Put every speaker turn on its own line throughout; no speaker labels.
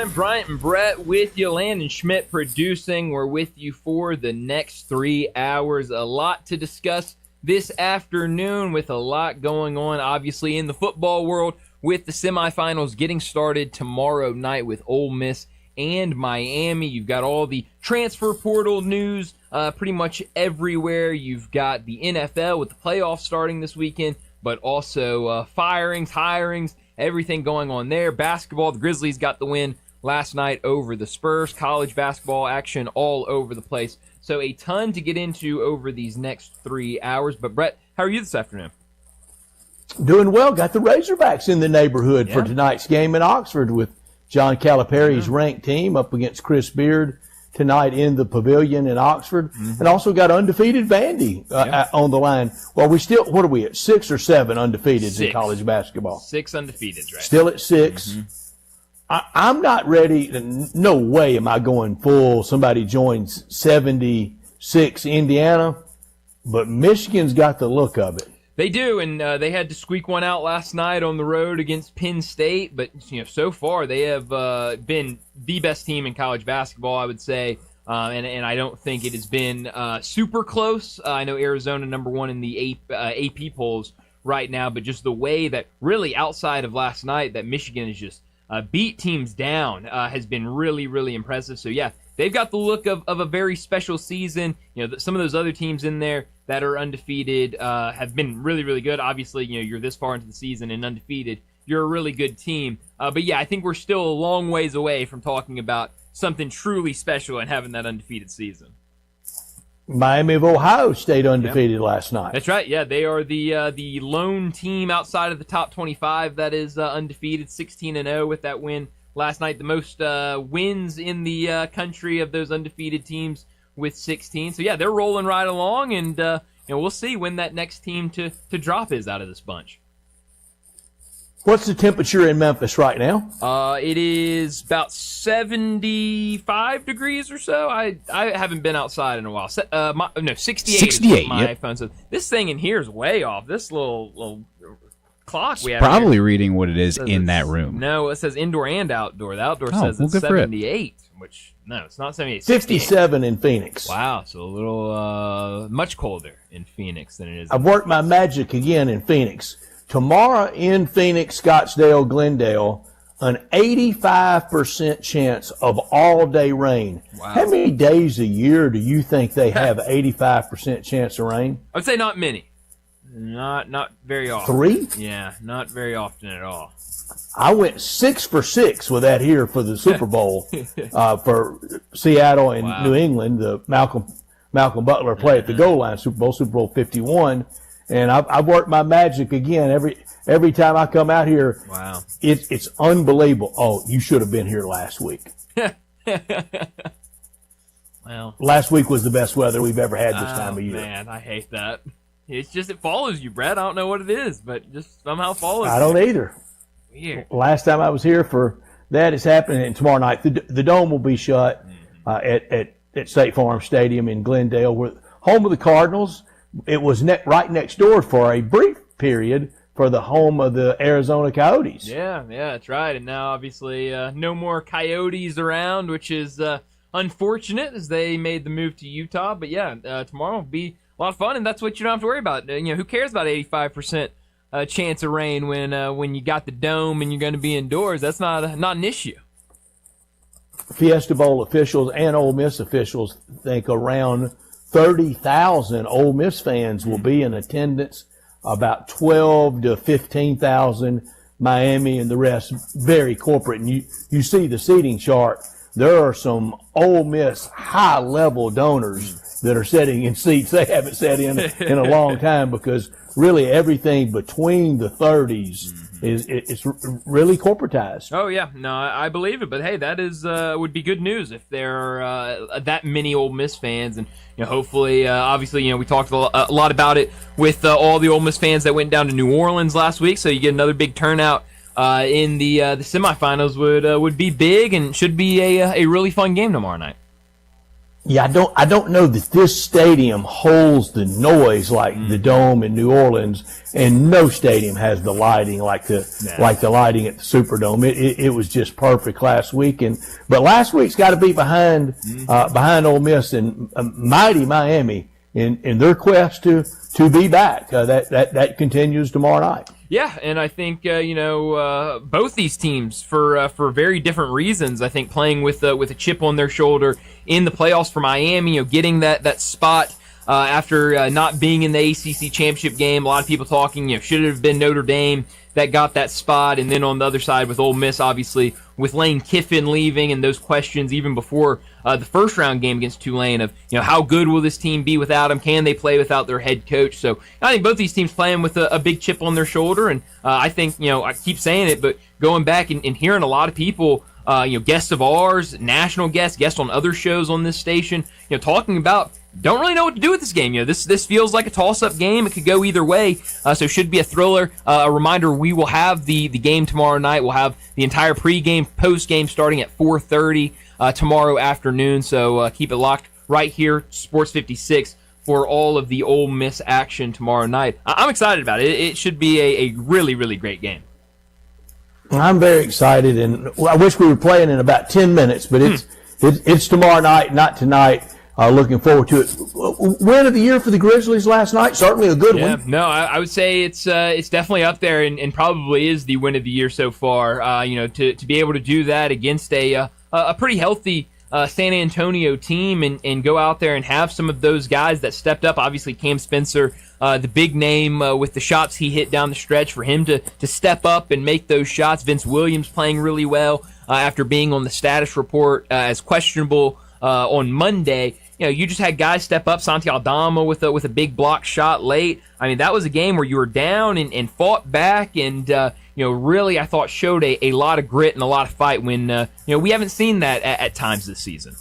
Sportstime. Bryant and Brett with you. Landon Schmidt producing. We're with you for the next 3 hours. A lot to discuss this afternoon with a lot going on, obviously, in the football world with the semifinals getting started tomorrow night with Ole Miss and Miami. You've got all the transfer portal news pretty much everywhere. You've got the NFL with the playoffs starting this weekend, but also firings, hirings, everything going on there. Basketball, the Grizzlies got the win last night over the Spurs. College basketball action all over the place. So a ton to get into over these next 3 hours. But Brett, how are you this afternoon?
Doing well. Got the Razorbacks in the neighborhood for tonight's game in Oxford with John Calipari's ranked team up against Chris Beard tonight in the Pavilion in Oxford. And also got undefeated Vandy on the line. Well, we still, what are we at, 6 or 7 undefeated in college basketball?
6 undefeated, right?
Still at 6. I'm not ready. No way am I going full. Somebody joins 76 Indiana, but Michigan's got the look of it.
They do, and they had to squeak one out last night on the road against Penn State. But so far they have been the best team in college basketball, I would say, and I don't think it has been super close. I know Arizona number 1 in the AP polls right now, but just the way that really outside of last night that Michigan has just beat teams down has been really, really impressive. So yeah, they've got the look of a very special season. Some of those other teams in there that are undefeated have been really, really good. Obviously, you're this far into the season and undefeated. You're a really good team. But yeah, I think we're still a long ways away from talking about something truly special and having that undefeated season.
Miami of Ohio State undefeated last night.
That's right. Yeah, they are the lone team outside of the top 25 that is undefeated, 16-0 with that win last night. The most wins in the country of those undefeated teams with 16. So yeah, they're rolling right along, and we'll see when that next team to drop is out of this bunch.
What's the temperature in Memphis right now?
It is about 75 degrees or so. I haven't been outside in a while. 68.
68.
My phone says. This thing in here is way off. This little clock we have
probably
here
reading what it is in that room.
No, it says indoor and outdoor. The outdoor says it's 78, which no, it's not 78.
57 in Phoenix.
Wow, so a little much colder in Phoenix than it is.
I've worked my magic again in Phoenix. Tomorrow in Phoenix, Scottsdale, Glendale, an 85% chance of all-day rain.
Wow.
How many days a year do you think they have 85% chance of rain?
I would say not many. Not very often.
3?
Yeah, not very often at all.
I went 6 for 6 with that here for the Super Bowl for Seattle and New England. The Malcolm Butler play at the goal line, Super Bowl 51. And I've worked my magic again every time I come out here.
Wow.
It's unbelievable. Oh, you should have been here last week.
Well,
last week was the best weather we've ever had this time of year.
Man, I hate that. It's just it follows you, Brett. I don't know what it is, but just somehow follows you.
I don't either.
Weird.
Last time I was here for that is happening, and tomorrow night the dome will be shut at State Farm Stadium in Glendale, where home of the Cardinals. It was right next door for a brief period for the home of the Arizona Coyotes.
Yeah, that's right. And now, obviously, no more Coyotes around, which is unfortunate as they made the move to Utah. But yeah, tomorrow will be a lot of fun, and that's what you don't have to worry about. Who cares about 85% chance of rain when you got the dome and you're going to be indoors? That's not an issue.
Fiesta Bowl officials and Ole Miss officials think around 30,000 Ole Miss fans will be in attendance, about 12 to 15,000 Miami, and the rest very corporate. And you see the seating chart. There are some Ole Miss high-level donors that are sitting in seats they haven't sat in a long time, because really everything between the 30s it's really corporatized.
Oh yeah, no, I believe it. But hey, that is would be good news if there are that many Ole Miss fans, and hopefully, obviously, we talked a lot about it with all the Ole Miss fans that went down to New Orleans last week. So you get another big turnout in the semifinals would be big and should be a really fun game tomorrow night.
Yeah, I don't know that this stadium holds the noise like the Dome in New Orleans, and no stadium has the lighting like the lighting at the Superdome. It was just perfect last week, but last week's got to be behind Ole Miss and mighty Miami in their quest to be back. That continues tomorrow night.
Yeah, and I think both these teams for very different reasons. I think playing with a chip on their shoulder in the playoffs for Miami, getting that spot after not being in the ACC championship game. A lot of people talking, should it have been Notre Dame that got that spot, and then on the other side with Ole Miss, obviously with Lane Kiffin leaving and those questions even before the first round game against Tulane of how good will this team be without him? Can they play without their head coach? So I think both these teams playing with a big chip on their shoulder, and I think I keep saying it, but going back and hearing a lot of people, guests of ours, national guests on other shows on this station, talking about don't really know what to do with this game. This feels like a toss-up game. It could go either way, so it should be a thriller. A reminder, we will have the game tomorrow night. We'll have the entire pregame, postgame starting at 4:30 tomorrow afternoon, so keep it locked right here, Sports 56, for all of the Ole Miss action tomorrow night. I'm excited about it. It should be a really, really great game.
I'm very excited, and I wish we were playing in about 10 minutes, but it's tomorrow night, not tonight. Looking forward to it. Win of the year for the Grizzlies last night. Certainly a good one.
No, I would say it's definitely up there and probably is the win of the year so far. To be able to do that against a pretty healthy San Antonio team and go out there and have some of those guys that stepped up. Obviously, Cam Spencer, the big name with the shots he hit down the stretch, for him to step up and make those shots. Vince Williams playing really well after being on the status report as questionable on Monday. You just had guys step up. Santi Aldama with a big block shot late. I mean, that was a game where you were down and fought back and, really I thought showed a lot of grit and a lot of fight when, we haven't seen that at times this season.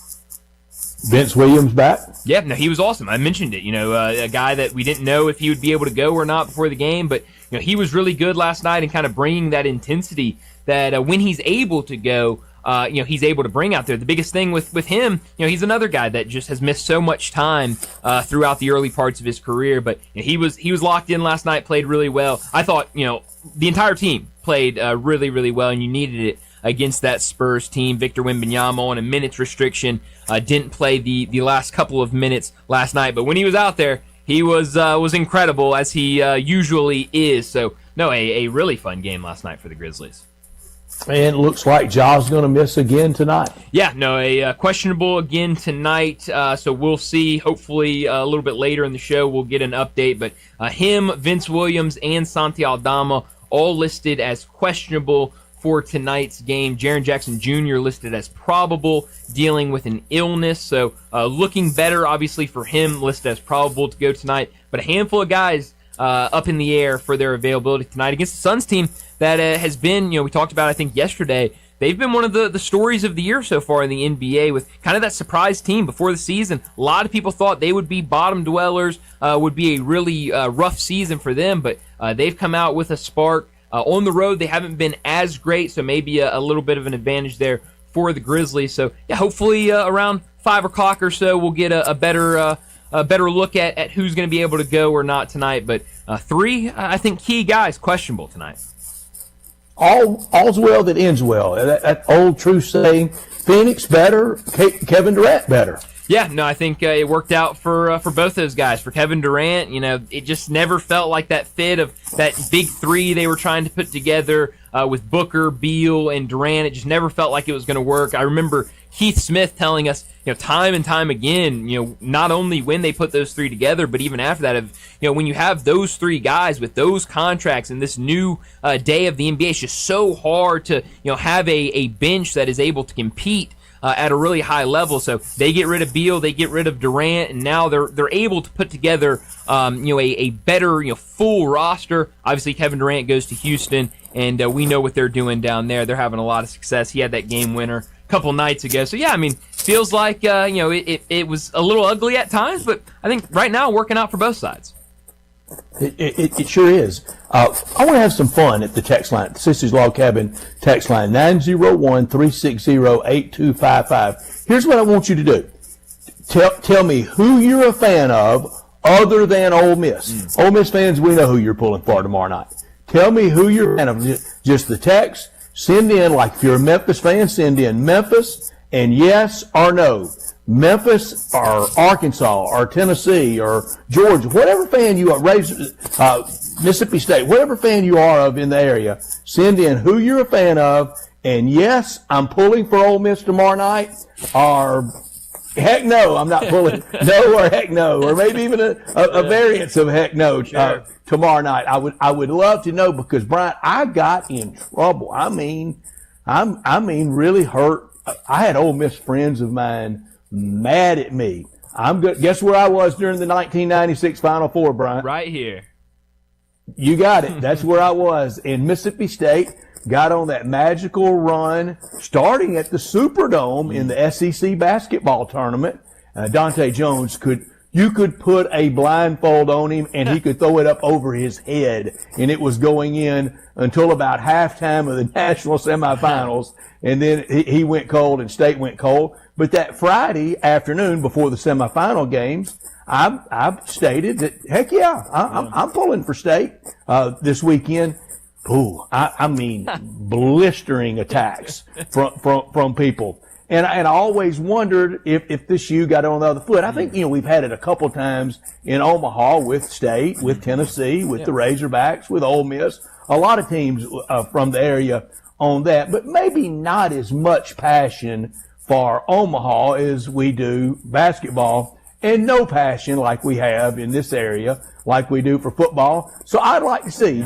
Vince Williams back?
Yeah, no, he was awesome. I mentioned it. A guy that we didn't know if he would be able to go or not before the game, but, he was really good last night and kind of bringing that intensity that when he's able to go, he's able to bring out there. The biggest thing with him, he's another guy that just has missed so much time throughout the early parts of his career. But he was locked in last night, played really well. I thought, the entire team played really, really well, and you needed it against that Spurs team. Victor Wembanyama on a minutes restriction didn't play the last couple of minutes last night, but when he was out there, he was incredible as he usually is. So no, a really fun game last night for the Grizzlies.
And it looks like Ja's going to miss again tonight.
Yeah, no, a questionable again tonight. So we'll see. Hopefully a little bit later in the show we'll get an update. But him, Vince Williams, and Santi Aldama all listed as questionable for tonight's game. Jaren Jackson Jr. listed as probable, dealing with an illness. So looking better, obviously, for him, listed as probable to go tonight. But a handful of guys up in the air for their availability tonight against the Suns team that has been, we talked about, I think, yesterday. They've been one of the stories of the year so far in the NBA with kind of that surprise team before the season. A lot of people thought they would be bottom dwellers, would be a really rough season for them, but they've come out with a spark. On the road, they haven't been as great, so maybe a little bit of an advantage there for the Grizzlies. So, yeah, hopefully around 5 o'clock or so, we'll get a better look at who's going to be able to go or not tonight. But 3, I think, key guys questionable tonight.
All's well that ends well. That old true saying, Phoenix better, Kevin Durant better.
Yeah, no, I think it worked out for both those guys. For Kevin Durant, it just never felt like that fit of that big 3 they were trying to put together with Booker, Beal, and Durant. It just never felt like it was going to work. I remember Keith Smith telling us, time and time again, not only when they put those 3 together, but even after that, when you have those 3 guys with those contracts in this new day of the NBA, it's just so hard to, have a bench that is able to compete at a really high level. So they get rid of Beal, they get rid of Durant, and now they're able to put together, a better, full roster. Obviously, Kevin Durant goes to Houston, and we know what they're doing down there. They're having a lot of success. He had that game winner a couple nights ago. So, yeah, I mean, feels like, it was a little ugly at times, but I think right now working out for both sides.
It sure is. I want to have some fun at the text line, the Sister's Log Cabin text line, 901-360-8255. Here's what I want you to do. Tell me who you're a fan of other than Ole Miss. Ole Miss fans, we know who you're pulling for tomorrow night. Tell me who you're a fan of. Just the text. Send in, like if you're a Memphis fan, send in Memphis and yes or no. Memphis or Arkansas or Tennessee or Georgia, whatever fan you are, Mississippi State, whatever fan you are of in the area, send in who you're a fan of. And yes, I'm pulling for Ole Miss tomorrow night, or heck no, I'm not pulling. No or heck no, or maybe even a variance of heck no tomorrow night. I would love to know, because Brian, I got in trouble. I mean, really hurt. I had Ole Miss friends of mine mad at me. I'm good. Guess where I was during the 1996 Final Four, Brian?
Right here.
You got it. That's where I was. In Mississippi State, got on that magical run, starting at the Superdome in the SEC basketball tournament. Dante Jones you could put a blindfold on him and he could throw it up over his head, and it was going in until about halftime of the national semifinals. And then he went cold and State went cold. But that Friday afternoon before the semifinal games, I've stated that, heck yeah, I'm pulling for State this weekend. Ooh, I mean, blistering attacks from people. And I always wondered if this shoe got on the other foot. I think, we've had it a couple times in Omaha with State, with Tennessee, with the Razorbacks, with Ole Miss. A lot of teams from the area on that, but maybe not as much passion for Omaha as we do basketball, and no passion like we have in this area, like we do for football. So I'd like to see,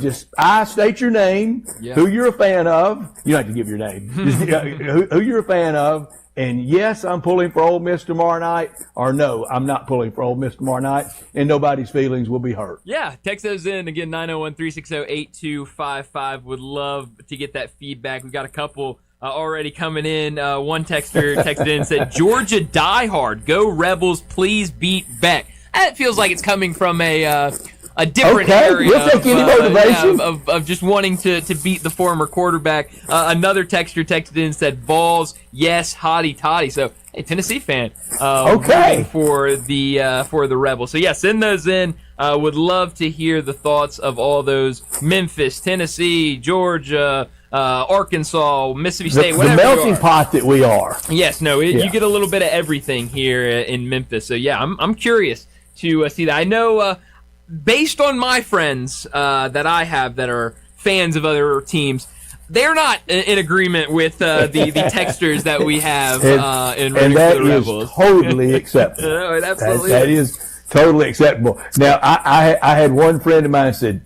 state your name, who you're a fan of. You don't have to give your name. Just, who you're a fan of. And yes, I'm pulling for Ole Miss tomorrow night, or no, I'm not pulling for Ole Miss tomorrow night, and nobody's feelings will be hurt.
Yeah, text those in. Again, 901-360-8255. Would love to get that feedback. We've got a couple already coming in. One texter texted in and said, Georgia diehard, go Rebels, please beat Beck. That feels like it's coming from a different area
we'll take any motivation.
of just wanting to beat the former quarterback. Another texter texted in and said, Vols, yes, hotty toddy. So, hey, Tennessee fan, rooting for the Rebels. So, yeah, send those in. Would love to hear the thoughts of all those. Memphis, Tennessee, Georgia, Arkansas, Mississippi State, whatever.
The melting pot that we are.
Yes, you get a little bit of everything here in Memphis. So, yeah, I'm curious to see that. I know, based on my friends that I have that are fans of other teams, they're not in agreement with the texters that we have in rooting for the Rebels.
Totally acceptable.
No, it absolutely
that is totally acceptable. Now, I had one friend of mine said,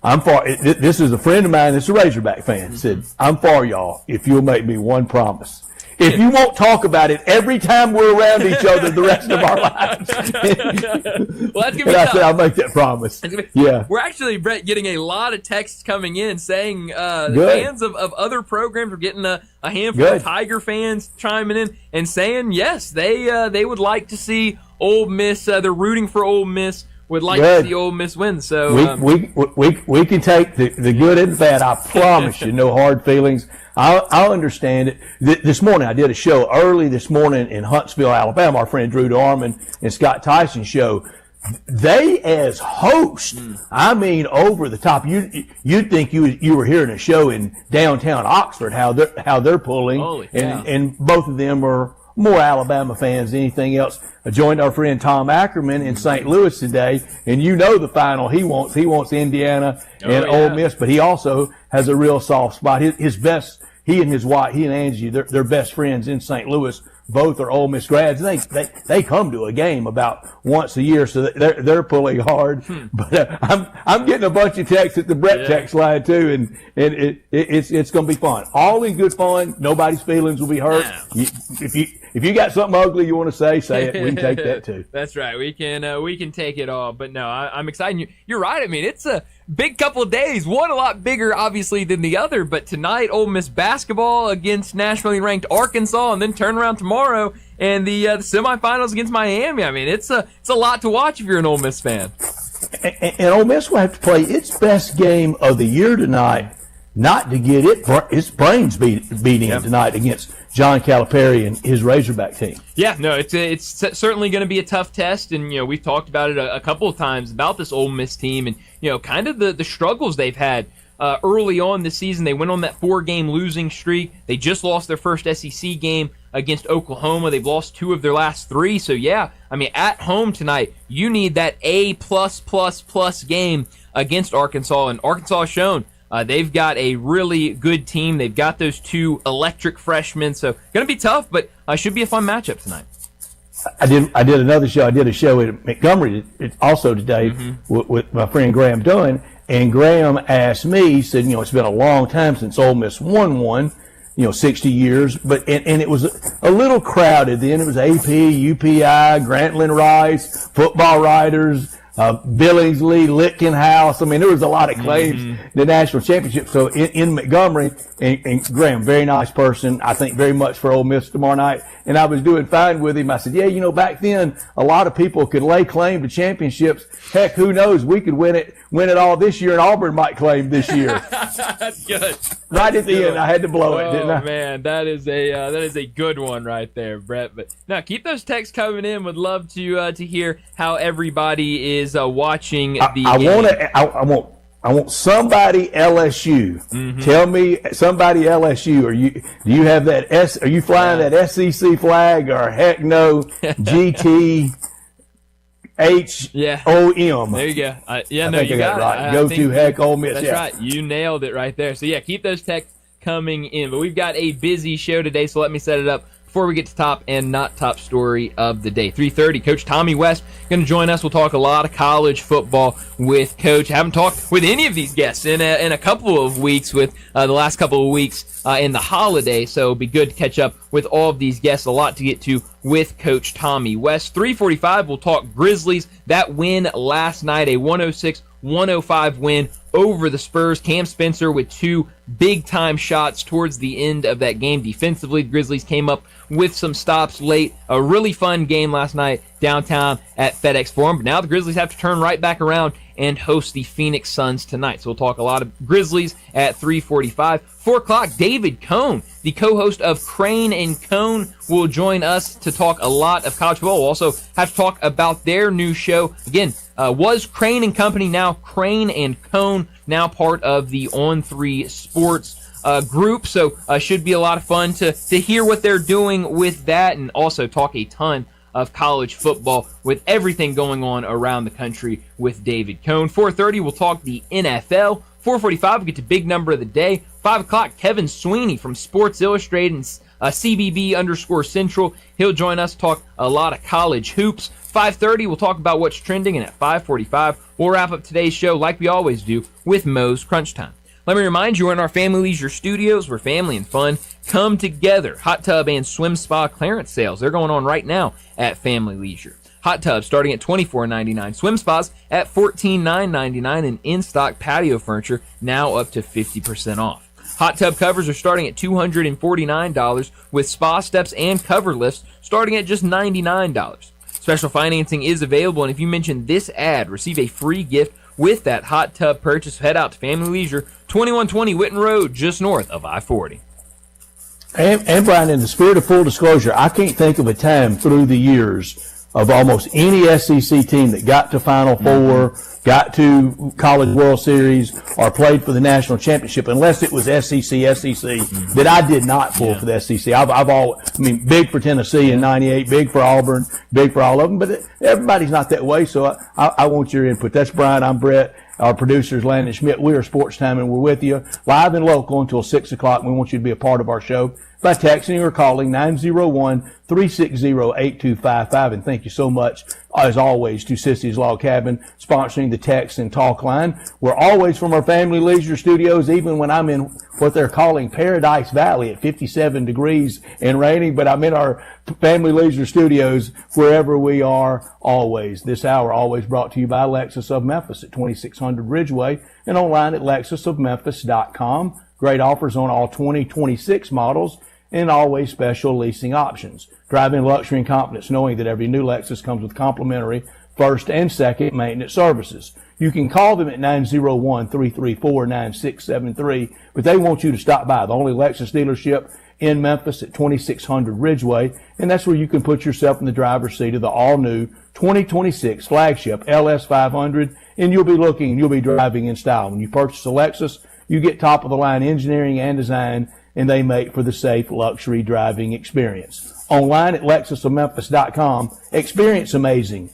I'm for this is a friend of mine that's a Razorback fan, said, I'm for y'all if you'll make me one promise. If you won't talk about it every time we're around each other the rest of our lives.
Well, that's going to be tough.
I said, I'll make that promise. Yeah.
We're actually, Brett, getting a lot of texts coming in saying fans of other programs are getting a handful of Tiger fans chiming in and saying, yes, they would like to see Ole Miss. They're rooting for Ole Miss. Would like to see Ole Miss win. So
we can take the good and the bad. I promise you, no hard feelings. I'll understand it. This morning I did a show early this morning in Huntsville, Alabama. Our friend Drew Dorman and Scott Tyson show. They as hosts, I mean, over the top. You'd think you were hearing a show in downtown Oxford. How they're pulling, and both of them are more Alabama fans than anything else. I joined our friend Tom Ackerman in St. Louis today, and the final he wants Indiana and Ole Miss, but he also has a real soft spot. He and his wife, he and Angie, they're best friends in St. Louis. Both are Ole Miss grads. They come to a game about once a year, so they're pulling hard. But I'm getting a bunch of texts at the Brett text line too, and it's going to be fun. All in good fun. Nobody's feelings will be hurt. If you got something ugly you want to say it. We can take that too.
That's right. We can take it all. But no, I'm excited. You're right. I mean, it's a big couple of days. One a lot bigger, obviously, than the other. But tonight, Ole Miss basketball against nationally ranked Arkansas, and then turn around tomorrow and the semifinals against Miami. I mean, it's a lot to watch if you're an Ole Miss fan.
And Ole Miss will have to play its best game of the year tonight, not to get its brains beat in tonight against John Calipari and his Razorback team.
Yeah, no, it's certainly going to be a tough test, and we've talked about it a couple of times about this Ole Miss team, and kind of the struggles they've had early on this season. They went on that 4-game losing streak. They just lost their first SEC game against Oklahoma. They've lost 2 of their last 3. So yeah, I mean, at home tonight, you need that A+++ game against Arkansas, and Arkansas has shown. They've got a really good team. They've got those 2 electric freshmen, so going to be tough, but should be a fun matchup tonight.
I did another show. I did a show at Montgomery also today with my friend Graham Dunn, and Graham asked me, he said, it's been a long time since Ole Miss won one, 60 years, but and it was a little crowded then. It was AP, UPI, Grantland Rice, football writers, Billingsley, Lichtenhouse. I mean, there was a lot of claims to the national championship. So in Montgomery, and Graham, very nice person, I think very much for Ole Miss tomorrow night. And I was doing fine with him. I said, yeah, back then a lot of people could lay claim to championships. Heck, who knows? We could win it all this year, and Auburn might claim this year.
That's good.
Right at the end, I had to blow it, didn't I?
Oh man, that is a good one right there, Brett. But now keep those texts coming in. Would love to hear how everybody is watching the game.
I want somebody LSU. Tell me somebody LSU. Do you have that are you flying that SEC flag, or heck no GT HOM?
There you go.
I think I got it right. Go to heck Ole Miss.
That's right. You nailed it right there. So yeah, keep those texts coming in. But we've got a busy show today, so let me set it up before we get to top and not top story of the day. 3:30, Coach Tommy West going to join us. We'll talk a lot of college football with Coach. I haven't talked with any of these guests in a couple of weeks, with the last couple of weeks in the holiday, so it'll be good to catch up with all of these guests. A lot to get to with Coach Tommy West. 3:45, we'll talk Grizzlies. That win last night, a 106-105 win over the Spurs. Cam Spencer with 2 big-time shots towards the end of that game. Defensively, the Grizzlies came up with some stops late. A really fun game last night downtown at FedEx Forum. But now the Grizzlies have to turn right back around and host the Phoenix Suns tonight. So we'll talk a lot of Grizzlies at 3:45. 4 o'clock, David Cohn, the co-host of Crane and Cone, will join us to talk a lot of college football. We'll also have to talk about their new show. Again, was Crane and Company, now Crane and Cone, now part of the On3 Sports group. So should be a lot of fun to hear what they're doing with that, and also talk a ton of college football with everything going on around the country with David Cohn. 4:30, we'll talk the NFL. 4:45, we'll get to big number of the day. 5 o'clock, Kevin Sweeney from Sports Illustrated and CBB_Central. He'll join us, talk a lot of college hoops. 5:30, we'll talk about what's trending, and at 5:45, we'll wrap up today's show like we always do with Moe's Crunch Time. Let me remind you, we're in our Family Leisure Studios where family and fun come together. Hot tub and swim spa clearance sales, they're going on right now at Family Leisure. Hot tubs starting at $24.99, swim spas at $14.99, and in-stock patio furniture now up to 50% off. Hot tub covers are starting at $249, with spa steps and cover lifts starting at just $99. Special financing is available, and if you mention this ad, receive a free gift with that hot tub purchase. Head out to Family Leisure, 2120 Whitten Road, just north of I-40.
And Brian, in the spirit of full disclosure, I can't think of a time through the years of almost any SEC team that got to Final Four, got to College World Series, or played for the national championship, unless it was SEC, that I did not pull for the SEC. Big for Tennessee in '98, big for Auburn, big for all of them, but everybody's not that way, so I want your input. That's Brian, I'm Brett. Our producers, Landon Schmidt. We are Sportstime, and we're with you live and local until 6 o'clock. We want you to be a part of our show by texting or calling 901-360-8255. And thank you so much, as always, to Sissy's Log Cabin, sponsoring the text and talk line. We're always from our Family Leisure Studios, even when I'm in what they're calling Paradise Valley at 57 degrees and raining, but I'm in our Family Leisure Studios wherever we are always. This hour always brought to you by Lexus of Memphis at 2600 Ridgeway and online at lexusofmemphis.com. Great offers on all 2026 models and always special leasing options. Drive in luxury and confidence knowing that every new Lexus comes with complimentary first and second maintenance services. You can call them at 901-334-9673, but they want you to stop by the only Lexus dealership in Memphis at 2600 Ridgeway, and that's where you can put yourself in the driver's seat of the all-new 2026 flagship LS500, and you'll be driving in style. When you purchase a Lexus, you get top-of-the-line engineering and design, and they make for the safe luxury driving experience. Online at LexusOfMemphis.com. Experience amazing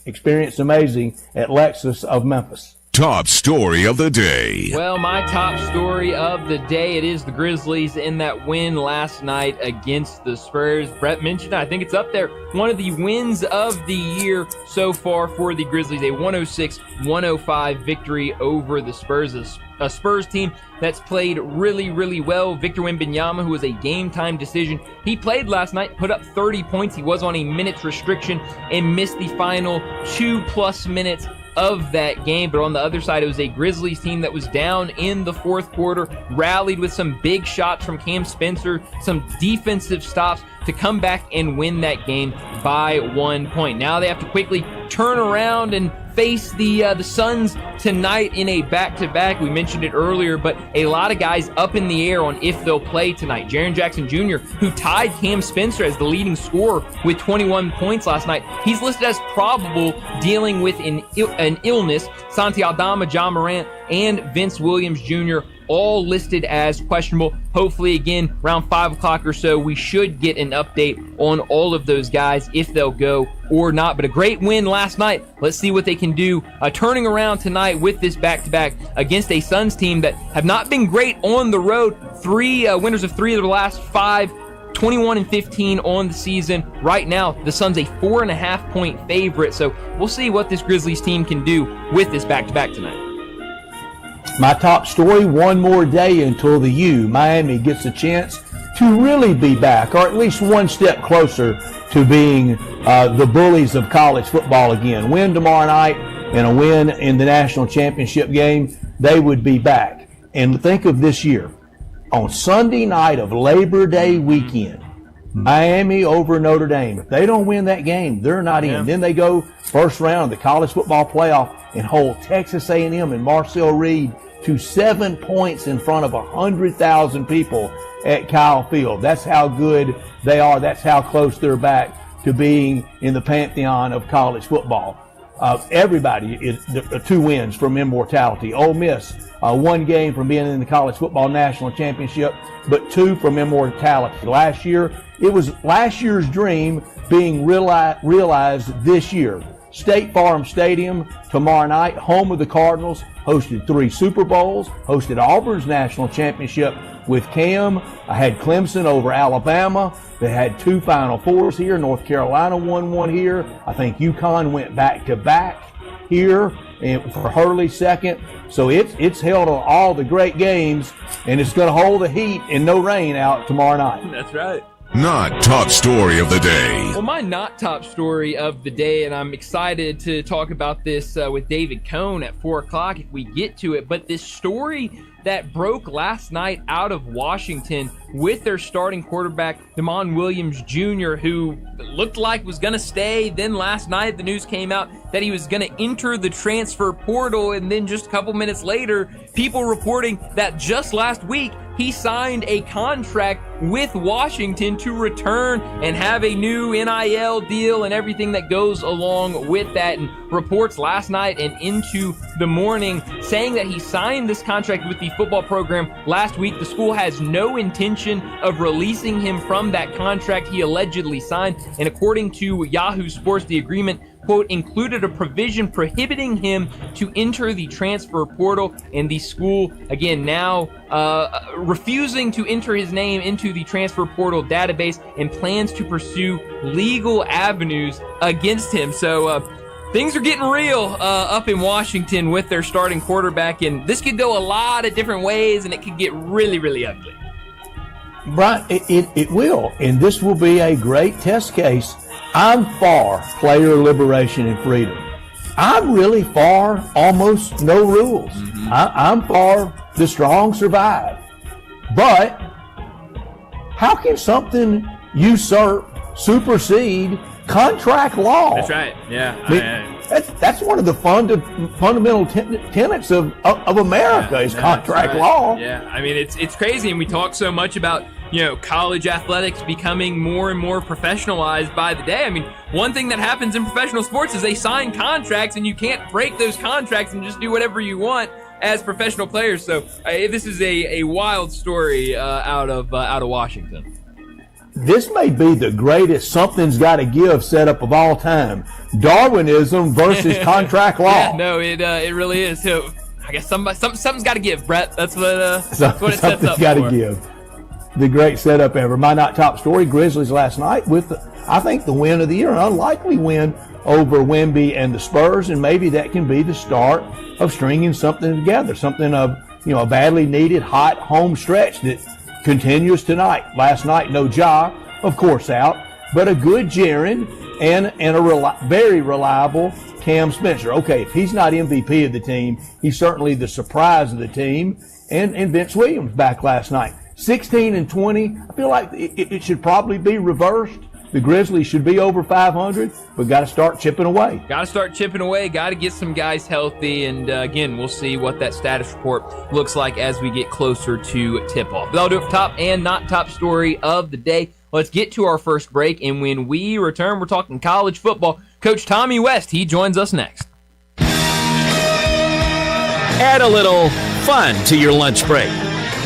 at Lexus of Memphis.
Top story of the day.
Well, my top story of the day, it is the Grizzlies in that win last night against the Spurs. Brett mentioned it. I think it's up there. One of the wins of the year so far for the Grizzlies. A 106-105 victory over the Spurs. A Spurs team that's played really, really well. Victor Wembanyama, who was a game-time decision. He played last night, put up 30 points. He was on a minutes restriction and missed the final 2+ minutes of that game. But on the other side, it was a Grizzlies team that was down in the fourth quarter, rallied with some big shots from Cam Spencer, some defensive stops to come back and win that game by 1 point. Now they have to quickly turn around and face the Suns tonight in a back-to-back. We mentioned it earlier, but a lot of guys up in the air on if they'll play tonight. Jaren Jackson Jr., who tied Cam Spencer as the leading scorer with 21 points last night, he's listed as probable, dealing with an illness. Santi Aldama, John Morant, and Vince Williams Jr. all listed as questionable. Hopefully, again, around 5 o'clock or so, we should get an update on all of those guys, if they'll go or not. But a great win last night. Let's see what they can do turning around tonight with this back-to-back against a Suns team that have not been great on the road. Winners of 3 of the last 5, 21-15 on the season. Right now, the Suns a 4.5-point favorite. So we'll see what this Grizzlies team can do with this back-to-back tonight.
My top story, one more day until the U. Miami gets a chance to really be back, or at least one step closer to being the bullies of college football again. Win tomorrow night and a win in the national championship game, they would be back. And think of this year. On Sunday night of Labor Day weekend, Miami over Notre Dame. If they don't win that game, they're not in. Then they go first round of the college football playoff and hold Texas A&M and Marcel Reed to 7 points in front of 100,000 people at Kyle Field. That's how good they are. That's how close they're back to being in the pantheon of college football. Everybody is 2 wins from immortality. Ole Miss, 1 game from being in the college football national championship, but 2 from immortality. Last year, it was last year's dream being realized this year. State Farm Stadium tomorrow night, home of the Cardinals, hosted 3 Super Bowls, hosted Auburn's national championship with Cam. I had Clemson over Alabama. They had 2 Final Fours here. North Carolina won 1 here. I think UConn went back-to-back here and for Hurley's second. So it's held on all the great games, and it's going to hold the heat and no rain out tomorrow night.
That's right.
Not top story of the day.
Well, my not top story of the day, and I'm excited to talk about this with David Cohn at 4 o'clock if we get to it, but this story that broke last night out of Washington with their starting quarterback, Damon Williams Jr., who looked like was going to stay. Then last night the news came out that he was going to enter the transfer portal, and then just a couple minutes later, people reporting that just last week he signed a contract with Washington to return and have a new NIL deal and everything that goes along with that. And reports last night and into the morning saying that he signed this contract with the football program last week. The school has no intention of releasing him from that contract he allegedly signed. And according to Yahoo Sports, the agreement, quote, included a provision prohibiting him to enter the transfer portal, and the school, again, now refusing to enter his name into the transfer portal database and plans to pursue legal avenues against him. So things are getting real up in Washington with their starting quarterback, and this could go a lot of different ways, and it could get really, really ugly.
Brian, it will, and this will be a great test case. I'm for player liberation and freedom. I'm really for almost no rules. I'm for the strong survive. But how can something usurp, supersede contract law?
That's right. Yeah.
I mean, that's one of the fundamental tenets of America is contract law.
Yeah, I mean, it's crazy, and we talk so much about college athletics becoming more and more professionalized by the day. I mean, one thing that happens in professional sports is they sign contracts, and you can't break those contracts and just do whatever you want as professional players. So this is a wild story out of Washington.
This may be the greatest something's got to give setup of all time. Darwinism versus contract law.
Yeah, no, it really is. So I guess something's got to give, Brett. That's what it sets up for.
Something's got to give. The great setup ever. My not top story, Grizzlies last night with, I think, the win of the year, an unlikely win over Wemby and the Spurs, and maybe that can be the start of stringing something together, something of, a badly needed hot home stretch that continues tonight. Last night, no Ja, of course, out, but a good Jaren and a very reliable Cam Spencer. Okay, if he's not MVP of the team, he's certainly the surprise of the team, and Vince Williams back last night. 16 and 20, I feel like it should probably be reversed. The Grizzlies should be over 500, but got to start chipping away.
Got to get some guys healthy, and again, we'll see what that status report looks like as we get closer to tip-off. That'll do it for top and not top story of the day. Let's get to our first break, and when we return, we're talking college football. Coach Tommy West, he joins us next.
Add a little fun to your lunch break.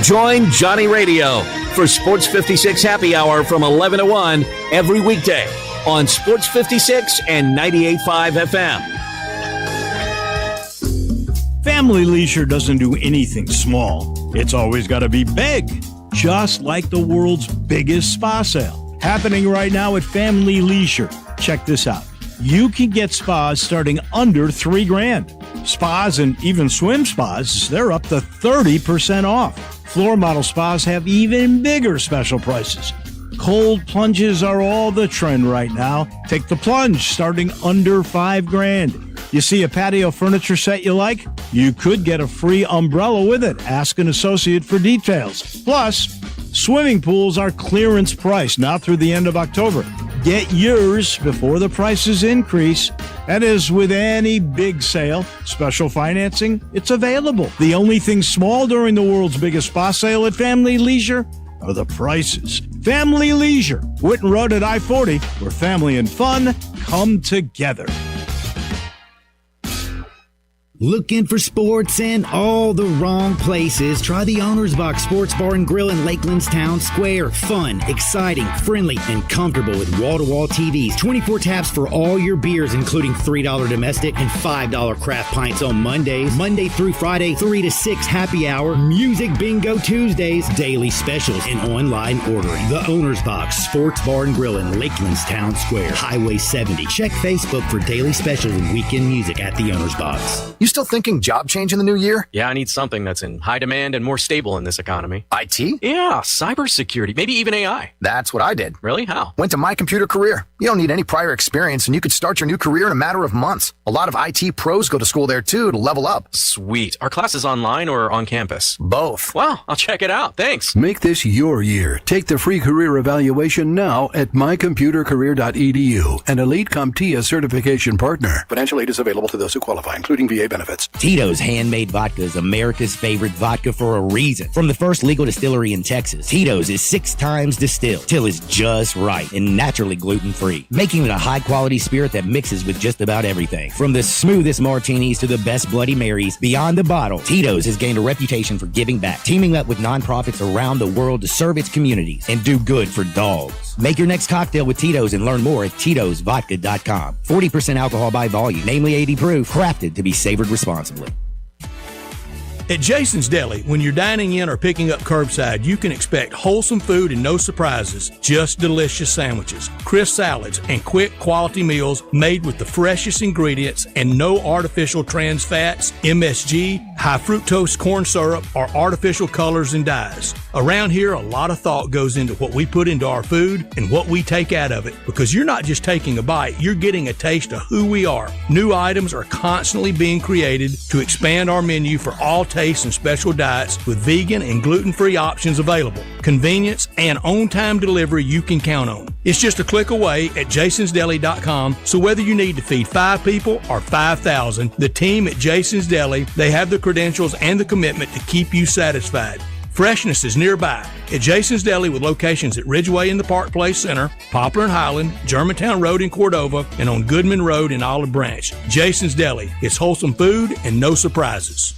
Join Johnny Radio for Sports 56 Happy Hour from 11 to 1 every weekday on Sports 56 and 98.5 FM.
Family Leisure doesn't do anything small. It's always got to be big, just like the world's biggest spa sale. Happening right now at Family Leisure. Check this out. You can get spas starting under $3,000. Spas and even swim spas, they're up to 30% off. Floor model spas have even bigger special prices. Cold plunges are all the trend right now. Take the plunge starting under $5,000. You see a patio furniture set you like? You could get a free umbrella with it. Ask an associate for details. Plus, swimming pools are clearance price now through the end of October. Get yours before the prices increase. That is, with any big sale, special financing, it's available. The only thing small during the world's biggest spa sale at Family Leisure are the prices. Family Leisure, Whitten Road at I-40, where family and fun come together.
Looking for sports in all the wrong places? Try the Owner's Box Sports Bar and Grill in Lakeland's Town Square. Fun, exciting, friendly, and comfortable with wall-to-wall TVs. 24 taps for all your beers, including $3 domestic and $5 craft pints on Mondays. Monday through Friday, 3 to 6 happy hour. Music bingo Tuesdays. Daily specials and online ordering. The Owner's Box Sports Bar and Grill in Lakeland's Town Square. Highway 70. Check Facebook for daily specials and weekend music at the Owner's Box.
You still thinking job change in the new year?
Yeah, I need something that's in high demand and more stable in this economy.
IT?
Yeah, cybersecurity, maybe even AI.
That's what I did.
Really? How?
Went to My Computer Career. You don't need any prior experience, and you could start your new career in a matter of months. A lot of IT pros go to school there, too, to level up.
Sweet. Are classes online or on campus?
Both.
Well, I'll check it out. Thanks.
Make this your year. Take the free career evaluation now at mycomputercareer.edu, an Elite CompTIA certification partner. Financial aid is available to those who qualify, including VA benefits.
Tito's Handmade Vodka is America's favorite vodka for a reason. From the first legal distillery in Texas, Tito's is 6 times distilled till it's just right and naturally gluten-free, making it a high-quality spirit that mixes with just about everything. From the smoothest martinis to the best Bloody Marys, beyond the bottle, Tito's has gained a reputation for giving back, teaming up with nonprofits around the world to serve its communities and do good for dogs. Make your next cocktail with Tito's and learn more at Tito'sVodka.com. 40% alcohol by volume, namely 80 proof, crafted to be savored responsibly.
At Jason's Deli, when you're dining in or picking up curbside, you can expect wholesome food and no surprises, just delicious sandwiches, crisp salads, and quick quality meals made with the freshest ingredients and no artificial trans fats, MSG, high fructose corn syrup, or artificial colors and dyes. Around here, a lot of thought goes into what we put into our food and what we take out of it, because you're not just taking a bite, you're getting a taste of who we are. New items are constantly being created to expand our menu for all tastes and special diets with vegan and gluten-free options available. Convenience and on-time delivery you can count on. It's just a click away at jasonsdeli.com, so whether you need to feed 5 people or 5,000, the team at Jason's Deli, they have the credentials and the commitment to keep you satisfied. Freshness is nearby at Jason's Deli with locations at Ridgeway in the Park Place Center, Poplar and Highland, Germantown Road in Cordova, and on Goodman Road in Olive Branch. Jason's Deli. It's wholesome food and no surprises.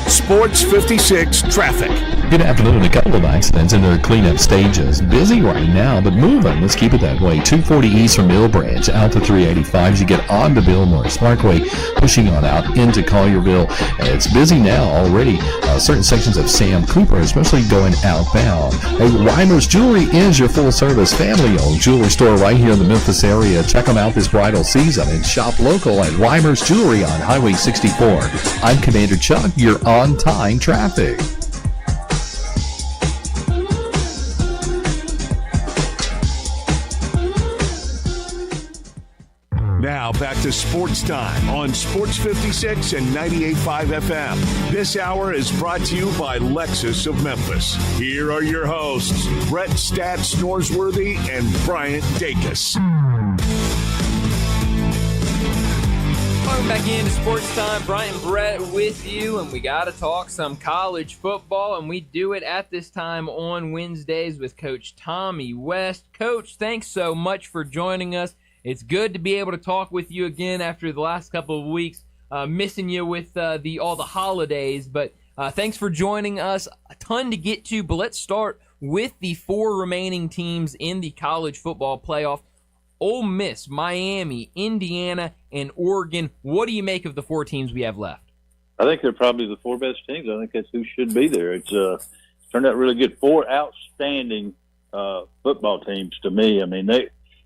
Sports 56 traffic.
Good afternoon. A couple of accidents in their cleanup stages. Busy right now, but moving. Let's keep it that way. 240 east from Mill Branch out to 385 as you get on to Bill Morris Parkway, pushing on out into Collierville. It's busy now already. Certain sections of Sam Cooper, especially going outbound. Hey, Reimer's Jewelry is your full-service, family-owned jewelry store right here in the Memphis area. Check them out this bridal season and shop local at Reimer's Jewelry on Highway 64. I'm Commander Chuck. You're on-time traffic.
Now back to Sports Time on Sports 56 and 98.5 FM. This hour is brought to you by Lexus of Memphis. Here are your hosts, Brett Stats Norsworthy and Bryant Dacus.
Welcome back into Sports Time. Bryant and Brett with you, and we got to talk some college football, and we do it at this time on Wednesdays with Coach Tommy West. Coach, thanks so much for joining us. It's good to be able to talk with you again after the last couple of weeks, missing you with all the holidays. But thanks for joining us. A ton to get to, but let's start with the 4 remaining teams in the college football playoff. Ole Miss, Miami, Indiana, and Oregon. What do you make of the 4 teams we have left?
I think they're probably the 4 best teams. I think that's who should be there. It's turned out really good. 4 outstanding football teams to me. I mean,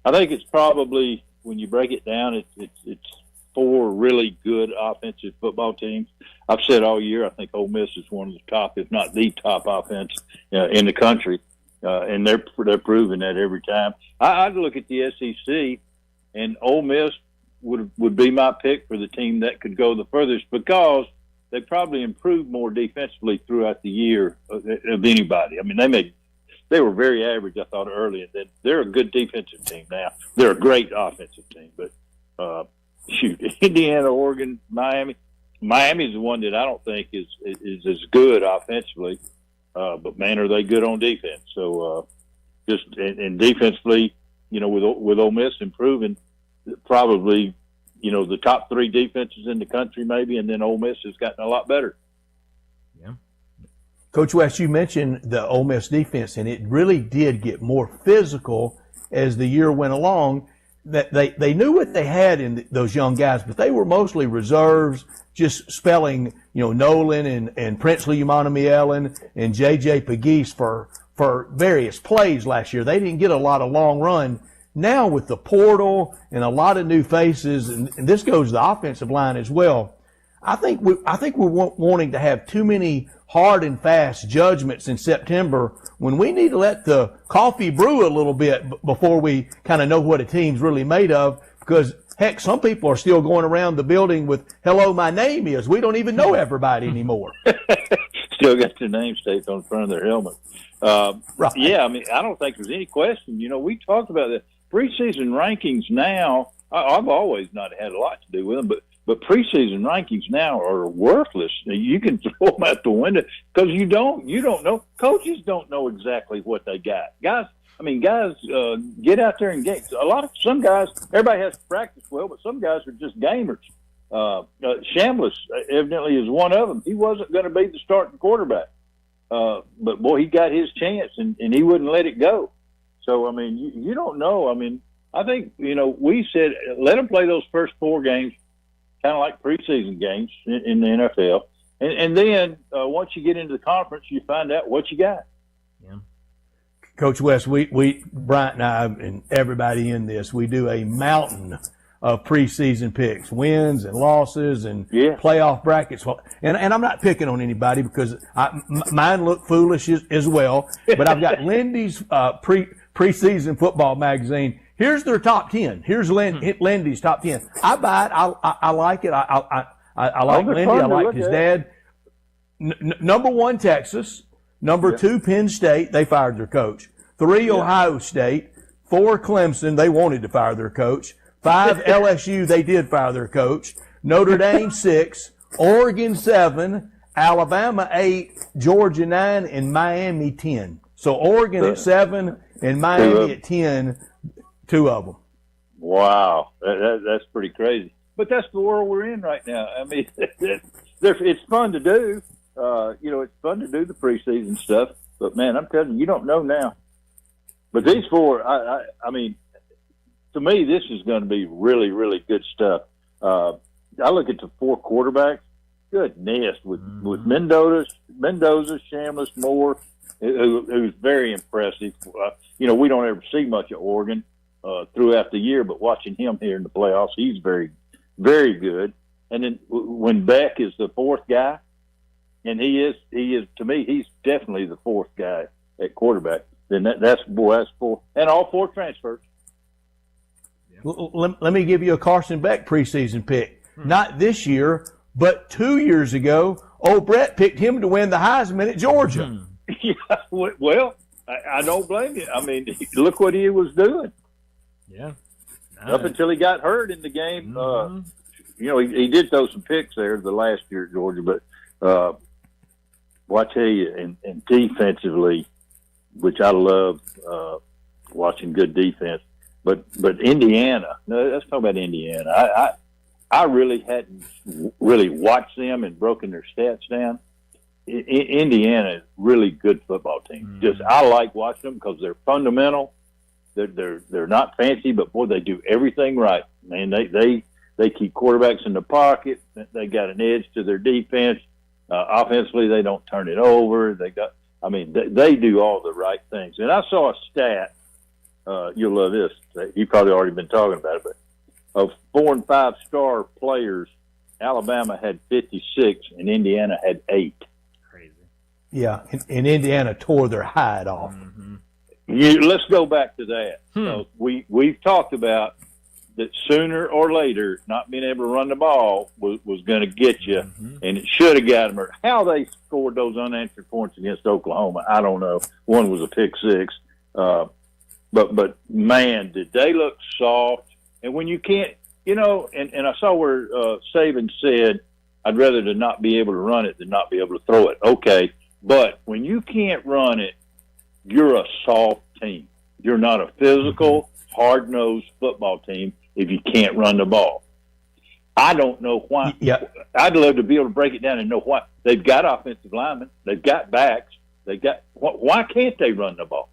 I think it's probably, when you break it down, it's 4 really good offensive football teams. I've said all year I think Ole Miss is one of the top, if not the top offense in the country, and they're proving that every time. I'd look at the SEC, and Ole Miss would be my pick for the team that could go the furthest because they probably improved more defensively throughout the year of anybody. I mean, they were very average, I thought, early, and then they're a good defensive team now. They're a great offensive team, but Indiana, Oregon, Miami. Miami's the one that I don't think is as good offensively, but man, are they good on defense? So and defensively, with Ole Miss improving, probably the top 3 defenses in the country maybe, and then Ole Miss has gotten a lot better.
Coach West, you mentioned the Ole Miss defense, and it really did get more physical as the year went along. That they knew what they had in those young guys, but they were mostly reserves, just spelling, Nolan and Princely Umanamielen and J.J. Pegues for various plays last year. They didn't get a lot of long run. Now with the portal and a lot of new faces, and this goes to the offensive line as well, I think we're wanting to have too many hard and fast judgments in September when we need to let the coffee brew a little bit before we kind of know what a team's really made of. Because, heck, some people are still going around the building with, hello, my name is. We don't even know everybody anymore.
Still got their name taped on the front of their helmet.
Right.
Yeah, I mean, I don't think there's any question. We talked about the preseason rankings now. I've always not had a lot to do with them, but preseason rankings now are worthless. You can throw them out the window because you don't know. Coaches don't know exactly what they got. Guys get out there and game. Some guys, everybody has to practice well, but some guys are just gamers. Shambliss evidently is one of them. He wasn't going to be the starting quarterback, but boy, he got his chance and he wouldn't let it go. So I mean, you don't know. I mean, I think we said let them play those first 4 games, kind of like preseason games in the NFL. And then once you get into the conference, you find out what you got.
Yeah. Coach West, we Bryant and I and everybody in this, we do a mountain of preseason picks, wins and losses and playoff brackets. And I'm not picking on anybody because mine look foolish as well. But I've got Lindy's preseason football magazine. Here's their top 10. Here's Lindy's top 10. I buy it. I like it. I like Lindy. I like his dad. Number 1, Texas. Number 2, Penn State. They fired their coach. 3, Ohio State. 4, Clemson. They wanted to fire their coach. 5, LSU. They did fire their coach. Notre Dame 6. Oregon 7. Alabama 8, Georgia 9, and Miami 10. So Oregon at 7 and Miami at 10, 2 of them.
Wow, that's pretty crazy. But that's the world we're in right now. I mean, it's fun to do. It's fun to do the preseason stuff. But, man, I'm telling you, you don't know now. But these 4, I mean, to me, this is going to be really, really good stuff. I look at the 4 quarterbacks. Goodness, with Mendoza, Shamlish, Moore, who's very impressive. We don't ever see much of Oregon throughout the year, but watching him here in the playoffs, he's very, very good. And then when Beck is the 4th guy, and he is to me, he's definitely the 4th guy at quarterback. Then that's 4, and all 4 transfers.
Let me give you a Carson Beck preseason pick. Not this year, but 2 years ago, old Brett picked him to win the Heisman at Georgia.
Yeah, well, I don't blame you. I mean, look what he was doing.
Yeah.
Up until he got hurt in the game. He did throw some picks there the last year at Georgia, but I tell you, and defensively, which I love watching good defense, but Indiana, let's talk about Indiana. I really hadn't really watched them and broken their stats down. Indiana is a really good football team. Just I like watching them because they're fundamental. They're not fancy, but boy, they do everything right. Man, they keep quarterbacks in the pocket. They got an edge to their defense. Offensively, they don't turn it over. They do all the right things. And I saw a stat. You'll love this. You've probably already been talking about it, but of 4- and 5-star players, Alabama had 56 and Indiana had 8.
Crazy.
Yeah, and Indiana tore their hide off.
Let's go back to that. So we've talked about that sooner or later, not being able to run the ball was going to get you, and it should have got them. How they scored those unanswered points against Oklahoma, I don't know. One was a pick 6. But man, did they look soft. And when you can't, and I saw where Saban said, I'd rather to not be able to run it than not be able to throw it. Okay, but when you can't run it, you're a soft team. You're not a physical, hard-nosed football team if you can't run the ball. I don't know why.
Yeah.
I'd love to be able to break it down and know why. They've got offensive linemen. They've got backs. Why can't they run the ball?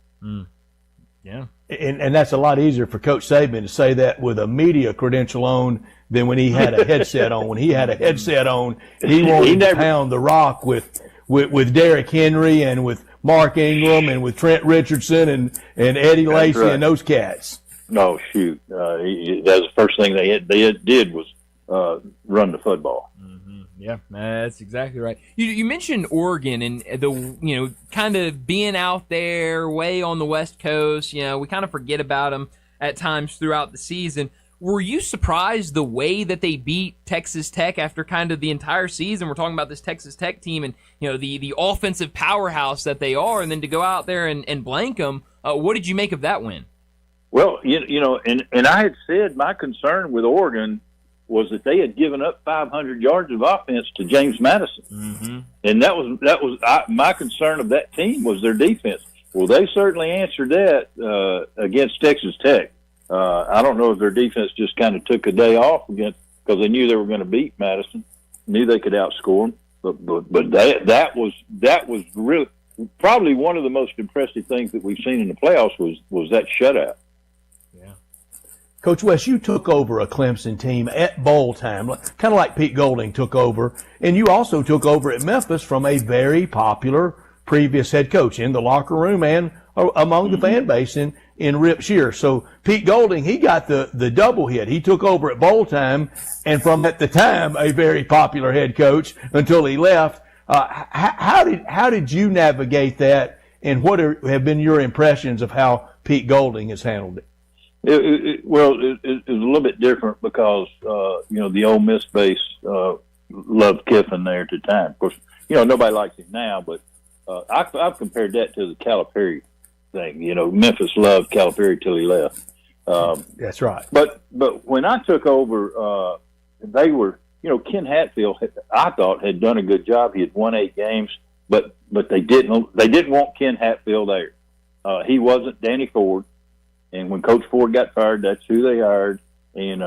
Yeah.
And that's a lot easier for Coach Saban to say that with a media credential on than when he had a headset on. When he had a headset on, he wanted to pound the rock with Derrick Henry and with Mark Ingram and with Trent Richardson and Eddie Lacy and those cats.
No, shoot. That was the first thing they did was run the football.
Yeah, that's exactly right. You mentioned Oregon and the kind of being out there way on the West Coast. We kind of forget about them at times throughout the season. Were you surprised the way that they beat Texas Tech after kind of the entire season? We're talking about this Texas Tech team and the offensive powerhouse that they are, and then to go out there and blank them. What did you make of that win?
Well, and I had said my concern with Oregon was that they had given up 500 yards of offense to James Madison, and that was my concern of that team was their defense. Well, they certainly answered that against Texas Tech. I don't know if their defense just kind of took a day off because they knew they were going to beat Madison, knew they could outscore them. But that was really probably one of the most impressive things that we've seen in the playoffs was that shutout.
Coach West, you took over a Clemson team at bowl time, kind of like Pete Golding took over, and you also took over at Memphis from a very popular previous head coach in the locker room and among the fan base in Rip Shear. So Pete Golding, he got the double hit. He took over at bowl time, and from at the time a very popular head coach until he left. How did you navigate that, and what have been your impressions of how Pete Golding has handled it?
It was a little bit different because, the Ole Miss base loved Kiffin there at the time. Of course, nobody likes him now, but I've compared that to the Calipari thing. Memphis loved Calipari till he left.
That's right.
But when I took over, they were Ken Hatfield, I thought, had done a good job. He had won 8 games, but they didn't want Ken Hatfield there. He wasn't Danny Ford, and when Coach Ford got fired, that's who they hired. And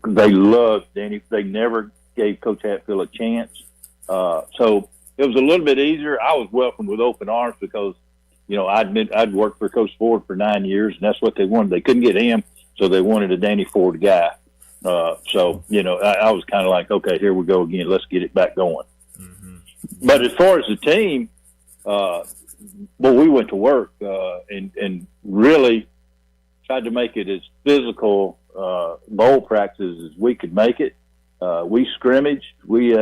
they loved Danny. They never gave Coach Hatfield a chance. So it was a little bit easier. I was welcomed with open arms because, I'd worked for Coach Ford for 9 years, and that's what they wanted. They couldn't get him, so they wanted a Danny Ford guy. I was kind of like, okay, here we go again. Let's get it back going. Mm-hmm. But as far as the team, we went to work and really tried to make it as physical bowl practice as we could make it. We scrimmaged. We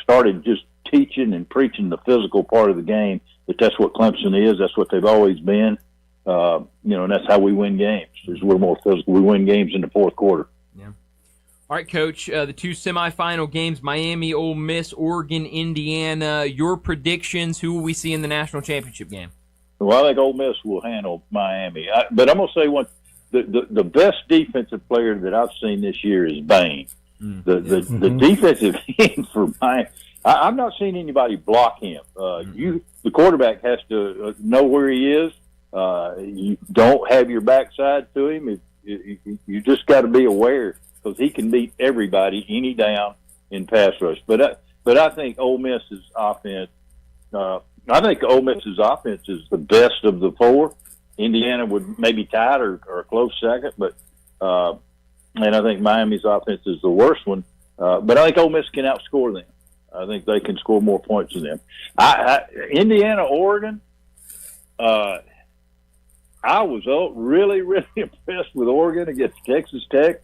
started just teaching and preaching the physical part of the game. That's what Clemson is. That's what they've always been. And that's how we win games. We're more physical. We win games in the fourth quarter.
Yeah. All right, Coach. The 2 semifinal games: Miami, Ole Miss, Oregon, Indiana. Your predictions? Who will we see in the national championship game?
Well, I think Ole Miss will handle Miami. But I'm going to say one. The best defensive player that I've seen this year is Bain. The defensive end for Miami. I've not seen anybody block him. The quarterback has to know where he is. You don't have your backside to him. You just got to be aware because he can beat everybody any down in pass rush. But I think Ole Miss's offense. I think Ole Miss's offense is the best of the 4. Indiana would maybe tie it or a close second, but and I think Miami's offense is the worst one. But I think Ole Miss can outscore them. I think they can score more points than them. Indiana, Oregon. I was really, really impressed with Oregon against Texas Tech.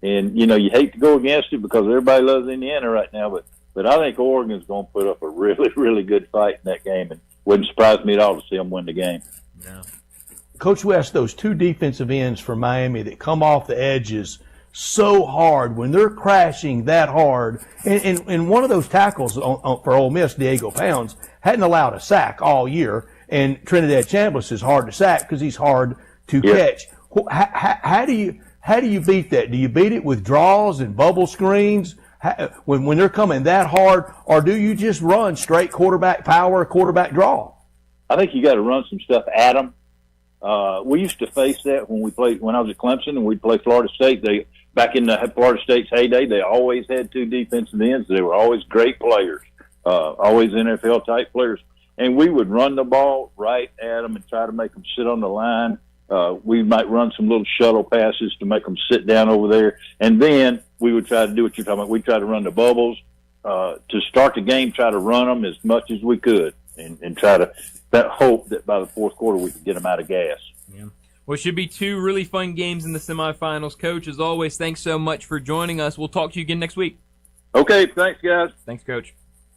And, you hate to go against it because everybody loves Indiana right now. But I think Oregon's going to put up a really, really good fight in that game. And wouldn't surprise me at all to see them win the game.
No.
Coach West, those 2 defensive ends for Miami that come off the edges so hard when they're crashing that hard. And one of those tackles for Ole Miss, Diego Pounds, hadn't allowed a sack all year. And Trinidad Chambliss is hard to sack because he's hard to catch. How do you beat that? Do you beat it with draws and bubble screens when they're coming that hard, or do you just run straight quarterback power, quarterback draw?
I think you got to run some stuff at them. We used to face that when I was at Clemson and we'd play Florida State. Back in the Florida State's heyday, they always had 2 defensive ends. They were always great players, always NFL type players. And we would run the ball right at them and try to make them sit on the line. We might run some little shuttle passes to make them sit down over there. And then we would try to do what you're talking about. We'd try to run the bubbles. To start the game, try to run them as much as we could and try to hope that by the fourth quarter we could get them out of gas.
Yeah. Well, it should be 2 really fun games in the semifinals. Coach, as always, thanks so much for joining us. We'll talk to you again next week.
Okay, thanks, guys.
Thanks, Coach.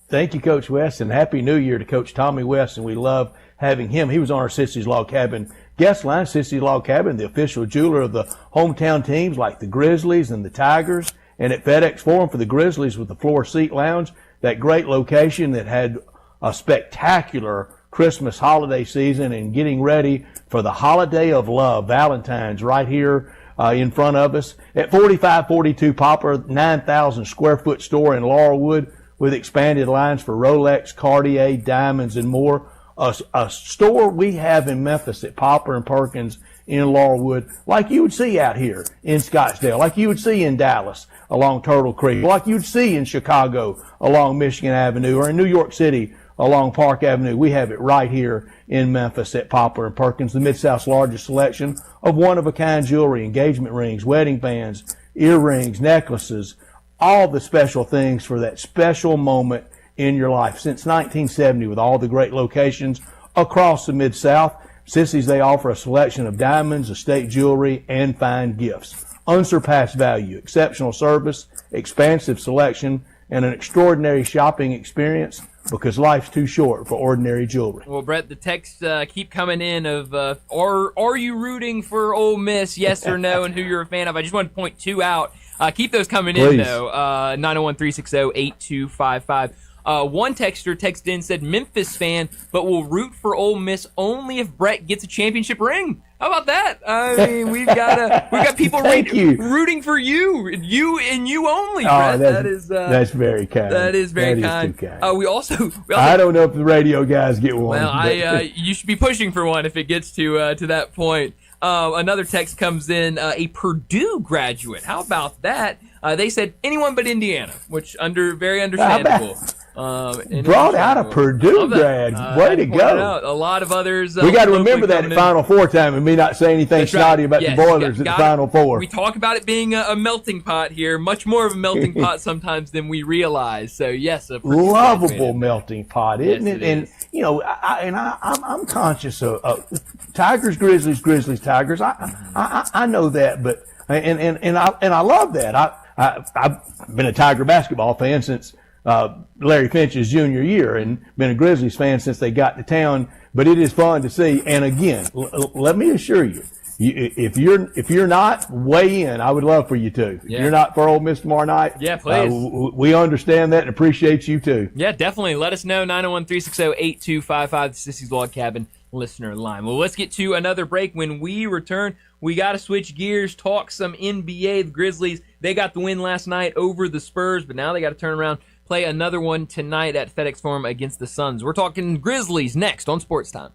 Thank you, Coach West, and Happy New Year to Coach Tommy West, and we love having him. He was on our Sissy's Log Cabin guest line. Sissy's Log Cabin, the official jeweler of the hometown teams like the Grizzlies and the Tigers, and at FedEx Forum for the Grizzlies with the floor seat lounge, that great location that had a spectacular Christmas holiday season and getting ready for the holiday of love, Valentine's, right here in front of us. At 4542 Poplar, 9,000 square foot store in Laurelwood, with expanded lines for Rolex, Cartier, diamonds, and more. A store we have in Memphis at Poplar and Perkins in Laurelwood, like you would see out here in Scottsdale, like you would see in Dallas along Turtle Creek, like you'd see in Chicago along Michigan Avenue, or in New York City along Park Avenue. We have it right here in Memphis at Poplar and Perkins, the Mid-South's largest selection of one-of-a-kind jewelry, engagement rings, wedding bands, earrings, necklaces, all the special things for that special moment in your life. Since 1970, with all the great locations across the Mid-South, Sissy's, they offer a selection of diamonds, estate jewelry, and fine gifts. Unsurpassed value, exceptional service, expansive selection, and an extraordinary shopping experience, because life's too short for ordinary jewelry.
Well, Brett, the texts keep coming in of are you rooting for Ole Miss, yes or no, and who you're a fan of. I just want to point 2 out. Keep those coming in, though. 901-360-8255. One texter texted in and said, Memphis fan, but will root for Ole Miss only if Brett gets a championship ring. How about that? I mean, we've got people rooting for you and you only, Brett.
That's very kind.
That is very kind. We also
I don't know if the radio guys get one.
Well, you should be pushing for one if it gets to that point. Another text comes in, a Purdue graduate. How about that? They said anyone but Indiana, which very understandable.
Brought out a Purdue grad. Way to go.
A lot of others.
We got to remember that at Final Four time and me not say anything snotty about the Boilers at the Final Four.
We talk about it being a melting pot here, much more of a melting pot sometimes than we realize. So, yes. A
lovable melting pot, isn't it?
And,
I'm conscious of Tigers, Grizzlies, Tigers. I know that, but and I love that. I've been a Tiger basketball fan since Larry Finch's junior year, and been a Grizzlies fan since they got to town. But it is fun to see. And again, let me assure you, if you're not, weigh in. I would love for you to. If you're not for Ole Miss tomorrow night,
please.
We understand that and appreciate you too.
Yeah, definitely. Let us know. 901-360-8255. The Sissy's Log Cabin listener line. Well, let's get to another break. When we return, we got to switch gears, talk some NBA. The Grizzlies, they got the win last night over the Spurs, but now they got to turn around, play another one tonight at FedEx Forum against the Suns. We're talking Grizzlies next on Sportstime.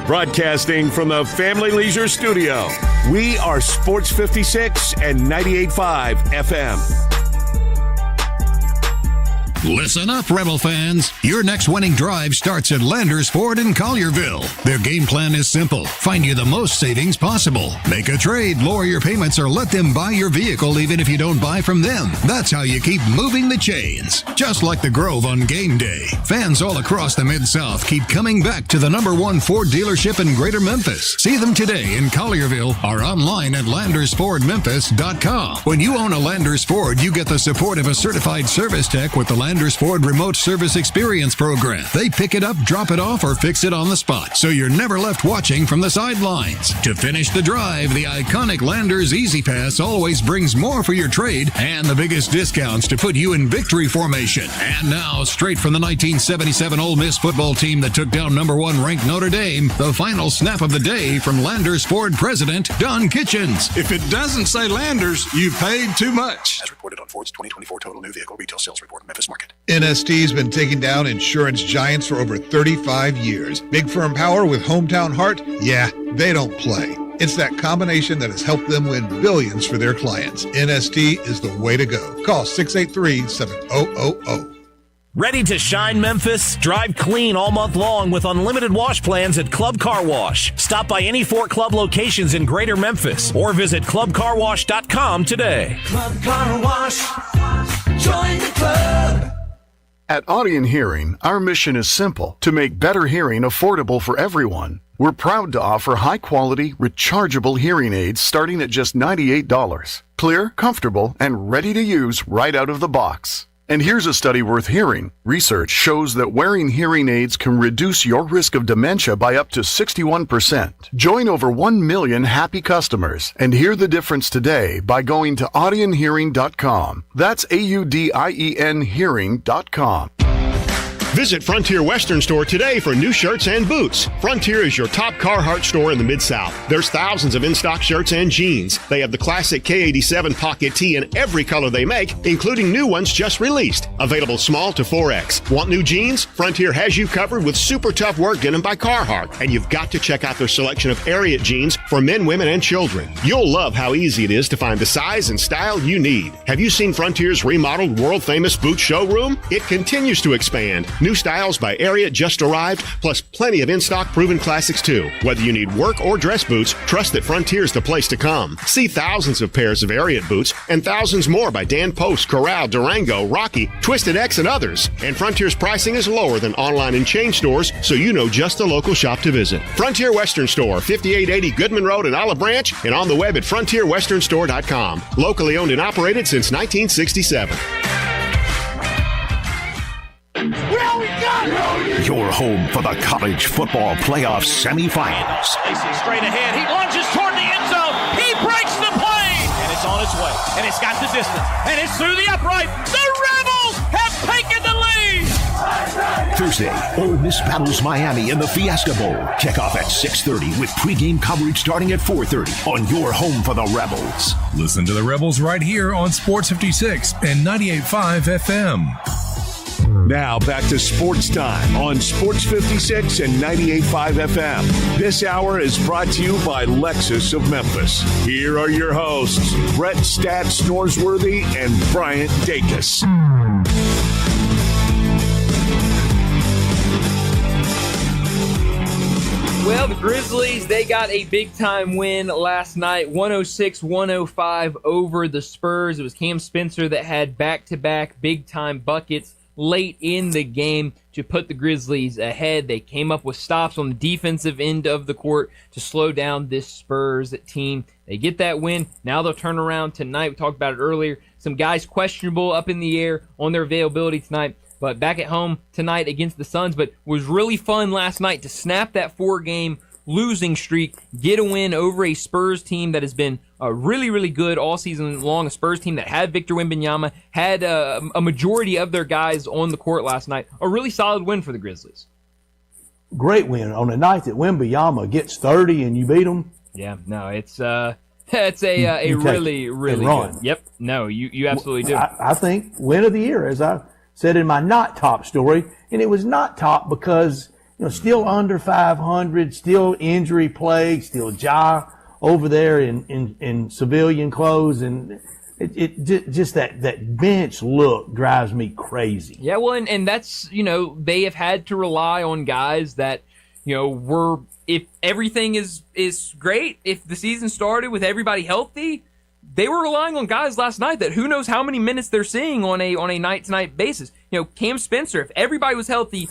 Broadcasting from the Family Leisure Studio, we are Sports 56 and 98.5 FM.
Listen up, Rebel fans. Your next winning drive starts at Landers Ford in Collierville. Their game plan is simple. Find you the most savings possible. Make a trade, lower your payments, or let them buy your vehicle even if you don't buy from them. That's how you keep moving the chains. Just like the Grove on game day. Fans all across the Mid-South keep coming back to the #1 Ford dealership in Greater Memphis. See them today in Collierville or online at LandersFordMemphis.com. When you own a Landers Ford, you get the support of a certified service tech with the Landers Ford Remote Service Experience Program. They pick it up, drop it off, or fix it on the spot, so you're never left watching from the sidelines. To finish the drive, the iconic Landers Easy Pass always brings more for your trade and the biggest discounts to put you in victory formation. And now, straight from the 1977 Ole Miss football team that took down #1 ranked Notre Dame, the final snap of the day from Landers Ford President Don Kitchens.
If it doesn't say Landers, you've paid too much.
As reported on Ford's 2024 Total New Vehicle Retail Sales Report, Memphis Market.
NST's been taking down insurance giants for over 35 years. Big firm power with hometown heart? Yeah, they don't play. It's that combination that has helped them win billions for their clients. NST is the way to go. Call 683-7000.
Ready to shine, Memphis? Drive clean all month long with unlimited wash plans at Club Car Wash. Stop by any 4 Club locations in Greater Memphis or visit clubcarwash.com today.
Club Car Wash. Join the club.
At Audion Hearing, our mission is simple: to make better hearing affordable for everyone. We're proud to offer high-quality, rechargeable hearing aids starting at just $98. Clear, comfortable, and ready to use right out of the box. And here's a study worth hearing. Research shows that wearing hearing aids can reduce your risk of dementia by up to 61%. Join over 1 million happy customers and hear the difference today by going to audionhearing.com. That's AUDIEN hearing.com.
Visit Frontier Western Store today for new shirts and boots. Frontier is your top Carhartt store in the Mid-South. There's thousands of in-stock shirts and jeans. They have the classic K87 pocket tee in every color they make, including new ones just released. Available small to 4X. Want new jeans? Frontier has you covered with super tough work denim by Carhartt. And you've got to check out their selection of Ariat jeans for men, women, and children. You'll love how easy it is to find the size and style you need. Have you seen Frontier's remodeled world-famous boot showroom? It continues to expand. New styles by Ariat just arrived, plus plenty of in-stock proven classics too. Whether you need work or dress boots, trust that Frontier's the place to come. See thousands of pairs of Ariat boots and thousands more by Dan Post, Corral, Durango, Rocky, Twisted X, and others. And Frontier's pricing is lower than online and chain stores, so you know just the local shop to visit. Frontier Western Store, 5880 Goodman Road in Olive Branch, and on the web at frontierwesternstore.com. Locally owned and operated since 1967.
Your home for the college football playoff semifinals.
Straight ahead, he lunges toward the end zone. He breaks the plane, and it's on its way. And it's got the distance, and it's through the upright. The Rebels have taken the lead.
Thursday, Ole Miss battles Miami in the Fiesta Bowl. Kickoff at 6:30 with pregame coverage starting at 4:30 on your home for the Rebels.
Listen to the Rebels right here on Sports 56 and 98.5 FM.
Now back to Sports Time on Sports 56 and 98.5 FM. This hour is brought to you by Lexus of Memphis. Here are your hosts, Brett Stats Norsworthy and Bryant Dacus.
Well, the Grizzlies, they got a big-time win last night, 106-105 over the Spurs. It was Cam Spencer that had back-to-back big-time buckets late in the game to put the Grizzlies ahead. They came up with stops on the defensive end of the court to slow down this Spurs team. They get that win. Now they'll turn around tonight. We talked about it earlier. Some guys questionable up in the air on their availability tonight, but back at home tonight against the Suns. But was really fun last night to snap that 4-game losing streak, get a win over a Spurs team that has been really, really good all season long. A Spurs team that had Victor Wembanyama, had a majority of their guys on the court last night. A really solid win for the Grizzlies.
Great win on a night that Wembanyama gets 30 and you beat them.
Yeah, no, it's a really, really good. Yep, no, you absolutely do.
I think win of the year, as I said in my not top story, and it was not top because still under 500, still injury plagued, still Ja over there in civilian clothes, and it just that bench look drives me crazy.
Yeah, well, and that's they have had to rely on guys that were, if everything is great, if the season started with everybody healthy, they were relying on guys last night that who knows how many minutes they're seeing on a night-to-night basis. Cam Spencer, if everybody was healthy,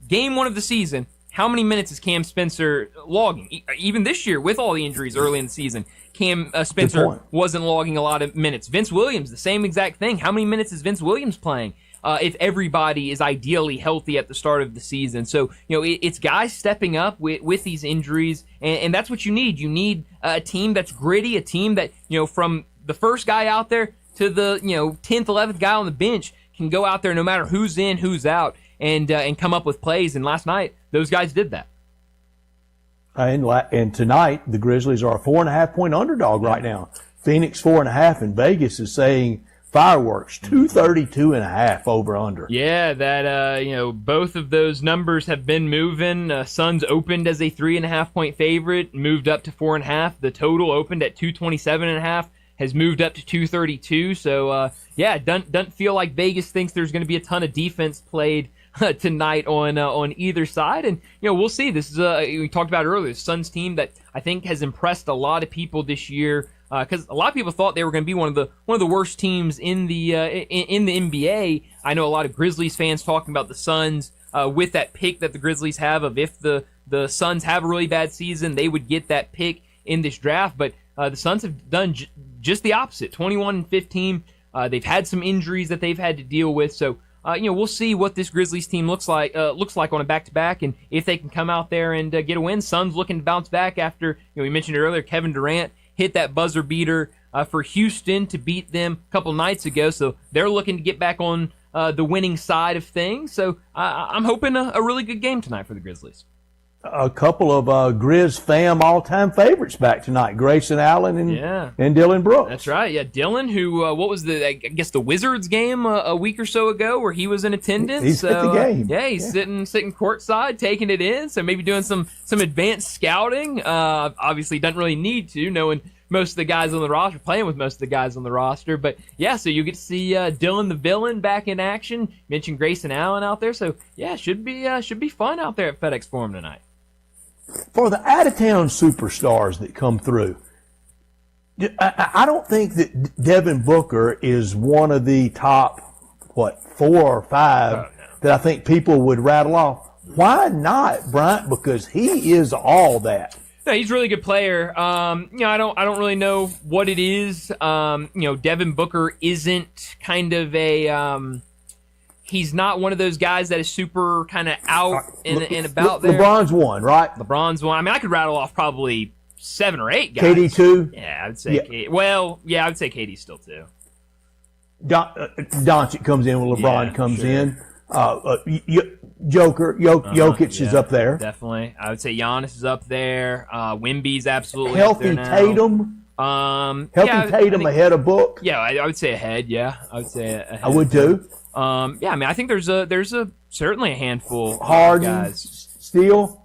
game 1 of the season, how many minutes is Cam Spencer logging? Even this year, with all the injuries early in the season, Cam Spencer wasn't logging a lot of minutes. Vince Williams, the same exact thing. How many minutes is Vince Williams playing if everybody is ideally healthy at the start of the season? So, it's guys stepping up with these injuries, and that's what you need. You need a team that's gritty, a team that, from the first guy out there to the, 10th, 11th guy on the bench can go out there no matter who's in, who's out, and come up with plays. And last night, those guys did that.
And tonight, the Grizzlies are a 4.5-point underdog right now. Phoenix 4.5, and Vegas is saying fireworks, 232.5 over under.
Yeah, that both of those numbers have been moving. Suns opened as a 3.5-point favorite, moved up to 4.5. The total opened at 227.5, has moved up to 232. So it doesn't feel like Vegas thinks there's going to be a ton of defense played tonight on either side, and we'll see. This is we talked about earlier, the Suns team that I think has impressed a lot of people this year, because a lot of people thought they were going to be one of the worst teams in the NBA. I know a lot of Grizzlies fans talking about the Suns with that pick that the Grizzlies have of if the Suns have a really bad season, they would get that pick in this draft. But the Suns have done just the opposite, 21-15. They've had some injuries that they've had to deal with, so. We'll see what this Grizzlies team looks like on a back-to-back, and if they can come out there and get a win. Suns looking to bounce back after, we mentioned it earlier, Kevin Durant hit that buzzer beater for Houston to beat them a couple nights ago, so they're looking to get back on the winning side of things. So I'm hoping a really good game tonight for the Grizzlies.
A couple of Grizz fam all-time favorites back tonight, Grayson Allen and Dylan Brooks.
That's right. Yeah, Dylan, who what was the Wizards game a week or so ago where he was in attendance.
He's at the game.
He's sitting courtside, taking it in. So maybe doing some advanced scouting. Obviously, doesn't really need to, knowing most of the guys on the roster, playing with most of the guys on the roster. But yeah, so you get to see Dylan the Villain back in action. Mentioned Grayson Allen out there. So yeah, should be fun out there at FedEx Forum tonight.
For the out-of-town superstars that come through, I don't think that Devin Booker is one of the top, 4 or 5 that I think people would rattle off. Why not, Bryant? Because he is all that.
No, he's a really good player. I don't really know what it is. Devin Booker isn't kind of a he's not one of those guys that is super kind of out and about there.
LeBron's one, right?
LeBron's one. I mean, I could rattle off probably 7 or 8 guys.
KD 2?
Yeah, I would say I would say KD still 2.
Doncic comes in when LeBron comes in. Jokic is up there.
Definitely. I would say Giannis is up there. Wemby's absolutely
Healthy
up there now.
Tatum. Tatum ahead of Book.
Yeah, I would say ahead. Yeah, I would say ahead.
I would too.
Yeah, I mean, I think there's certainly a handful
Harden,
of guys.
Steele.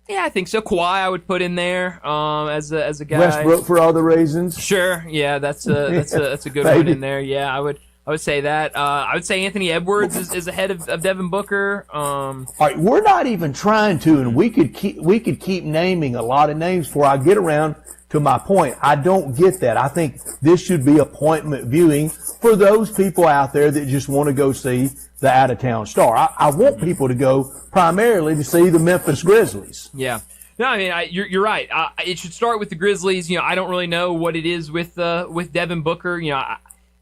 Yeah, I think so. Kawhi, I would put in there as a guy.
Westbrook for other reasons.
Sure. Yeah, that's a good one in there. Yeah, I would say that. I would say Anthony Edwards is ahead of Devin Booker.
All right, we're not even trying to, and we could keep naming a lot of names before I get around to my point. I don't get that. I think this should be appointment viewing for those people out there that just want to go see the out-of-town star. I want people to go primarily to see the Memphis Grizzlies.
Yeah. No, I mean, you're right. It should start with the Grizzlies. I don't really know what it is with Devin Booker.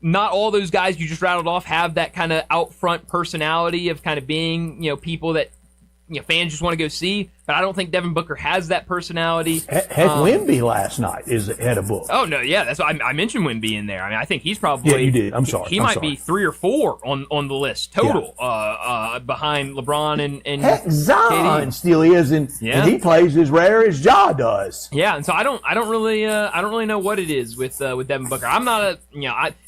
Not all those guys you just rattled off have that kind of out front personality of kind of being, people that fans just want to go see. But I don't think Devin Booker has that personality.
Heck, Wemby last night is ahead of Book.
Oh no, yeah, that's why I mentioned Wemby in there. I mean, I think he's probably.
Yeah, you did. I'm sorry.
He might be 3 or 4 on the list total, behind LeBron and
Heck, Zion
KD.
still is, and he plays as rare as Ja does.
Yeah, and so I don't really know what it is with Devin Booker. I'm not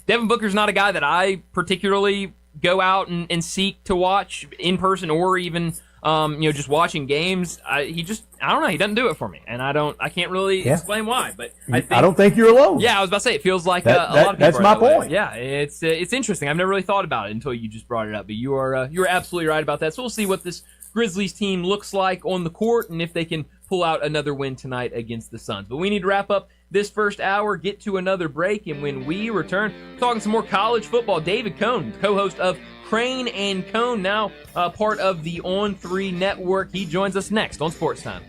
Devin Booker's not a guy that I particularly go out and seek to watch in person or even. Just watching games, I don't know. He doesn't do it for me, and I can't really explain why. But I
don't think you're alone.
Yeah, I was about to say it feels like a lot of people.
That's my point.
Yeah, it's interesting. I've never really thought about it until you just brought it up. But you are absolutely right about that. So we'll see what this Grizzlies team looks like on the court, and if they can pull out another win tonight against the Suns. But we need to wrap up this first hour, get to another break, and when we return, talking some more college football. David Cohn, co-host of Crane and Cone, now part of the On3 network. He joins us next on Sportstime.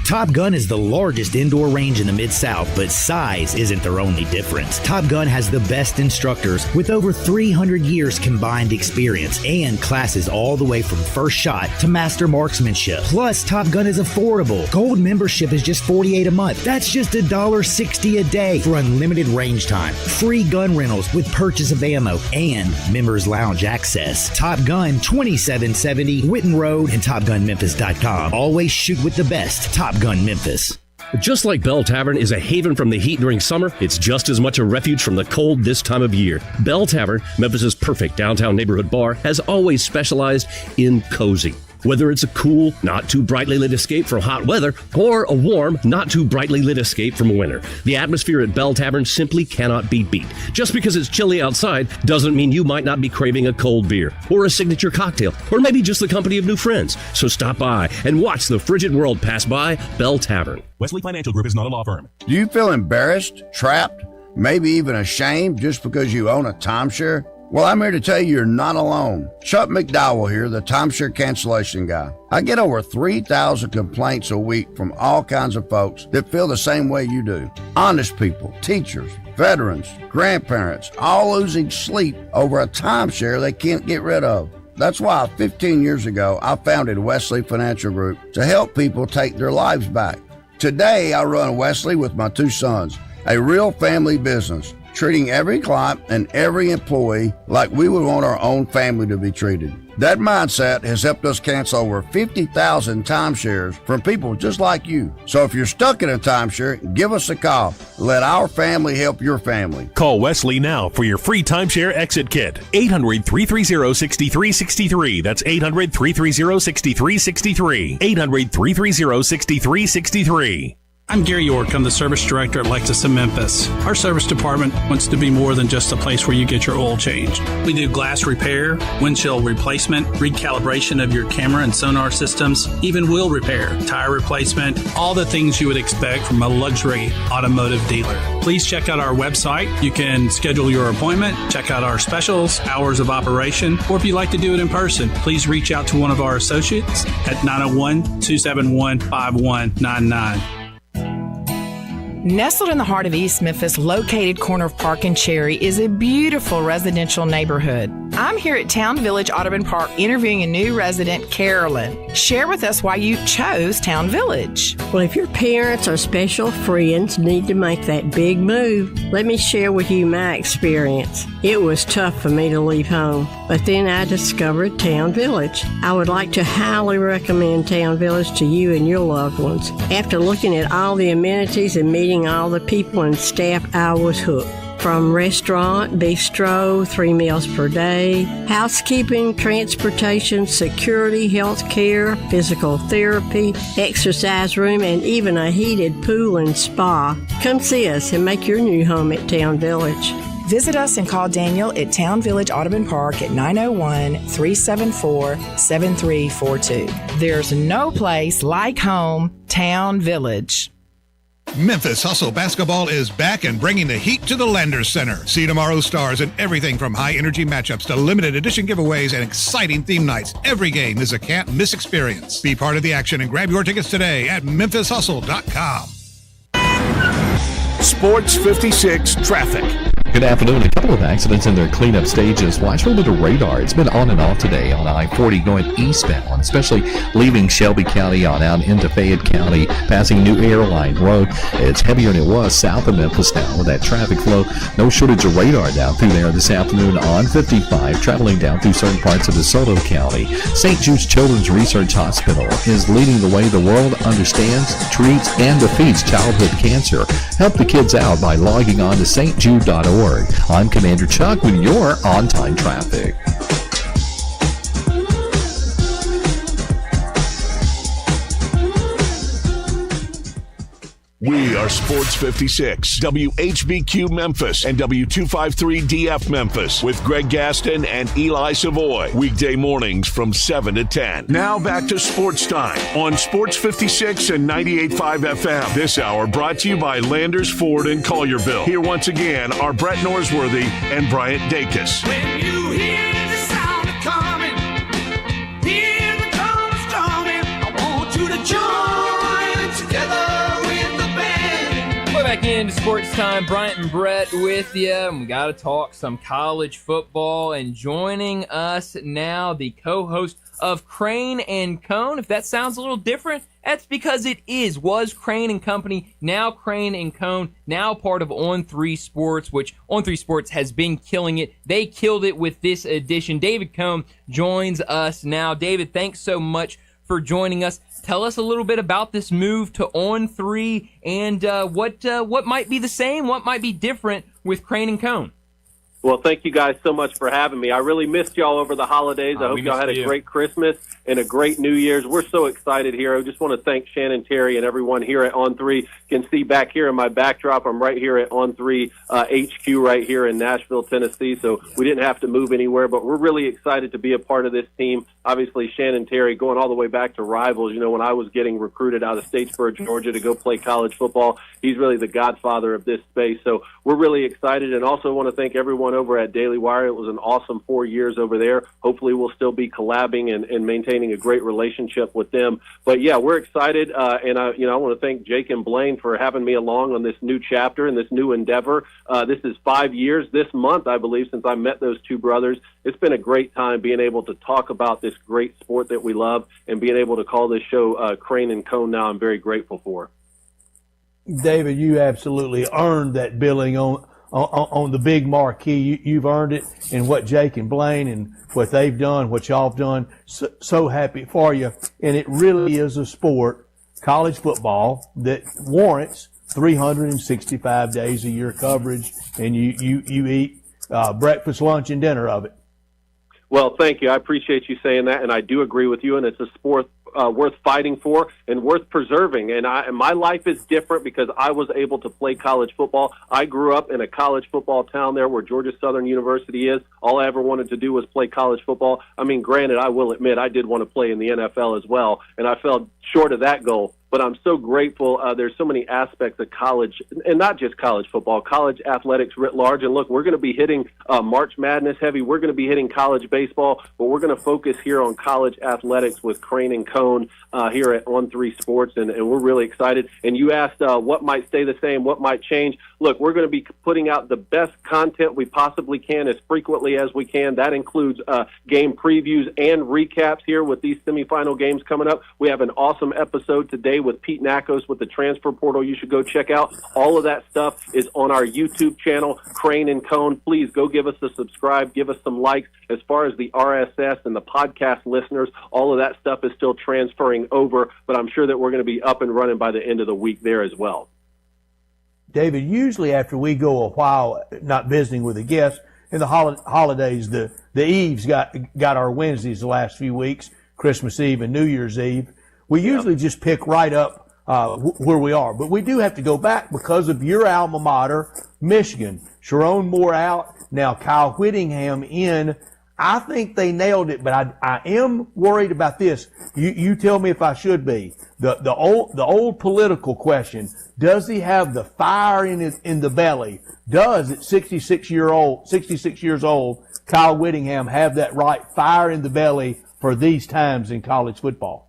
Top Gun is the largest indoor range in the Mid-South, but size isn't their only difference. Top Gun has the best instructors with over 300 years combined experience and classes all the way from first shot to master marksmanship. Plus, Top Gun is affordable. Gold membership is just $48 a month. That's just $1.60 a day for unlimited range time, free gun rentals with purchase of ammo, and members lounge access. Top Gun, 2770 Witten Road and TopGunMemphis.com. Always shoot with the best. Top Gun Memphis.
Just like Bell Tavern is a haven from the heat during summer, it's just as much a refuge from the cold this time of year. Bell Tavern, Memphis's perfect downtown neighborhood bar, has always specialized in cozy. Whether it's a cool, not too brightly lit escape from hot weather, or a warm, not too brightly lit escape from winter, the atmosphere at Bell Tavern simply cannot be beat. Just because it's chilly outside doesn't mean you might not be craving a cold beer, or a signature cocktail, or maybe just the company of new friends. So stop by and watch the frigid world pass by Bell Tavern.
Wesley Financial Group is not a law firm.
Do you feel embarrassed, trapped, maybe even ashamed just because you own a timeshare? Well, I'm here to tell you you're not alone. Chuck McDowell here, the timeshare cancellation guy. I get over 3,000 complaints a week from all kinds of folks that feel the same way you do. Honest people, teachers, veterans, grandparents, all losing sleep over a timeshare they can't get rid of. That's why 15 years ago, I founded Wesley Financial Group to help people take their lives back. Today, I run Wesley with my 2 sons, a real family business, treating every client and every employee like we would want our own family to be treated. That mindset has helped us cancel over 50,000 timeshares from people just like you. So if you're stuck in a timeshare, give us a call. Let our family help your family.
Call Wesley now for your free timeshare exit kit. 800-330-6363. That's 800-330-6363. 800-330-6363.
I'm Gary York. I'm the service director at Lexus of Memphis. Our service department wants to be more than just a place where you get your oil changed. We do glass repair, windshield replacement, recalibration of your camera and sonar systems, even wheel repair, tire replacement, all the things you would expect from a luxury automotive dealer. Please check out our website. You can schedule your appointment, check out our specials, hours of operation, or if you'd like to do it in person, please reach out to one of our associates at 901-271-5199.
Nestled in the heart of East Memphis, located corner of Park and Cherry, is a beautiful residential neighborhood. I'm here at Town Village Audubon Park interviewing a new resident, Carolyn. Share with us why you chose Town Village.
Well, if your parents or special friends need to make that big move, let me share with you my experience. It was tough for me to leave home, but then I discovered Town Village. I would like to highly recommend Town Village to you and your loved ones. After looking at all the amenities and meeting all the people and staff, I was hooked. From restaurant, bistro, 3 meals per day, housekeeping, transportation, security, health care, physical therapy, exercise room, and even a heated pool and spa. Come see us and make your new home at Town Village.
Visit us and call Daniel at Town Village Audubon Park at 901-374-7342. There's no place like home, Town Village.
Memphis Hustle Basketball is back and bringing the heat to the Landers Center. See tomorrow's stars and everything from high-energy matchups to limited edition giveaways and exciting theme nights. Every game is a can't-miss experience. Be part of the action and grab your tickets today at memphishustle.com.
Sports 56 traffic.
Good afternoon. A couple of accidents in their cleanup stages. Watch for a little radar. It's been on and off today on I-40 going eastbound, especially leaving Shelby County on out into Fayette County, passing New Airline Road. It's heavier than it was south of Memphis now with that traffic flow. No shortage of radar down through there this afternoon on 55, traveling down through certain parts of DeSoto County. St. Jude's Children's Research Hospital is leading the way. The world understands, treats, and defeats childhood cancer. Help the kids out by logging on to stjude.org. I'm Commander Chuck with your on-time traffic.
We are Sports 56, WHBQ Memphis, and W253DF Memphis with Greg Gaston and Eli Savoy. Weekday mornings from 7 to 10. Now back to Sports Time on Sports 56 and 98.5 FM. This hour brought to you by Landers Ford in Collierville. Here once again are Brett Norsworthy and Bryant Dacus.
When you hear the sound of coming, hear the drums drumming, I want you to join together.
Back into Sports Time, Bryant and Brett with you. And we got to talk some college football. And joining us now, the co-host of Crane and Cone. If that sounds a little different, that's because it was Crane and Company, now Crane and Cone, now part of On3 Sports, which On3 Sports has been killing it. They killed it with this edition. David Cone joins us now. David, thanks so much for joining us. Tell us a little bit about this move to On3 and what might be the same, what might be different with Crane and Cone.
Well, thank you guys so much for having me. I really missed y'all over the holidays. I hope y'all had a great Christmas and a great New Year's. We're so excited here. I just want to thank Shannon Terry and everyone here at On3. You can see back here in my backdrop, I'm right here at On3 HQ right here in Nashville, Tennessee. So we didn't have to move anywhere, but we're really excited to be a part of this team. Obviously, Shannon Terry going all the way back to rivals. You know, when I was getting recruited out of Statesboro, Georgia to go play college football, he's really the godfather of this space. So we're really excited, and also want to thank everyone over at Daily Wire. It was an awesome 4 years over there. Hopefully we'll still be collabing and maintaining a great relationship with them. But yeah, we're excited, and I want to thank Jake and Blaine for having me along on this new chapter and this new endeavor. This is 5 years this month, I believe, since I met those two brothers. It's been a great time being able to talk about this great sport that we love and being able to call this show Crane and Cone now. I'm very grateful for.
David, you absolutely earned that billing on the big marquee. You've earned it in what Jake and Blaine and what they've done, what y'all have done. So happy for you. And it really is a sport, college football, that warrants 365 days a year coverage, and you eat breakfast, lunch, and dinner of it. Well, thank you. I appreciate you saying that, and I do agree with you, and it's a sport worth fighting for,
and worth preserving. And my life is different because I was able to play college football. I grew up in a college football town there where Georgia Southern University is. All I ever wanted to do was play college football. I mean, granted, I will admit I did want to play in the NFL as well, and I fell short of that goal. But I'm so grateful. There's so many aspects of college, and not just college football, college athletics writ large. And look, we're going to be hitting March Madness heavy. We're going to be hitting college baseball, but we're going to focus here on college athletics with Crane and Cone here at On3 Sports, and we're really excited. And you asked what might stay the same, what might change. Look, we're going to be putting out the best content we possibly can as frequently as we can. That includes game previews and recaps here with these semifinal games coming up. We have an awesome episode today with Pete Nakos with the transfer portal you should go check out. All of that stuff is on our YouTube channel, Crane and Cone. Please go give us a subscribe, give us some likes. As far as the RSS and the podcast listeners, all of that stuff is still transferring over, but I'm sure that we're going to be up and running by the end of the week there as well.
David, usually after we go a while not visiting with a guest, in the holidays, the Eves got our Wednesdays the last few weeks, Christmas Eve and New Year's Eve. We usually just pick right up where we are, but we do have to go back because of your alma mater, Michigan. Sharon Moore out, now Kyle Whittingham in. I think they nailed it, but I am worried about this. You tell me if I should be. The old political question: does he have the fire in the belly? Does at 66 years old, Kyle Whittingham have that right fire in the belly for these times in college football?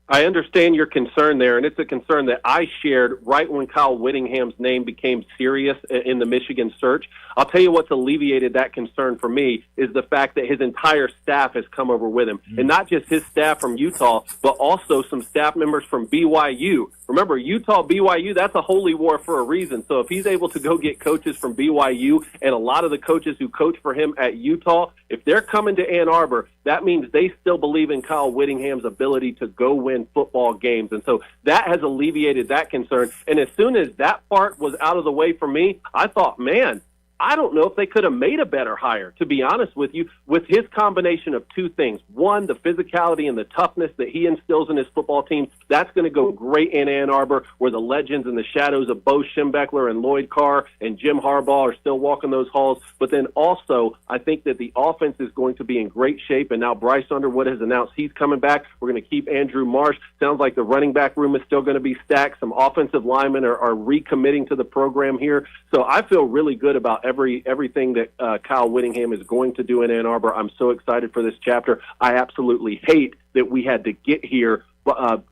I understand your concern there, and it's a concern that I shared right when Kyle Whittingham's name became serious in the Michigan search. I'll tell you what's alleviated that concern for me is the fact that his entire staff has come over with him. And not just his staff from Utah, but also some staff members from BYU. Remember, Utah, BYU, that's a holy war for a reason. So if he's able to go get coaches from BYU and a lot of the coaches who coach for him at Utah, if they're coming to Ann Arbor, that means they still believe in Kyle Whittingham's ability to go win football games. And so that has alleviated that concern. And as soon as that part was out of the way for me, I thought, man, I don't know if they could have made a better hire, to be honest with you, with his combination of two things. One, the physicality and the toughness that he instills in his football team. That's going to go great in Ann Arbor, where the legends and the shadows of Bo Schembechler and Lloyd Carr and Jim Harbaugh are still walking those halls. But then also, I think that the offense is going to be in great shape. And now Bryce Underwood has announced he's coming back. We're going to keep Andrew Marsh. Sounds like the running back room is still going to be stacked. Some offensive linemen are recommitting to the program here. So I feel really good about everything that Kyle Whittingham is going to do in Ann Arbor. I'm so excited for this chapter. I absolutely hate that we had to get here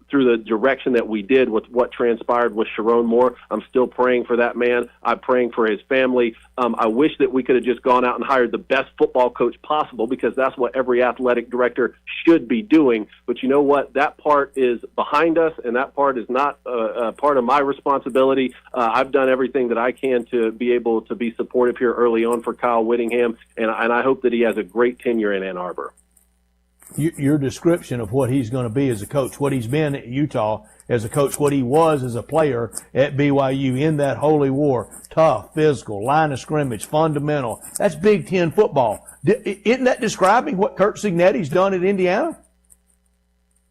through the direction that we did with what transpired with Sharon Moore. I'm still praying for that man. I'm praying for his family. I wish that we could have just gone out and hired the best football coach possible, because that's what every athletic director should be doing. But you know what? That part is behind us, and that part is not part of my responsibility. I've done everything that I can to be able to be supportive here early on for Kyle Whittingham, and I hope that he has a great tenure in Ann Arbor.
Your description of what he's going to be as a coach, what he's been at Utah as a coach, what he was as a player at BYU in that holy war, tough, physical, line of scrimmage, fundamental. That's Big Ten football. Isn't that describing what Curt Cignetti's done at Indiana?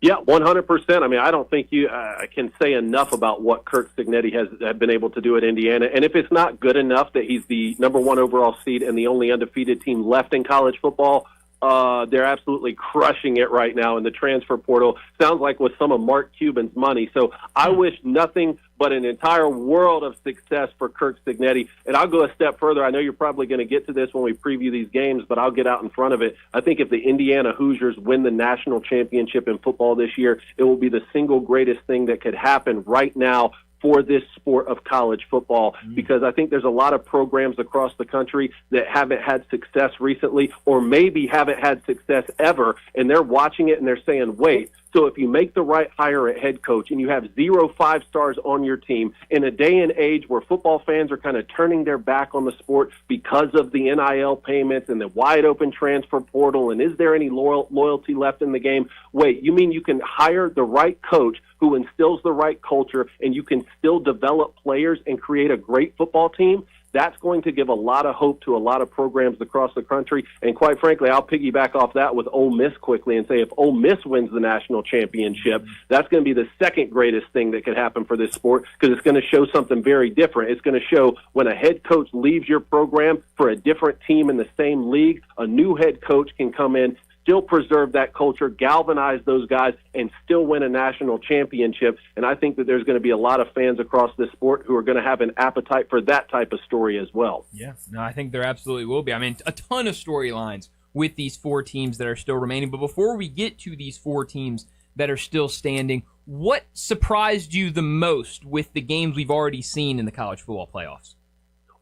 Yeah, 100%. I mean, I don't think I can say enough about what Curt Cignetti has been able to do at Indiana. And if it's not good enough that he's the number one overall seed and the only undefeated team left in college football, they're absolutely crushing it right now in the transfer portal. Sounds like with some of Mark Cuban's money. So I wish nothing but an entire world of success for Curt Cignetti. And I'll go a step further. I know you're probably going to get to this when we preview these games, but I'll get out in front of it. I think if the Indiana Hoosiers win the national championship in football this year, it will be the single greatest thing that could happen right now for this sport of college football, because I think there's a lot of programs across the country that haven't had success recently, or maybe haven't had success ever, and they're watching it and they're saying, wait, so if you make the right hire at head coach and you have 0 5-stars on your team in a day and age where football fans are kind of turning their back on the sport because of the NIL payments and the wide open transfer portal, and is there any loyalty left in the game? Wait, you mean you can hire the right coach who instills the right culture and you can still develop players and create a great football team? That's going to give a lot of hope to a lot of programs across the country. And quite frankly, I'll piggyback off that with Ole Miss quickly and say if Ole Miss wins the national championship, that's going to be the second greatest thing that could happen for this sport, because it's going to show something very different. It's going to show when a head coach leaves your program for a different team in the same league, a new head coach can come in, still preserve that culture, galvanize those guys, and still win a national championship. And I think that there's going to be a lot of fans across this sport who are going to have an appetite for that type of story as well.
Yeah, no, I think there absolutely will be. I mean, a ton of storylines with these 4 teams that are still remaining. But before we get to these 4 teams that are still standing, what surprised you the most with the games we've already seen in the college football playoffs?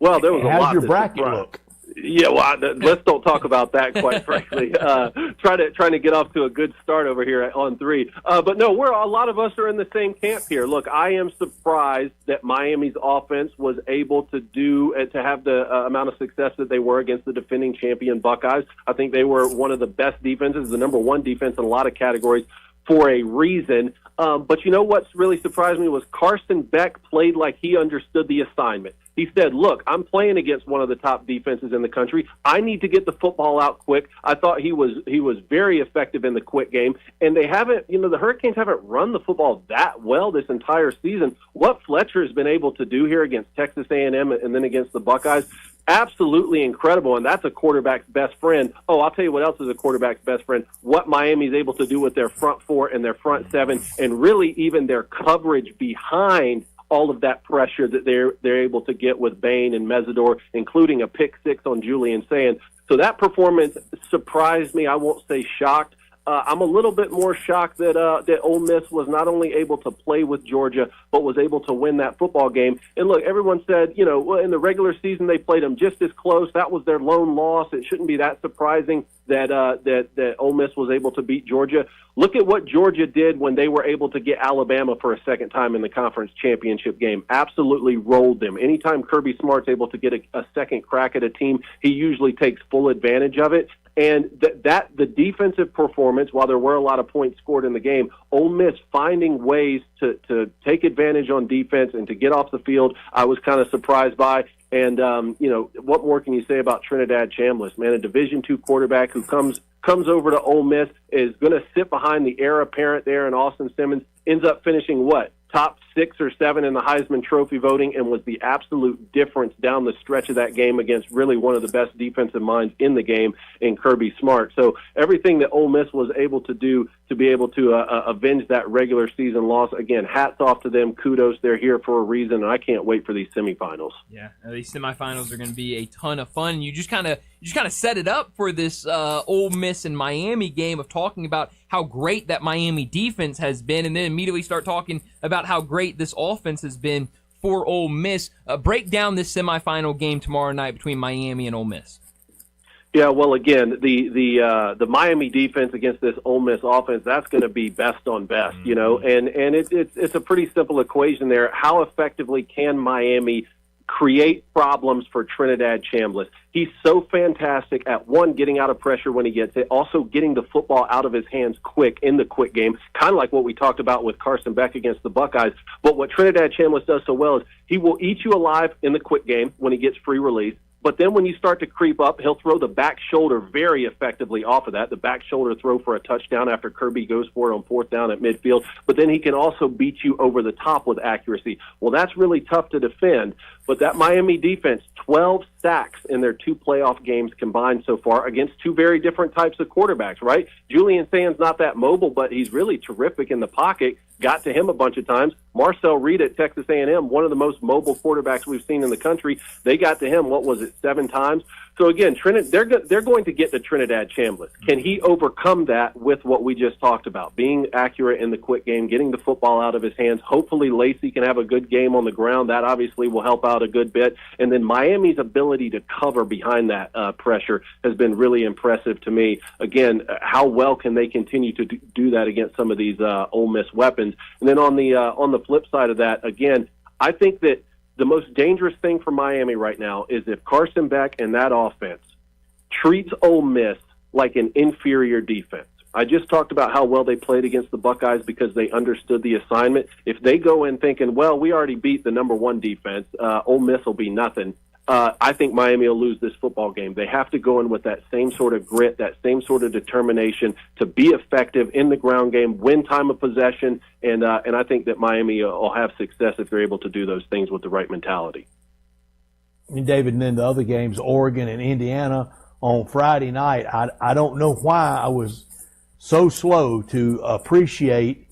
Well, there was a lot.
How's your bracket look?
Yeah, well, let's don't talk about that, quite frankly. Trying to get off to a good start over here on 3. But no, a lot of us are in the same camp here. Look, I am surprised that Miami's offense was able to have the amount of success that they were against the defending champion Buckeyes. I think they were one of the best defenses, the number 1 defense in a lot of categories for a reason. But you know what's really surprised me was Carson Beck played like he understood the assignment. He said, look, I'm playing against one of the top defenses in the country. I need to get the football out quick. I thought he was very effective in the quick game. And they haven't, the Hurricanes haven't run the football that well this entire season. What Fletcher has been able to do here against Texas A&M and then against the Buckeyes, absolutely incredible, and that's a quarterback's best friend. Oh, I'll tell you what else is a quarterback's best friend. What Miami's able to do with their front 4 and their front 7, and really even their coverage behind all of that pressure that they're able to get with Bain and Mesidor, including a pick 6 on Julian Sand. So that performance surprised me. I won't say shocked. I'm a little bit more shocked that Ole Miss was not only able to play with Georgia, but was able to win that football game. And look, everyone said, well, in the regular season they played them just as close. That was their lone loss. It shouldn't be that surprising that Ole Miss was able to beat Georgia. Look at what Georgia did when they were able to get Alabama for a second time in the conference championship game. Absolutely rolled them. Anytime Kirby Smart's able to get a second crack at a team, he usually takes full advantage of it. And the defensive performance, while there were a lot of points scored in the game, Ole Miss finding ways to take advantage on defense and to get off the field, I was kind of surprised by. And, what more can you say about Trinidad Chambliss? Man, a Division II quarterback who comes over to Ole Miss, is going to sit behind the heir apparent there in Austin Simmons, ends up finishing top 6 or 7 in the Heisman Trophy voting, and was the absolute difference down the stretch of that game against really one of the best defensive minds in the game in Kirby Smart. So everything that Ole Miss was able to do to be able to avenge that regular season loss, again, hats off to them. Kudos. They're here for a reason, and I can't wait for these semifinals.
Yeah, these semifinals are going to be a ton of fun. You just kind of set it up for this Ole Miss and Miami game of talking about how great that Miami defense has been, and then immediately start talking about how great this offense has been for Ole Miss. Break down this semifinal game tomorrow night between Miami and Ole Miss.
Yeah, well, again, the Miami defense against this Ole Miss offense, that's going to be best on best, and it's a pretty simple equation there. How effectively can Miami create problems for Trinidad Chambliss? He's so fantastic at, one, getting out of pressure when he gets it, also getting the football out of his hands quick in the quick game, kind of like what we talked about with Carson Beck against the Buckeyes. But what Trinidad Chambliss does so well is he will eat you alive in the quick game when he gets free release. But then when you start to creep up, he'll throw the back shoulder very effectively off of that, the back shoulder throw for a touchdown after Kirby goes for it on 4th down at midfield. But then he can also beat you over the top with accuracy. Well, that's really tough to defend. But that Miami defense, 12 sacks in their 2 playoff games combined so far against 2 very different types of quarterbacks, right? Julian Sand's not that mobile, but he's really terrific in the pocket. Got to him a bunch of times. Marcel Reed at Texas A&M, one of the most mobile quarterbacks we've seen in the country. They got to him, 7 times? So again, they're going to get to Trinidad Chambliss. Can he overcome that with what we just talked about, being accurate in the quick game, getting the football out of his hands? Hopefully Lacey can have a good game on the ground. That obviously will help out a good bit. And then Miami's ability to cover behind that pressure has been really impressive to me. Again, how well can they continue to do that against some of these Ole Miss weapons? And then on the flip side of that, again, I think that the most dangerous thing for Miami right now is if Carson Beck and that offense treats Ole Miss like an inferior defense. I just talked about how well they played against the Buckeyes because they understood the assignment. If they go in thinking, well, we already beat the number 1 defense, Ole Miss will be nothing, I think Miami will lose this football game. They have to go in with that same sort of grit, that same sort of determination to be effective in the ground game, win time of possession, and I think that Miami will have success if they're able to do those things with the right mentality.
And David, and then the other games, Oregon and Indiana on Friday night. I don't know why I was so slow to appreciate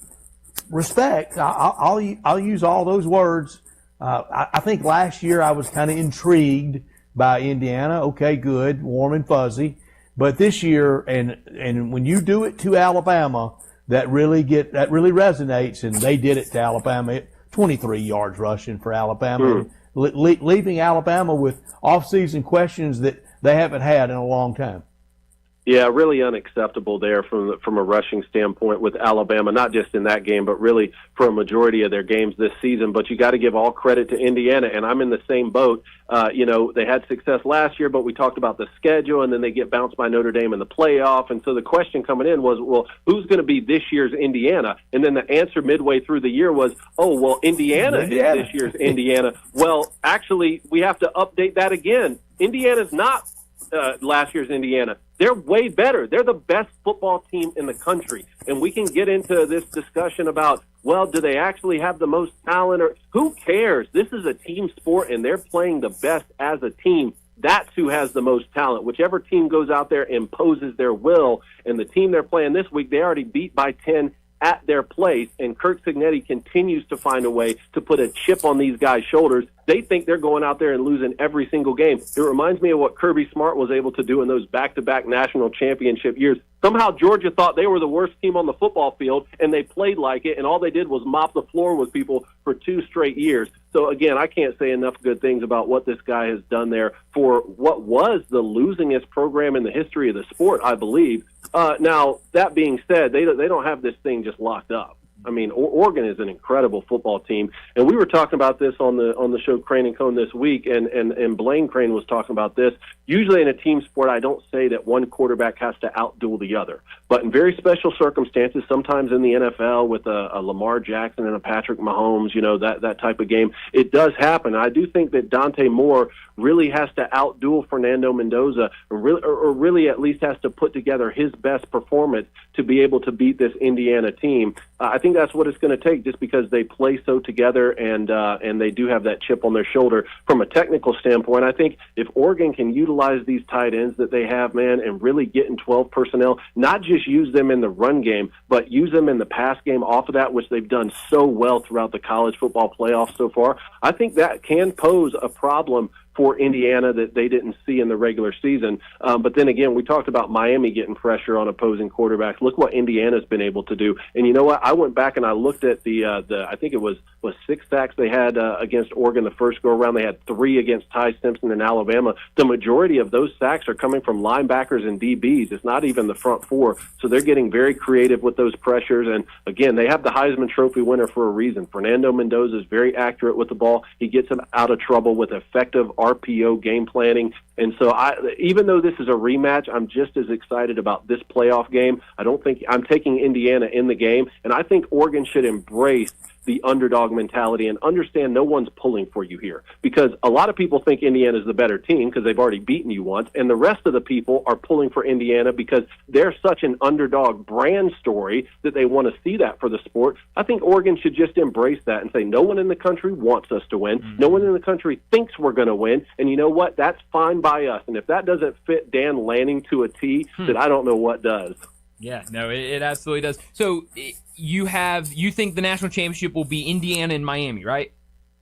respect. I'll use all those words. I think last year I was kind of intrigued by Indiana. Okay, good, warm and fuzzy. But this year, and when you do it to Alabama, that really resonates, and they did it to Alabama. 23 yards rushing for Alabama, leaving Alabama with off-season questions that they haven't had in a long time.
Yeah, really unacceptable there from a rushing standpoint with Alabama, not just in that game, but really for a majority of their games this season. But you got to give all credit to Indiana, and I'm in the same boat. They had success last year, but we talked about the schedule, and then they get bounced by Notre Dame in the playoff. And so the question coming in was, well, who's going to be this year's Indiana? And then the answer midway through the year was, oh, well, Indiana is this year's Indiana. Well, actually, we have to update that again. Indiana's not last year's Indiana. They're way better. They're the best football team in the country. And we can get into this discussion about, well, do they actually have the most talent? Or who cares? This is a team sport, and they're playing the best as a team. That's who has the most talent. Whichever team goes out there and imposes their will, and the team they're playing this week, they already beat by 10 at their place, and Kirk Cignetti continues to find a way to put a chip on these guys' shoulders. They think they're going out there and losing every single game. It reminds me of what Kirby Smart was able to do in those back-to-back national championship years. Somehow Georgia thought they were the worst team on the football field, and they played like it, and all they did was mop the floor with people for 2 straight years. So, again, I can't say enough good things about what this guy has done there for what was the losingest program in the history of the sport, I believe. Now, that being said, they don't have this thing just locked up. I mean, Oregon is an incredible football team, and we were talking about this on the show Crane and Cone this week, and Blaine Crane was talking about this. Usually in a team sport, I don't say that one quarterback has to outduel the other, but in very special circumstances, sometimes in the NFL with a Lamar Jackson and a Patrick Mahomes, that type of game, it does happen. I do think that Dante Moore really has to outduel Fernando Mendoza, or really at least has to put together his best performance to be able to beat this Indiana team. I think that's what it's going to take, just because they play so together, and they do have that chip on their shoulder. From a technical standpoint, I think if Oregon can utilize these tight ends that they have, man, and really get in 12 personnel, not just use them in the run game, but use them in the pass game off of that, which they've done so well throughout the college football playoffs so far, I think that can pose a problem for Indiana that they didn't see in the regular season. But then again, we talked about Miami getting pressure on opposing quarterbacks. Look what Indiana's been able to do. And you know what? I went back and I looked at the I think it was 6 sacks they had against Oregon the first go around. They had 3 against Ty Simpson in Alabama. The majority of those sacks are coming from linebackers and DBs. It's not even the front 4. So they're getting very creative with those pressures. And again, they have the Heisman Trophy winner for a reason. Fernando Mendoza is very accurate with the ball. He gets them out of trouble with effective RPO game planning. And so even though this is a rematch, I'm just as excited about this playoff game. I don't think I'm taking Indiana in the game, and I think Oregon should embrace the underdog mentality and understand no one's pulling for you here, because a lot of people think Indiana's the better team because they've already beaten you once, and the rest of the people are pulling for Indiana because they're such an underdog brand story that they want to see that for the sport. I think Oregon should just embrace that and say no one in the country wants us to win. No one in the country thinks we're going to win, and you know what? That's fine by us. And if that doesn't fit Dan Lanning to a T, then I don't know what does.
Yeah, no, it absolutely does. So you think the national championship will be Indiana and Miami, right?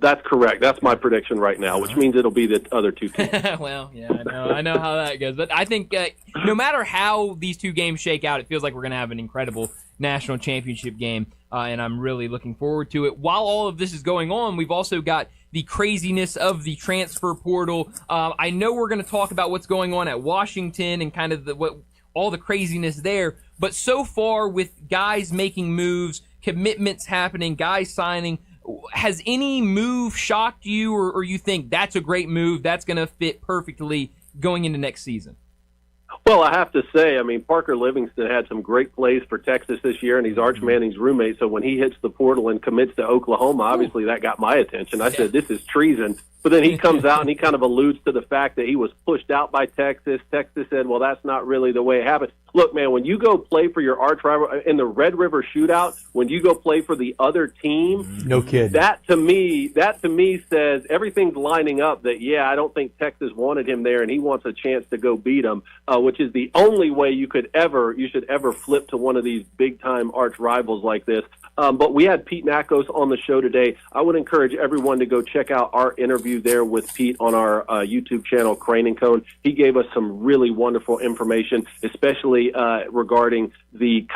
That's correct. That's my prediction right now, which means it'll be the other 2 teams.
Well, yeah, I know how that goes. But I think no matter how these 2 games shake out, it feels like we're going to have an incredible national championship game, and I'm really looking forward to it. While all of this is going on, we've also got the craziness of the transfer portal. I know we're going to talk about what's going on at Washington and kind of all the craziness there. But so far, with guys making moves, commitments happening, guys signing, has any move shocked you, or you think that's a great move, that's going to fit perfectly going into next season?
Well, I have to say, I mean, Parker Livingston had some great plays for Texas this year, and he's Arch Manning's roommate. So when he hits the portal and commits to Oklahoma, obviously that got my attention. I said, this is treason. But then he comes out and he kind of alludes to the fact that he was pushed out by Texas. Texas said, well, that's not really the way it happened. Look, man, when you go play for your arch rival in the Red River Shootout, when you go play for the other team,
no kidding.
That to me says everything's lining up that, yeah, I don't think Texas wanted him there and he wants a chance to go beat him, which is the only way you should ever flip to one of these big-time arch rivals like this. But we had Pete Nakos on the show today. I would encourage everyone to go check out our interview there with Pete on our YouTube channel, Crane and Cone. He gave us some really wonderful information, especially regarding the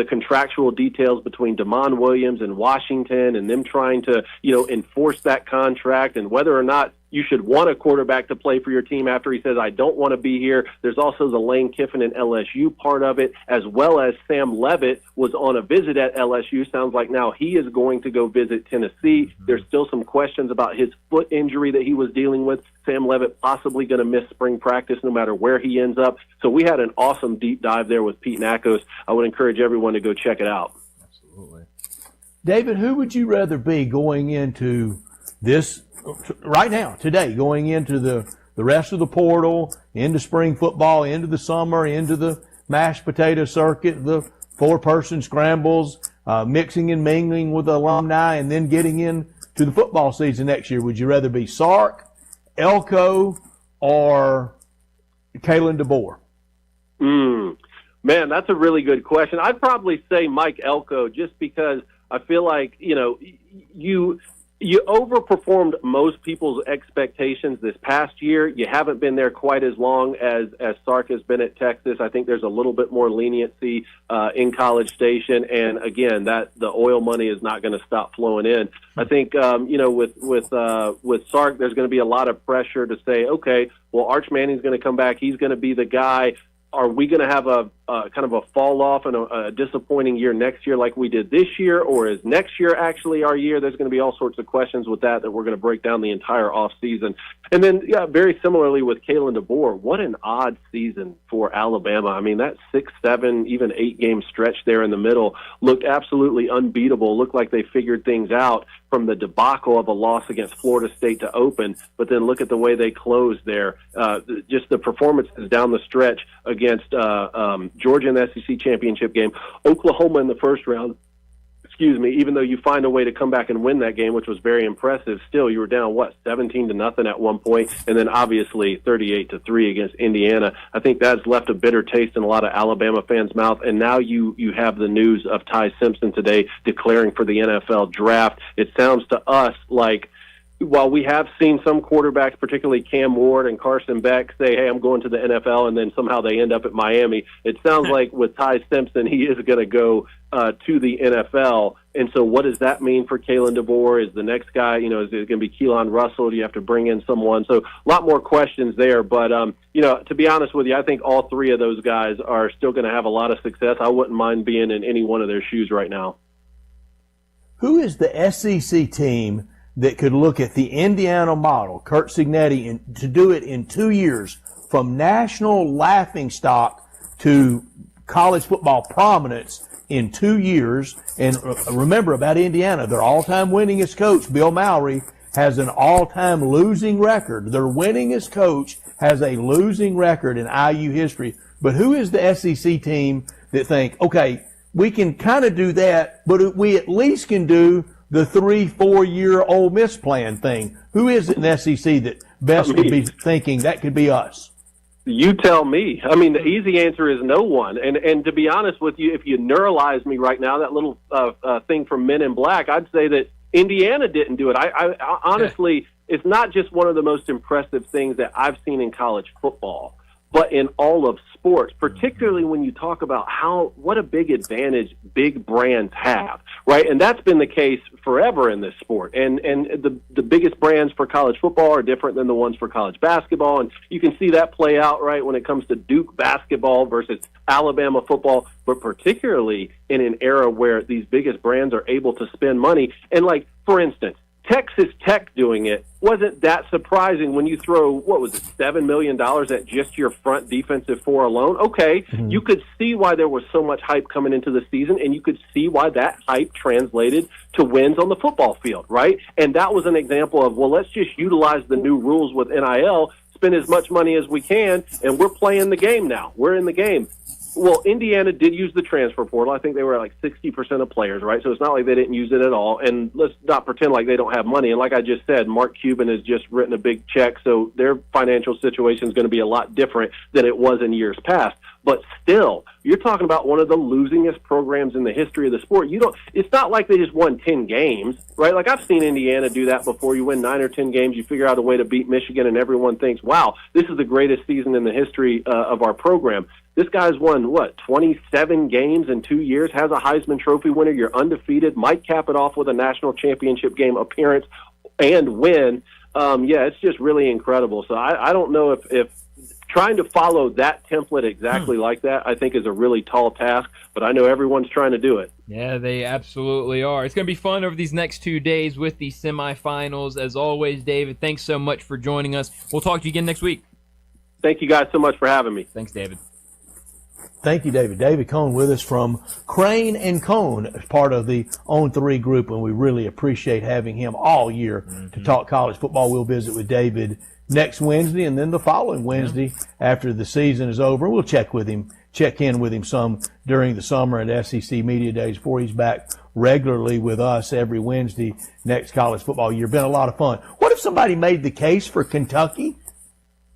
contractual details between DeMond Williams and Washington and them trying to, enforce that contract and whether or not you should want a quarterback to play for your team after he says, I don't want to be here. There's also the Lane Kiffin and LSU part of it, as well as Sam Levitt was on a visit at LSU. Sounds like now he is going to go visit Tennessee. There's still some questions about his foot injury that he was dealing with. Sam Levitt possibly going to miss spring practice no matter where he ends up. So we had an awesome deep dive there with Pete Nakos. I would encourage everyone to go check it out.
Absolutely.
David, who would you rather be going into this right now, today, going into the rest of the portal, into spring football, into the summer, into the mashed potato circuit, the four-person scrambles, mixing and mingling with alumni, and then getting into the football season next year? Would you rather be Sark, Elko, or Kalen DeBoer?
Man, that's a really good question. I'd probably say Mike Elko just because I feel like, you overperformed most people's expectations this past year. You haven't been there quite as long as Sark has been at Texas. I think there's a little bit more leniency in College Station, and again, that the oil money is not going to stop flowing in. I think with Sark, there's going to be a lot of pressure to say, okay, well, Arch Manning's going to come back. He's going to be the guy. Are we going to have a kind of a fall off and a disappointing year next year like we did this year, or is next year actually our year? There's going to be all sorts of questions with that we're going to break down the entire off season. And then, very similarly with Kalen DeBoer, what an odd season for Alabama. I mean, that 6, 7, even 8 game stretch there in the middle looked absolutely unbeatable. Looked like they figured things out from the debacle of a loss against Florida State to open, but then look at the way they closed there. Just the performances down the stretch against Georgia in the SEC championship game, Oklahoma in the first round. Even though you find a way to come back and win that game, which was very impressive, still you were down 17-0 at one point, and then obviously 38-3 against Indiana. I think that's left a bitter taste in a lot of Alabama fans' mouth. And now you have the news of Ty Simpson today declaring for the NFL draft. It sounds to us like, while we have seen some quarterbacks, particularly Cam Ward and Carson Beck, say, hey, I'm going to the NFL, and then somehow they end up at Miami, it sounds like with Ty Simpson, he is going to go to the NFL. And so what does that mean for Kalen DeBoer? Is the next guy, is it going to be Keelan Russell? Do you have to bring in someone? So a lot more questions there. But, to be honest with you, I think all three of those guys are still going to have a lot of success. I wouldn't mind being in any one of their shoes right now.
Who is the SEC team that could look at the Indiana model, Kurt Cignetti, and to do it in 2 years from national laughingstock to college football prominence in 2 years? And remember about Indiana, their all-time winningest coach, Bill Mowry, has an all-time losing record. Their winningest coach has a losing record in IU history. But who is the SEC team that think, okay, we can kind of do that, but we at least can do the 3-4 year Ole Miss plan thing? Who is it in the SEC that best would be thinking that could be us?
You tell me. I mean, the easy answer is no one. And to be honest with you, if you neuralize me right now, that little thing from Men in Black, I'd say that Indiana didn't do it. I honestly, it's not just one of the most impressive things that I've seen in college football, but in all of sports, particularly when you talk about what a big advantage big brands have, right? And that's been the case forever in this sport. And the biggest brands for college football are different than the ones for college basketball. And you can see that play out, right, when it comes to Duke basketball versus Alabama football, but particularly in an era where these biggest brands are able to spend money. And, like, for instance, Texas Tech doing it wasn't that surprising when you throw, what was it, $7 million at just your front defensive four alone. Okay, you could see why there was so much hype coming into the season, and you could see why that hype translated to wins on the football field, right? And that was an example of, well, let's just utilize the new rules with NIL, spend as much money as we can, and we're playing the game now. We're in the game. Well, Indiana did use the transfer portal. I think they were like 60% of players, right? So it's not like they didn't use it at all. And let's not pretend like they don't have money. And like I just said, Mark Cuban has just written a big check, so their financial situation is going to be a lot different than it was in years past. But still, you're talking about one of the losingest programs in the history of the sport. It's not like they just won 10 games, right? Like I've seen Indiana do that before. You win 9 or 10 games, you figure out a way to beat Michigan, and everyone thinks, wow, this is the greatest season in the history of our program. This guy's won, 27 games in 2 years, has a Heisman Trophy winner. You're undefeated, might cap it off with a national championship game appearance and win. It's just really incredible. So I don't know if trying to follow that template exactly like that, I think, is a really tall task, but I know everyone's trying to do it.
Yeah, they absolutely are. It's going to be fun over these next 2 days with the semifinals. As always, David, thanks so much for joining us. We'll talk to you again next week.
Thank you guys so much for having me.
Thanks, David.
Thank you, David. David Cohn with us from Crane and Cohn as part of the On 3 group, and we really appreciate having him all year to talk college football. We'll visit with David next Wednesday and then the following Wednesday after the season is over. We'll check in with him some during the summer at SEC Media Days before he's back regularly with us every Wednesday next college football year. Been a lot of fun. What if somebody made the case for Kentucky,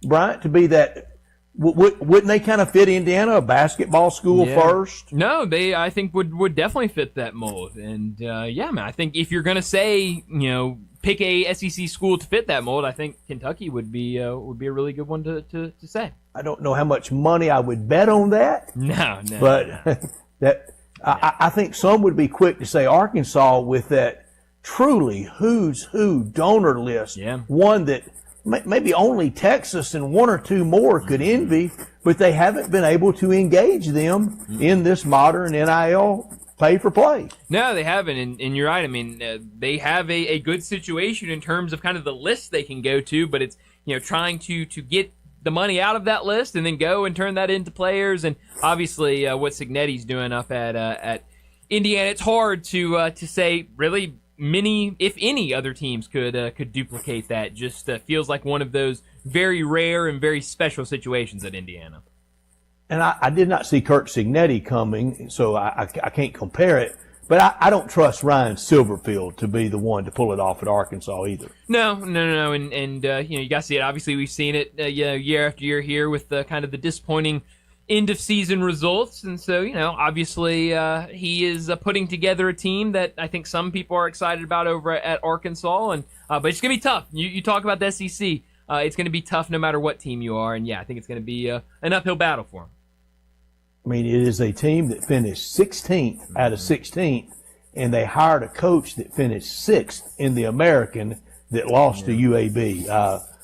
Bryant, to be that? Wouldn't they kind of fit Indiana, a basketball school first?
No, they I think would definitely fit that mold. And man, I think if you're gonna say pick a SEC school to fit that mold, I think Kentucky would be a really good one to say.
I don't know how much money I would bet on that.
No.
But I think some would be quick to say Arkansas with that truly who's who donor list.
Yeah.
One that maybe only Texas and one or two more could envy, but they haven't been able to engage them in this modern NIL pay for play.
No, they haven't, and you're right. I mean, they have a good situation in terms of kind of the list they can go to, but it's trying to get the money out of that list and then go and turn that into players. And obviously, what Signetti's doing up at Indiana, it's hard to say really many, if any, other teams could duplicate that. Just feels like one of those very rare and very special situations at Indiana.
And I did not see Kirk Signetti coming, so I can't compare it. But I don't trust Ryan Silverfield to be the one to pull it off at Arkansas either.
No. And you got to see it. Obviously, we've seen it year after year here with kind of the disappointing end-of-season results. And so, obviously he is putting together a team that I think some people are excited about over at Arkansas. And but it's going to be tough. You talk about the SEC. It's going to be tough no matter what team you are. And, I think it's going to be an uphill battle for them.
I mean, it is a team that finished 16th out of 16th, and they hired a coach that finished 6th in the American that lost to UAB.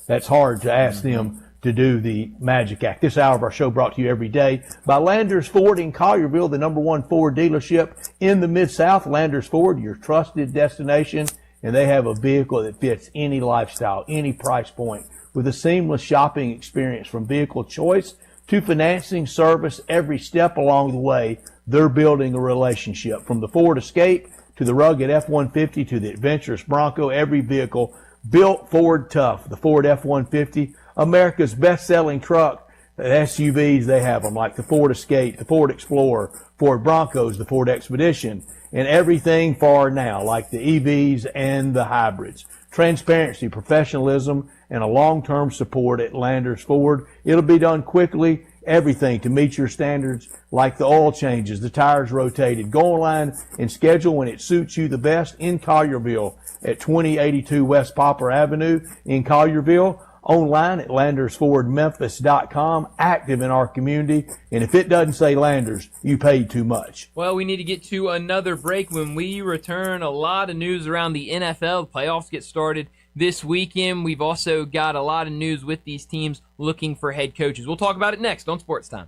That's hard to ask them to do the magic act. This hour of our show brought to you every day by Landers Ford in Collierville, the #1 Ford dealership in the Mid-South. Landers Ford, your trusted destination, and they have a vehicle that fits any lifestyle, any price point, with a seamless shopping experience from vehicle choice to financing service. Every step along the way, they're building a relationship. From the Ford Escape to the rugged F-150 to the adventurous Bronco, every vehicle built Ford tough. The Ford F-150, America's best-selling truck. The SUVs, they have them like the Ford Escape, the Ford Explorer, Ford Broncos, the Ford Expedition, and everything for now, like the EVs and the hybrids. Transparency, professionalism, and a long-term support at Landers Ford. It'll be done quickly, everything to meet your standards, like the oil changes, the tires rotated. Go online and schedule when it suits you the best in Collierville at 2082 West Poplar Avenue in Collierville. Online at LandersFordMemphis.com, active in our community. And if it doesn't say Landers, you paid too much.
Well, we need to get to another break. When we return, a lot of news around the NFL. The playoffs get started this weekend. We've also got a lot of news with these teams looking for head coaches. We'll talk about it next on Sports Time.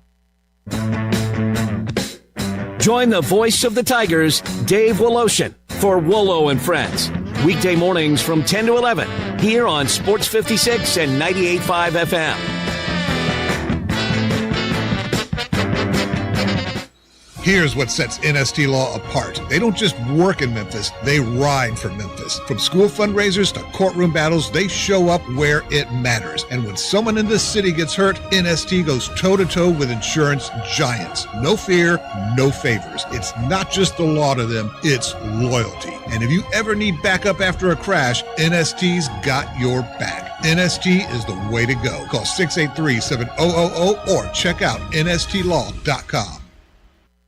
Join the voice of the Tigers, Dave Woloshin, for Wolo and Friends. Weekday mornings from 10 to 11 here on Sports 56 and 98.5 FM.
Here's what sets NST Law apart. They don't just work in Memphis, they ride for Memphis. From school fundraisers to courtroom battles, they show up where it matters. And when someone in this city gets hurt, NST goes toe-to-toe with insurance giants. No fear, no favors. It's not just the law to them, it's loyalty. And if you ever need backup after a crash, NST's got your back. NST is the way to go. Call 683-7000 or check out nstlaw.com.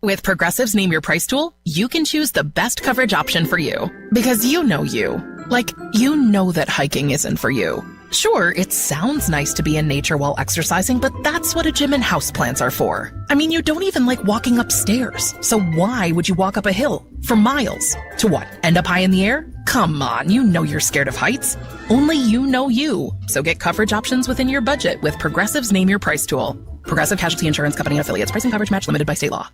With Progressive's Name Your Price tool, you can choose the best coverage option for you. Because you know you. Like, you know that hiking isn't for you. Sure, it sounds nice to be in nature while exercising, but that's what a gym and houseplants are for. I mean, you don't even like walking upstairs. So why would you walk up a hill for miles? To what, end up high in the air? Come on, you know you're scared of heights. Only you know you. So get coverage options within your budget with Progressive's Name Your Price tool. Progressive Casualty Insurance Company and Affiliates. Price and coverage match limited by state law.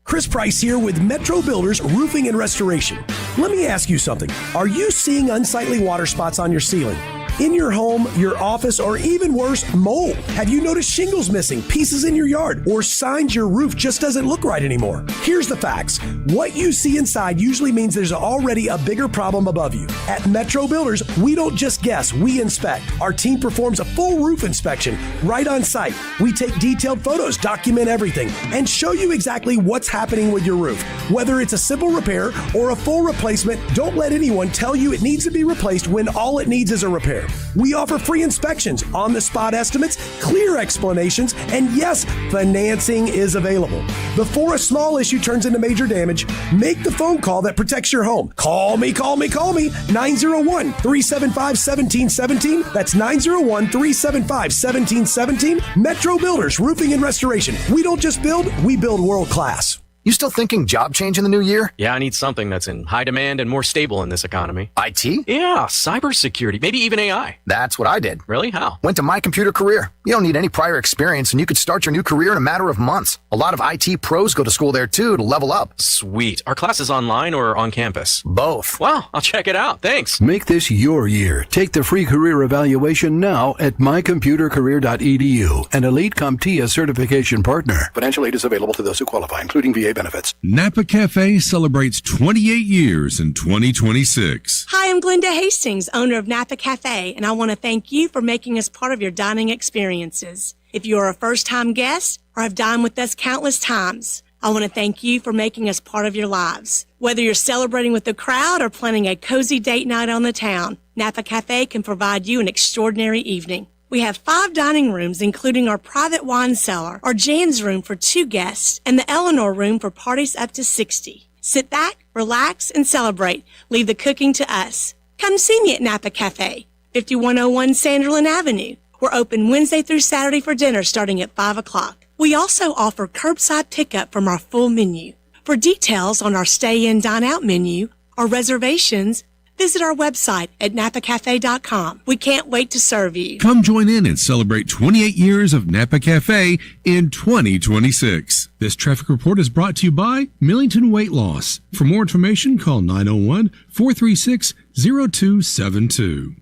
Chris Price here with Metro Builders Roofing and Restoration. Let me ask you something. Are you seeing unsightly water spots on your ceiling? In your home, your office, or even worse, mold? Have you noticed shingles missing, pieces in your yard, or signs your roof just doesn't look right anymore? Here's the facts. What you see inside usually means there's already a bigger problem above you. At Metro Builders, we don't just guess, we inspect. Our team performs a full roof inspection right on site. We take detailed photos, document everything, and show you exactly what's happening with your roof. Whether it's a simple repair or a full replacement, don't let anyone tell you it needs to be replaced when all it needs is a repair. We offer free inspections, on-the-spot estimates, clear explanations, and yes, financing is available. Before a small issue turns into major damage, make the phone call that protects your home. Call me. 901-375-1717. That's 901-375-1717. Metro Builders Roofing and Restoration. We don't just build, we build world class.
You still thinking job change in the new year?
Yeah, I need something that's in high demand and more stable in this economy.
IT?
Yeah, cybersecurity, maybe even AI.
That's what I did.
Really? How?
Went to My Computer Career. You don't need any prior experience, and you could start your new career in a matter of months. A lot of IT pros go to school there, too, to level up.
Sweet. Are classes online or on campus?
Both.
Wow, I'll check it out. Thanks.
Make this your year. Take the free career evaluation now at mycomputercareer.edu, an Elite CompTIA certification partner.
Financial aid is available to those who qualify, including VA benefits.
Napa Cafe celebrates 28 years in 2026.
Hi, I'm Glenda Hastings, owner of Napa Cafe, and I want to thank you for making us part of your dining experiences. If you are a first-time guest or have dined with us countless times, I want to thank you for making us part of your lives. Whether you're celebrating with the crowd or planning a cozy date night on the town, Napa Cafe can provide you an extraordinary evening. We have 5 dining rooms, including our private wine cellar, our Jan's room for 2 guests, and the Eleanor room for parties up to 60. Sit back, relax, and celebrate. Leave the cooking to us. Come see me at Napa Cafe, 5101 Sanderlin Avenue. We're open Wednesday through Saturday for dinner starting at 5 o'clock. We also offer curbside pickup from our full menu. For details on our stay-in, dine-out menu or reservations, visit our website at napacafe.com. We can't wait to serve you.
Come join in and celebrate 28 years of Napa Cafe in 2026. This traffic report is brought to you by Millington Weight Loss. For more information, call 901-436-0272.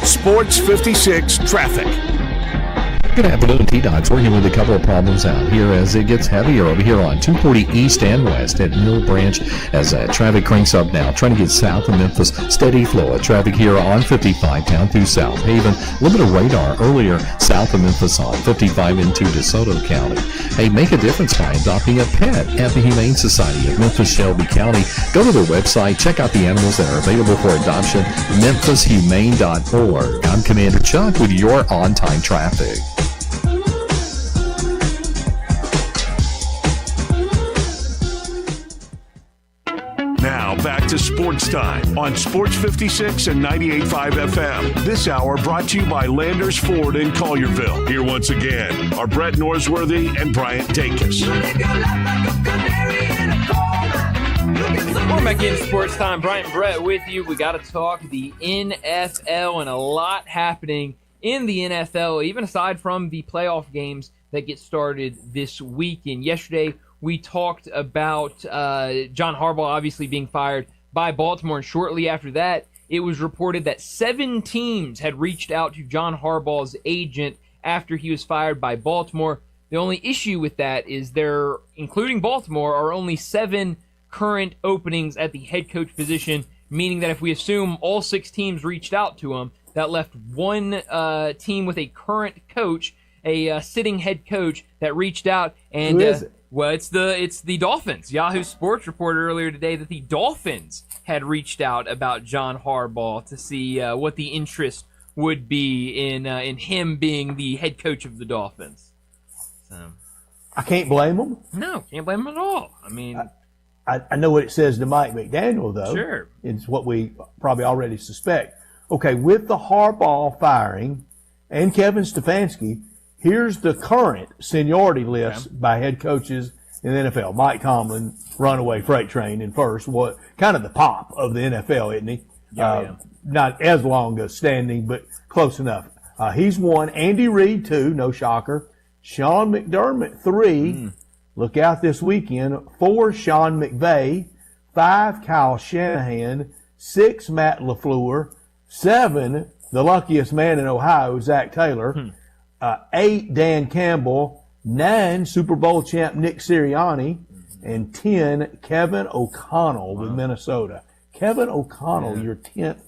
Sports 56 Traffic.
Good afternoon, T-Docs. Working with a couple of problems out here as it gets heavier over here on 240 East and West at Mill Branch as traffic cranks up now. Trying to get south of Memphis. Steady flow of traffic here on 55 down through South Haven. A little bit of radar earlier south of Memphis on 55 into DeSoto County. Hey, make a difference by adopting a pet at the Humane Society of Memphis Shelby County. Go to their website. Check out the animals that are available for adoption. memphishumane.org. I'm Commander Chuck with your on-time traffic.
Now back to Sports Time on Sports 56 and 98.5 FM. This hour brought to you by Landers Ford in Collierville. Here once again are Brett Norsworthy and Bryant Dacus.
Welcome back in Sports Time. Bryant and Brett with you. We got to talk the NFL and a lot happening in the NFL, even aside from the playoff games that get started this weekend. Yesterday, we talked about John Harbaugh obviously being fired by Baltimore, and shortly after that, it was reported that 7 teams had reached out to John Harbaugh's agent after he was fired by Baltimore. The only issue with that is there, including Baltimore, are only 7 current openings at the head coach position, meaning that if we assume all 6 teams reached out to him, that left 1 team with a current coach, a sitting head coach that reached out. And
who is it?
Well, it's the Dolphins. Yahoo Sports reported earlier today that the Dolphins had reached out about John Harbaugh to see what the interest would be in him being the head coach of the Dolphins. So,
I can't blame them.
No, can't blame him at all. I mean,
I know what it says to Mike McDaniel, though.
Sure.
It's what we probably already suspect. Okay, with the Harbaugh firing and Kevin Stefanski, here's the current seniority list by head coaches in the NFL. Mike Tomlin, runaway freight train in first, what kind of the pop of the NFL, isn't he?
Yeah.
Not as long as standing, but close enough. He's 1. Andy Reid 2, no shocker. Sean McDermott 3. Look out this weekend. 4, Sean McVay. 5, Kyle Shanahan. 6, Matt LaFleur. 7, the luckiest man in Ohio, Zach Taylor. 8, Dan Campbell. 9, Super Bowl champ Nick Sirianni. And 10, Kevin O'Connell with Minnesota. Kevin O'Connell, your 10th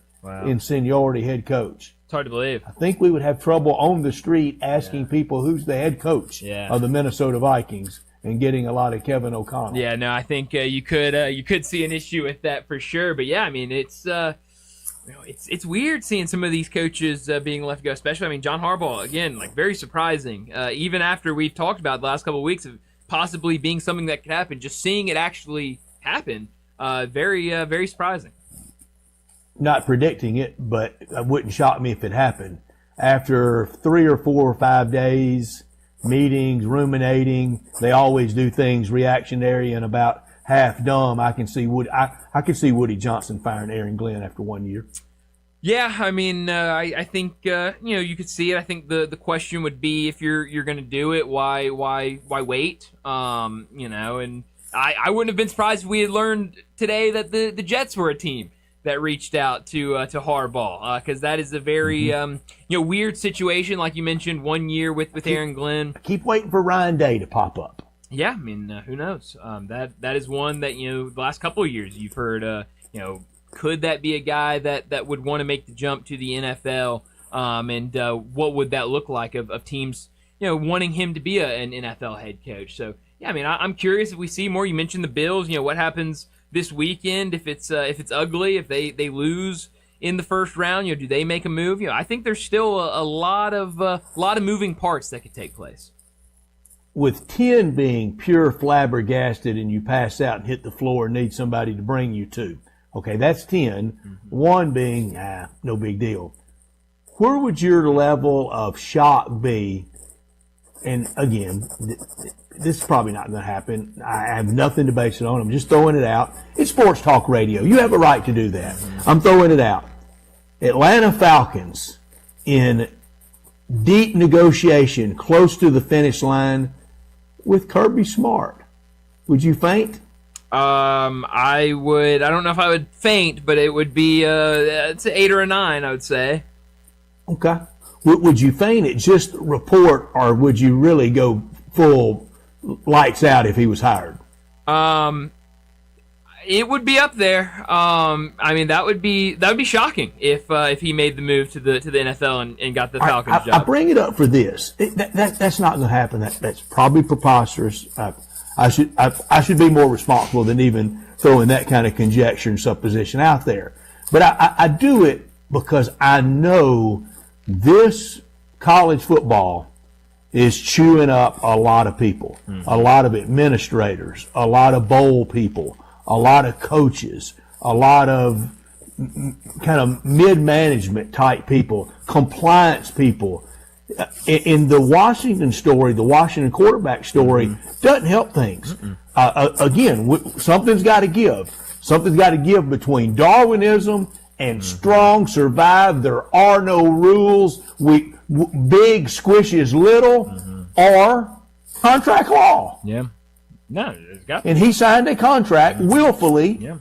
in seniority head coach.
It's hard to believe.
I think we would have trouble on the street asking people who's the head coach of the Minnesota Vikings and getting a lot of Kevin O'Connell.
Yeah, no, I think you could see an issue with that for sure. But yeah, I mean, it's weird seeing some of these coaches being left go. Especially, I mean, John Harbaugh again, like very surprising. Even after we've talked about the last couple of weeks of possibly being something that could happen, just seeing it actually happen, very surprising.
Not predicting it, but it wouldn't shock me if it happened. After 3 or 4 or 5 days, meetings, ruminating, they always do things reactionary and about half dumb. I can see Woody Johnson firing Aaron Glenn after 1 year.
Yeah, I mean, I think you could see it. I think the question would be, if you're going to do it, why wait? And I wouldn't have been surprised if we had learned today that the Jets were a team that reached out to Harbaugh, because that is a very weird situation. Like you mentioned, 1 year with Aaron Glenn.
I keep waiting for Ryan Day to pop up.
Yeah, I mean, who knows? That is one that the last couple of years you've heard. Could that be a guy that would want to make the jump to the NFL? And what would that look like of teams wanting him to be an NFL head coach? So yeah, I mean, I'm curious if we see more. You mentioned the Bills. What happens this weekend if it's ugly, if they lose in the first round? Do they make a move? I think there's still a lot of moving parts that could take place.
With 10 being pure flabbergasted and you pass out and hit the floor and need somebody to bring you to, okay, that's 10. 1 being no big deal. Where would your level of shock be? And again, this is probably not going to happen. I have nothing to base it on. I'm just throwing it out. It's sports talk radio. You have a right to do that. I'm throwing it out. Atlanta Falcons in deep negotiation, close to the finish line with Kirby Smart. Would you faint?
I would. I don't know if I would faint, but it would be it's an 8 or a 9, I would say.
Okay. Would you feign it just report, or would you really go full lights out if he was hired?
It would be up there. I mean, that would be shocking if he made the move to the NFL and got the Falcons job.
I bring it up for this. That's not going to happen. That's probably preposterous. I should be more responsible than even throwing that kind of conjecture and supposition out there. But I do it because I know this college football is chewing up a lot of people, a lot of administrators, a lot of bowl people, a lot of coaches, a lot of kind of mid-management type people, compliance people. In the Washington story, the Washington quarterback story doesn't help things. Again, something's got to give. Something's got to give between Darwinism and strong survive. There are no rules. Big squishes little, or contract law.
Yeah. No, there's got to be.
And he signed a contract willfully.
Yeah.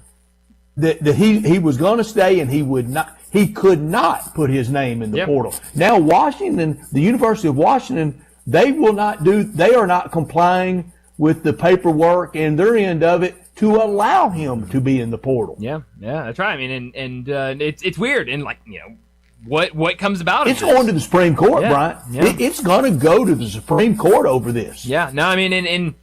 that he was going to stay, and he could not put his name in the portal. Now Washington, the University of Washington, they are not complying with the paperwork and their end of it to allow him to be in the portal.
Yeah, that's right. I mean, and it's weird, and what comes about
it's going to the Supreme Court, Brian.
Yeah.
It's going to go to the Supreme Court over this.
Yeah, no, I mean, and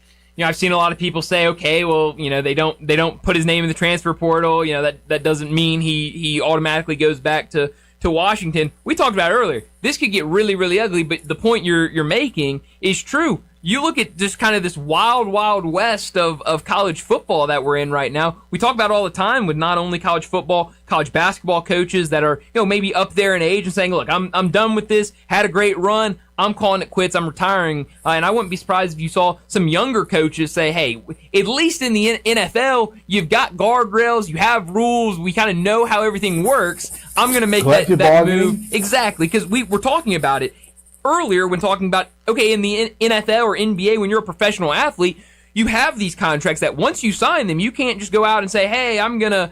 I've seen a lot of people say, okay, well, they don't put his name in the transfer portal. That doesn't mean he automatically goes back to Washington. We talked about it earlier. This could get really, really ugly, but the point you're making is true. You look at just kind of this wild, wild west of college football that we're in right now. We talk about it all the time with not only college football, college basketball coaches that are, maybe up there in age and saying, look, I'm done with this, had a great run, I'm calling it quits, I'm retiring. And I wouldn't be surprised if you saw some younger coaches say, hey, at least in the NFL, you've got guardrails, you have rules, we kind of know how everything works. I'm going to make that move. Exactly, because we're talking about it earlier when talking about, okay, in the NFL or NBA, when you're a professional athlete, you have these contracts that once you sign them, you can't just go out and say, hey, I'm gonna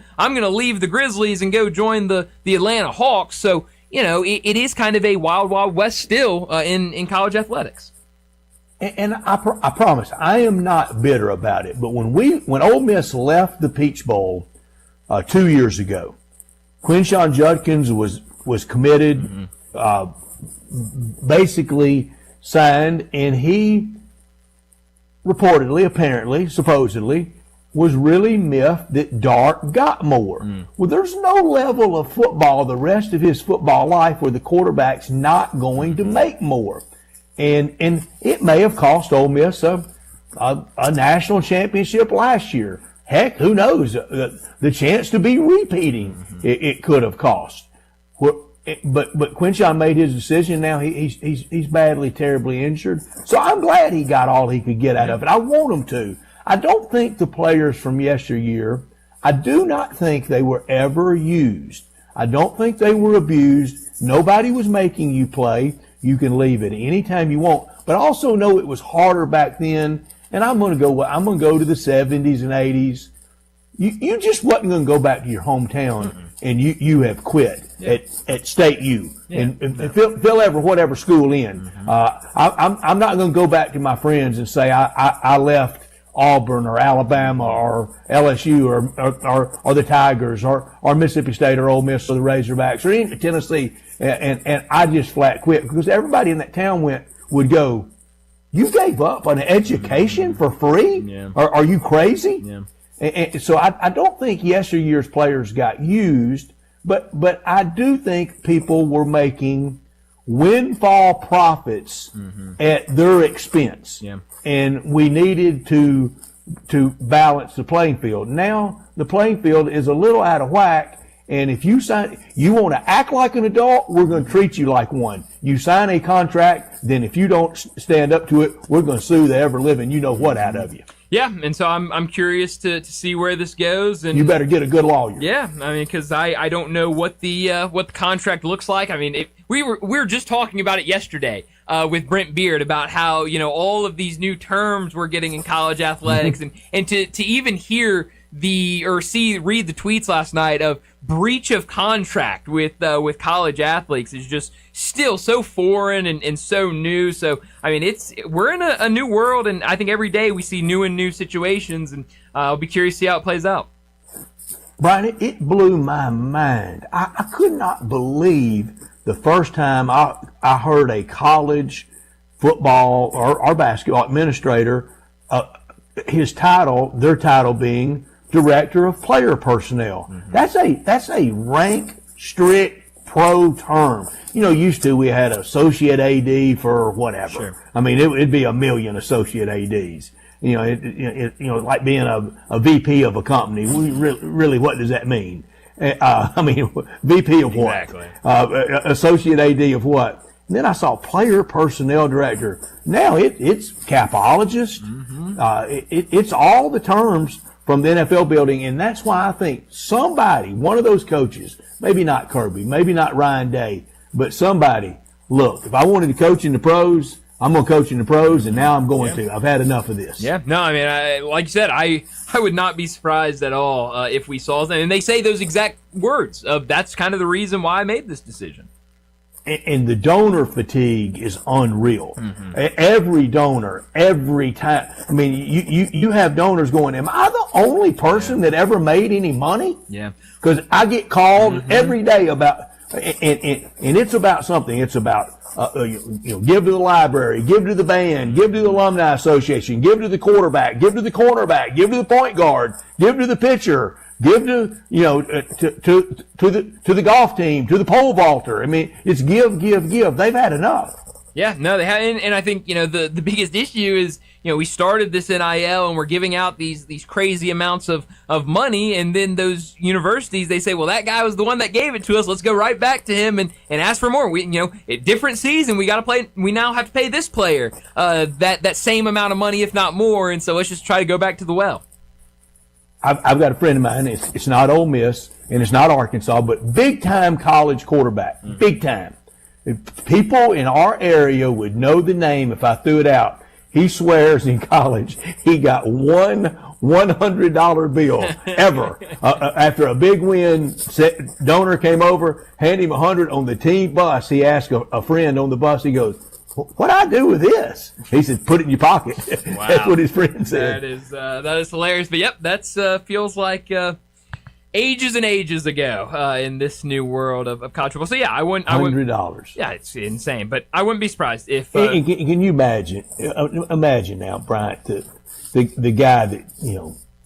leave the Grizzlies and go join the Atlanta Hawks. So, it is kind of a wild, wild west still in college athletics.
And I promise, I am not bitter about it. But when Ole Miss left the Peach Bowl 2 years ago, Quinshon Judkins was committed, basically signed, and he reportedly, apparently, supposedly, was really miffed that Dart got more. Well, there's no level of football the rest of his football life where the quarterback's not going to make more. And it may have cost Ole Miss a national championship last year. Heck, who knows? The chance to be repeating, it could have cost. But Quinshon made his decision. Now he's badly, terribly injured. So I'm glad he got all he could get out of it. I want him to. I don't think the players from yesteryear, I do not think they were ever used. I don't think they were abused. Nobody was making you play. You can leave at any time you want. But I also know it was harder back then. And I'm going to go to the 70s and 80s. You just wasn't going to go back to your hometown and you have quit at State U and fill whatever school in. I'm not going to go back to my friends and say I left Auburn or Alabama or LSU or the Tigers or Mississippi State or Ole Miss or the Razorbacks or even Tennessee and I just flat quit because everybody in that town would go, you gave up on an education for free? Yeah. Are you crazy? Yeah. And so I don't think yesteryear's players got used, but I do think people were making windfall profits at their expense. Yeah. And we needed to balance the playing field. Now the playing field is a little out of whack. And if you want to act like an adult, we're going to treat you like one. You sign a contract, then if you don't stand up to it, we're going to sue the ever living you know what out of you.
Yeah, and so I'm curious to see where this goes. And
you better get a good lawyer.
Yeah, I mean, because I don't know what the contract looks like. I mean, we were just talking about it yesterday with Brent Beard about how all of these new terms we're getting in college athletics, and to even hear read the tweets last night of breach of contract with college athletes is just still so foreign and so new. So I mean, we're in a new world, and I think every day we see new and new situations, and I'll be curious to see how it plays out.
Brian, it blew my mind. I could not believe the first time I heard a college football or basketball administrator, their title being Director of Player Personnel. That's a rank, strict pro term. Used to we had associate AD for whatever. Sure. I mean, it'd be a million associate ADs. Like being a VP of a company. Really, what does that mean? I mean, VP of what? Exactly. Associate AD of what? And then I saw Player Personnel Director. Now it's capologist. It's all the terms from the NFL building, and that's why I think one of those coaches, maybe not Kirby, maybe not Ryan Day, but somebody, look, if I wanted to coach in the pros, I'm going to coach in the pros, and now I'm going to. I've had enough of this.
Yeah. No, I mean, like you said, I would not be surprised at all if we saw them. And they say those exact words of that's kind of the reason why I made this decision.
And the donor fatigue is unreal. Mm-hmm. Every donor, every time. I mean, you have donors going, am I the only person that ever made any money?
Yeah.
Because I get called every day about, and it's about something. It's about, give to the library, give to the band, give to the alumni association, give to the quarterback, give to the cornerback, give to the point guard, give to the pitcher, give to the golf team, to the pole vaulter. I mean, it's give. They've had enough.
Yeah, no, they have, and I think the biggest issue is we started this NIL and we're giving out these crazy amounts of money, and then those universities, they say, well, that guy was the one that gave it to us. Let's go right back to him and ask for more. We different season, we now have to pay this player that same amount of money, if not more, and so let's just try to go back to the well.
I've got a friend of mine. It's not Ole Miss and it's not Arkansas, but big time college quarterback, big time. If people in our area would know the name if I threw it out. He swears in college he got one $100 bill ever. After a big win, donor came over, handed him $100 on the team bus. He asked a friend on the bus, he goes, what do I do with this? He said, put it in your pocket. Wow. That's what his friend said.
That is hilarious. But, yep, that's feels like ages and ages ago in this new world of college football. So, yeah, I wouldn't.
$100.
Yeah, it's insane. But I wouldn't be surprised if.
Can you imagine? Imagine now, Bryant, the guy that,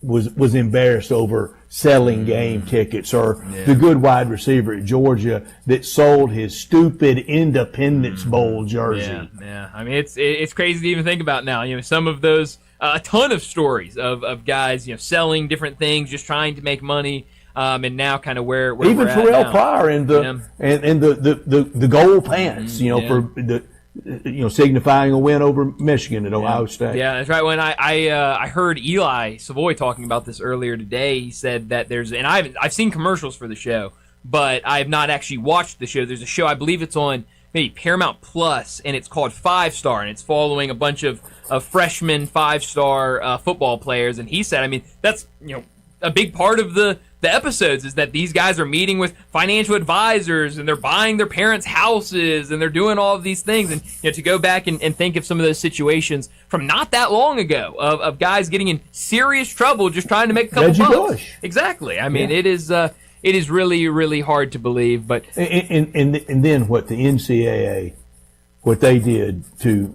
was embarrassed over selling game tickets, or the good wide receiver at Georgia that sold his stupid Independence Bowl jersey.
Yeah. I mean, it's crazy to even think about now. Some of those, a ton of stories of guys, selling different things, just trying to make money, and now kind of where
even
we're
Terrell
at now.
Pryor and the gold pants, for the. Signifying a win over Michigan at Ohio State.
Yeah, that's right. When I heard Eli Savoy talking about this earlier today, he said that and I've seen commercials for the show, but I have not actually watched the show. There's a show, I believe it's on maybe Paramount Plus, and it's called 5 Star, and it's following a bunch of freshman 5-star football players. And he said, I mean, that's a big part of the episodes is that these guys are meeting with financial advisors and they're buying their parents' houses and they're doing all of these things. And to go back and think of some of those situations from not that long ago of guys getting in serious trouble just trying to make a couple
Reggie
bucks.
Bush.
Exactly. I mean, it is really, really hard to believe. But
and then what the NCAA, what they did to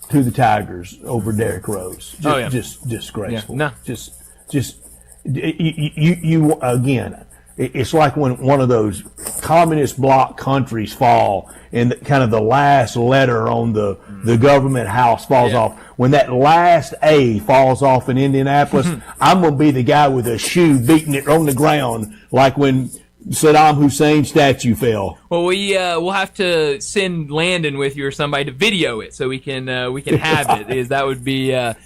the Tigers over Derrick Rose, just disgraceful.
Yeah. No.
Just. You again, it's like when one of those communist bloc countries fall and kind of the last letter on the government house falls off. When that last A falls off in Indianapolis, I'm going to be the guy with a shoe beating it on the ground like when Saddam Hussein's statue fell.
Well, we'll have to send Landon with you or somebody to video it so we can have it. That would be a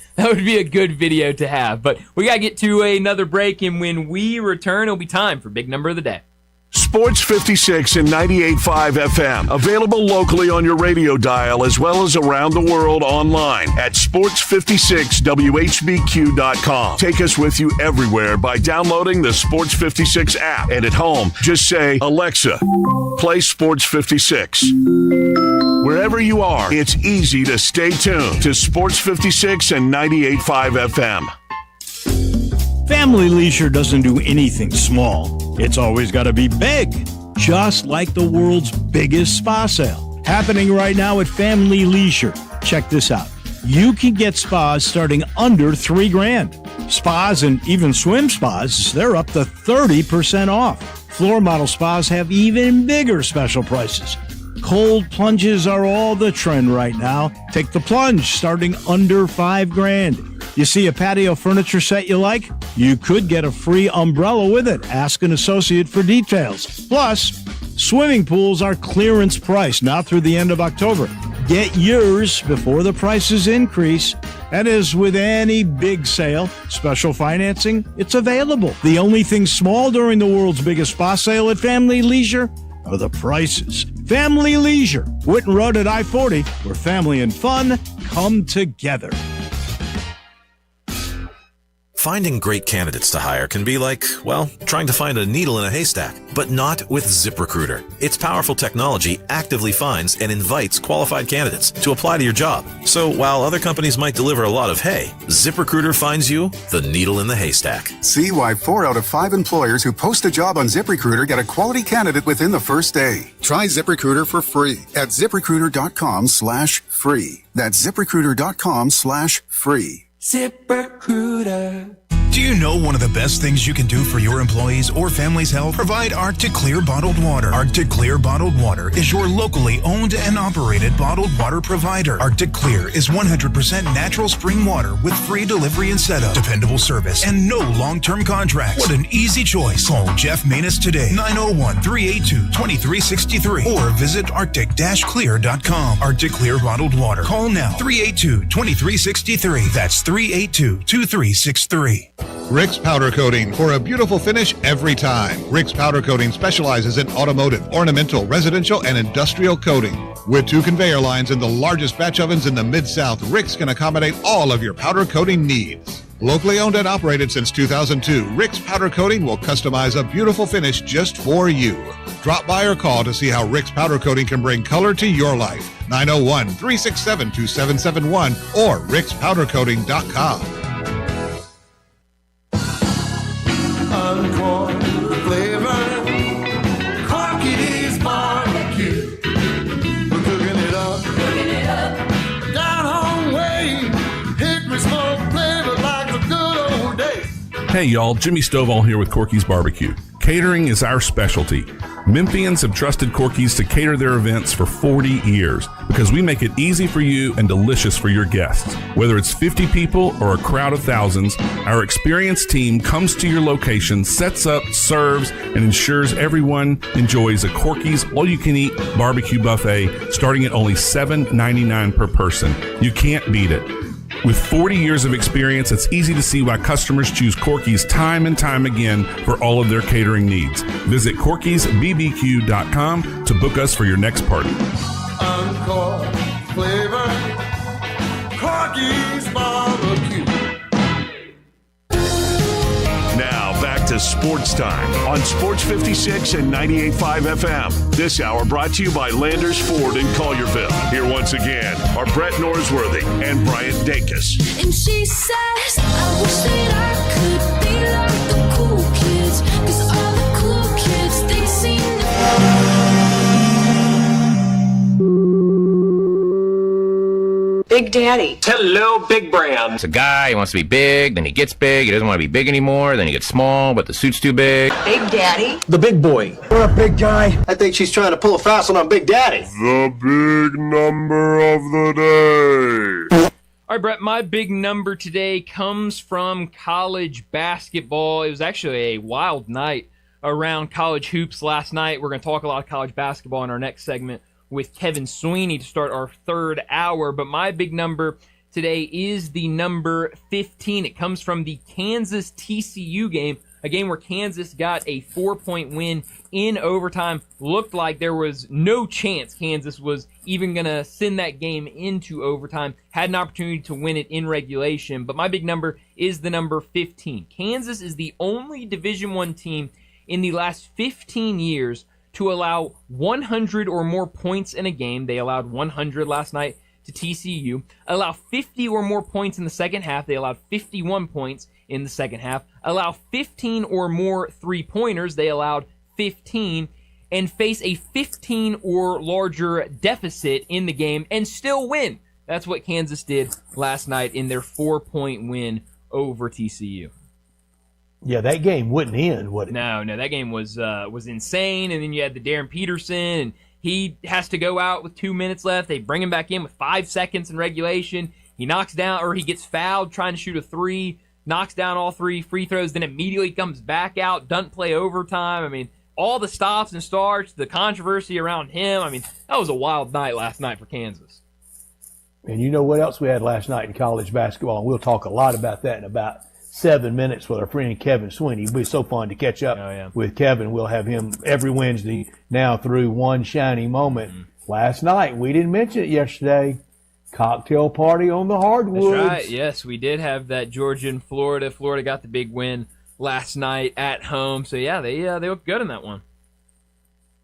good video to have. But we gotta get to another break, and when we return, it'll be time for Big Number of the Day.
Sports 56 and 98.5 FM. Available locally on your radio dial as well as around the world online at sports56whbq.com. Take us with you everywhere by downloading the Sports 56 app. And at home, just say, Alexa, play Sports 56. Wherever you are, it's easy to stay tuned to Sports 56 and 98.5 FM.
Family Leisure doesn't do anything small. It's always got to be big, just like the world's biggest spa sale. Happening right now at Family Leisure. Check this out. You can get spas starting under $3,000. Spas and even swim spas, they're up to 30% off. Floor model spas have even bigger special prices. Cold plunges are all the trend right now. Take the plunge starting under $5,000. You see a patio furniture set you like? You could get a free umbrella with it. Ask an associate for details. Plus, swimming pools are clearance price now through the end of October. Get yours before the prices increase. That is, with any big sale, special financing, it's available. The only thing small during the world's biggest spa sale at Family Leisure are the prices. Family Leisure, Whitten Road at I-40, where family and fun come together.
Finding great candidates to hire can be like, well, trying to find a needle in a haystack, but not with ZipRecruiter. Its powerful technology actively finds and invites qualified candidates to apply to your job. So while other companies might deliver a lot of hay, ZipRecruiter finds you the needle in the haystack.
See why 4 out of 5 employers who post a job on ZipRecruiter get a quality candidate within the first day. Try ZipRecruiter for free at ZipRecruiter.com/free. That's ZipRecruiter.com/free.
ZipRecruiter. Do you know one of the best things you can do for your employees or family's health? Provide Arctic Clear bottled water. Arctic Clear bottled water is your locally owned and operated bottled water provider. Arctic Clear is 100% natural spring water with free delivery and setup, dependable service, and no long-term contracts. What an easy choice. Call Jeff Manus today, 901-382-2363, or visit arctic-clear.com. Arctic Clear bottled water. Call now, 382-2363. That's 382-2363.
Rick's Powder Coating for a beautiful finish every time. Rick's Powder Coating specializes in automotive, ornamental, residential, and industrial coating. With 2 conveyor lines and the largest batch ovens in the Mid-South, Rick's can accommodate all of your powder coating needs. Locally owned and operated since 2002, Rick's Powder Coating will customize a beautiful finish just for you. Drop by or call to see how Rick's Powder Coating can bring color to your life. 901-367-2771 or rickspowdercoating.com.
Uncorn flavor, Corky's barbecue. We're cooking it up, down home way. Hickory smoke flavor like the good old days.
Hey y'all, Jimmy Stovall here with Corky's Barbecue. Catering is our specialty. Memphians have trusted Corky's to cater their events for 40 years because we make it easy for you and delicious for your guests. Whether it's 50 people or a crowd of thousands, our experienced team comes to your location, sets up, serves, and ensures everyone enjoys a Corky's all-you-can-eat barbecue buffet starting at only $7.99 per person. You can't beat it. With 40 years of experience, it's easy to see why customers choose Corky's time and time again for all of their catering needs. Visit Corky'sBBQ.com to book us for your next party.
Encore flavor, Corky's barbecue.
Now back to Sports Time on Sports 56 and 98.5 FM. This hour brought to you by Landers Ford in Collierville. Here once again are Brett Norsworthy and Bryant Dacus.
And she says, I wish that I could be like the cool kids, 'cause all the cool kids, they seem to...
Big Daddy.
Hello, Big Brand.
It's a guy, he wants to be big, then he gets big, he doesn't want to be big anymore, then he gets small, but the suit's too big.
Big Daddy.
The big boy.
You're a big guy.
I think she's trying to pull a fast one on Big Daddy.
The big number of the day.
All right, Brett, my big number today comes from college basketball. It was actually a wild night around college hoops last night. We're going to talk a lot of college basketball in our next segment with Kevin Sweeney to start our third hour. But my big number today is the number 15. It comes from the Kansas-TCU game, a game where Kansas got a 4-point win in overtime. Looked like there was no chance Kansas was even going to send that game into overtime. Had an opportunity to win it in regulation. But my big number is the number 15. Kansas is the only Division I team in the last 15 years to allow 100 or more points in a game. They allowed 100 last night to TCU. Allow 50 or more points in the second half. They allowed 51 points in the second half. Allow 15 or more three-pointers. They allowed 15. And face a 15 or larger deficit in the game and still win. That's what Kansas did last night in their 4-point win over TCU.
Yeah, that game wouldn't end, would it?
No, that game was insane. And then you had the Darren Peterson, and he has to go out with 2 minutes left. They bring him back in with 5 seconds in regulation. He knocks down, or he gets fouled trying to shoot a three, knocks down all 3 free throws, then immediately comes back out, doesn't play overtime. I mean, all the stops and starts, the controversy around him. I mean, that was a wild night last night for Kansas.
And you know what else we had last night in college basketball? And we'll talk a lot about that in about 7 minutes with our friend Kevin Sweeney. It'll be so fun to catch up with Kevin. We'll have him every Wednesday now through One Shiny Moment. Last night, we didn't mention it yesterday, cocktail party on the hardwoods.
That's right. Yes, we did have that Georgia and Florida. Florida got the big win last night at home. So, yeah, they looked good in that one.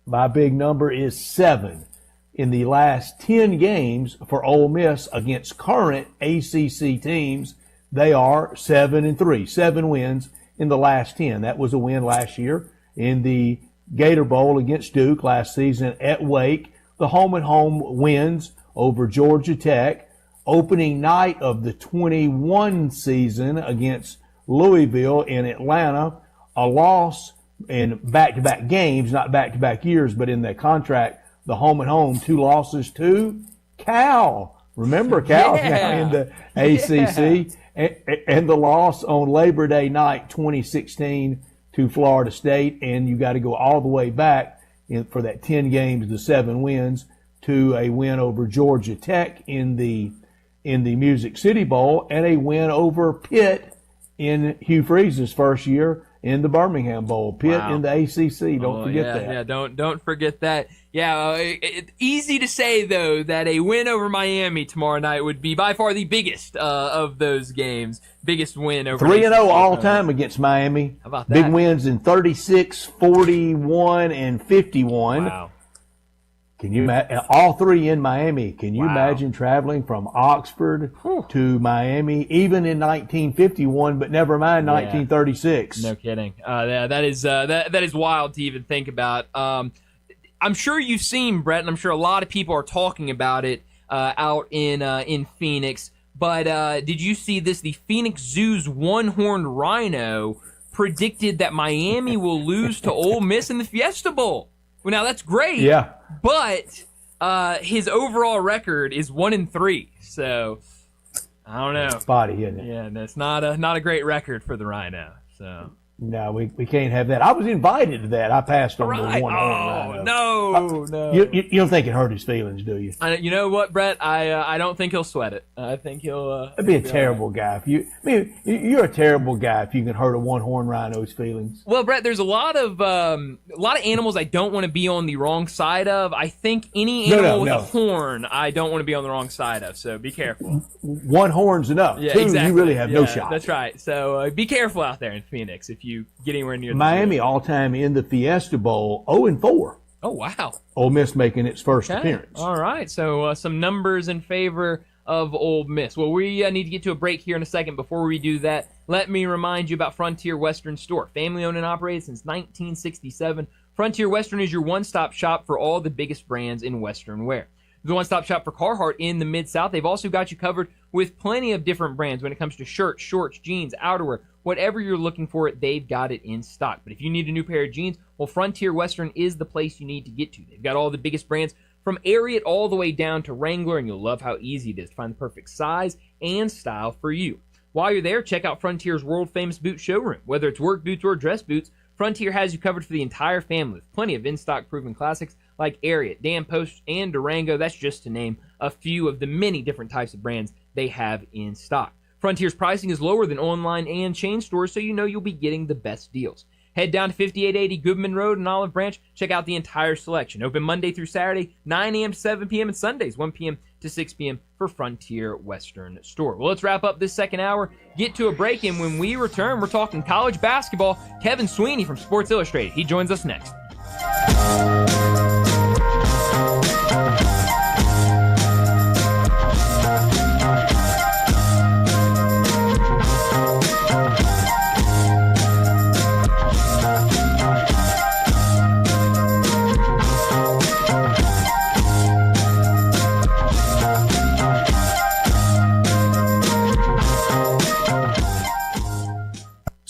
My big number is 7 in the last 10 games for Ole Miss against current ACC teams. They are 7-3, 7 wins in the last 10. That was a win last year in the Gator Bowl against Duke last season at Wake. The home-and-home wins over Georgia Tech. Opening night of the 21 season against Louisville in Atlanta. A loss in back-to-back games, not back-to-back years, but in the contract, the home-and-home, 2 losses to Cal. Remember, Cal's now in the ACC. And the loss on Labor Day night 2016 to Florida State. And you got to go all the way back for that 10 games, the 7 wins, to a win over Georgia Tech in the Music City Bowl and a win over Pitt in Hugh Freeze's first year in the Birmingham Bowl. Pitt in the ACC. Don't forget that.
Yeah, don't forget that. Yeah, it's easy to say, though, that a win over Miami tomorrow night would be by far the biggest of those games. Biggest win over
3-0 all time against Miami.
How about that?
Big wins in 36, 41, and 51.
Wow.
Can you all 3 in Miami? Can you imagine traveling from Oxford to Miami, even in 1951, but never mind 1936?
No kidding. That is wild to even think about. I'm sure you've seen, Brett, and I'm sure a lot of people are talking about it out in Phoenix. But did you see this? The Phoenix Zoo's one-horned rhino predicted that Miami will lose to Ole Miss in the Fiesta Bowl. Well, now that's great.
Yeah.
But his overall record is 1-3. So I don't know.
Spotty, isn't it?
Yeah, that's not a great record for the Rhino. So
no, we can't have that. I was invited to that. I passed on the one.
Oh, no.
You don't think it hurt his feelings, do you?
You know what, Brett? I don't think he'll sweat it. I think he'll.
That'd be a terrible guy. You're a terrible guy if you can hurt a one-horn rhino's feelings.
Well, Brett, there's a lot of animals I don't want to be on the wrong side of. I think any animal with a horn, I don't want to be on the wrong side of. So be careful.
One horn's enough.
Yeah,
2,
exactly.
you really have no shot.
That's right. So be careful out there in Phoenix if you get anywhere near
Miami all-time in the Fiesta Bowl 0-4.
Oh, wow.
Ole Miss making its first appearance.
All right, so some numbers in favor of Ole Miss. Well, we need to get to a break here in a second. Before we do that, let me remind you about Frontier Western Store. Family-owned and operated since 1967, Frontier Western is your one-stop shop for all the biggest brands in Western wear. The one-stop shop for Carhartt in the Mid-South. They've also got you covered with plenty of different brands when it comes to shirts, shorts, jeans, outerwear. Whatever you're looking for, they've got it in stock. But if you need a new pair of jeans, well, Frontier Western is the place you need to get to. They've got all the biggest brands from Ariat all the way down to Wrangler, and you'll love how easy it is to find the perfect size and style for you. While you're there, check out Frontier's world-famous boot showroom. Whether it's work boots or dress boots, Frontier has you covered for the entire family with plenty of in-stock proven classics like Ariat, Dan Post, and Durango. That's just to name a few of the many different types of brands they have in stock. Frontier's pricing is lower than online and chain stores, so you know you'll be getting the best deals. Head down to 5880 Goodman Road in Olive Branch. Check out the entire selection. Open Monday through Saturday, 9 a.m. to 7 p.m. and Sundays, 1 p.m. to 6 p.m. for Frontier Western Store. Well, let's wrap up this second hour, get to a break, and when we return, we're talking college basketball. Kevin Sweeney from Sports Illustrated. He joins us next.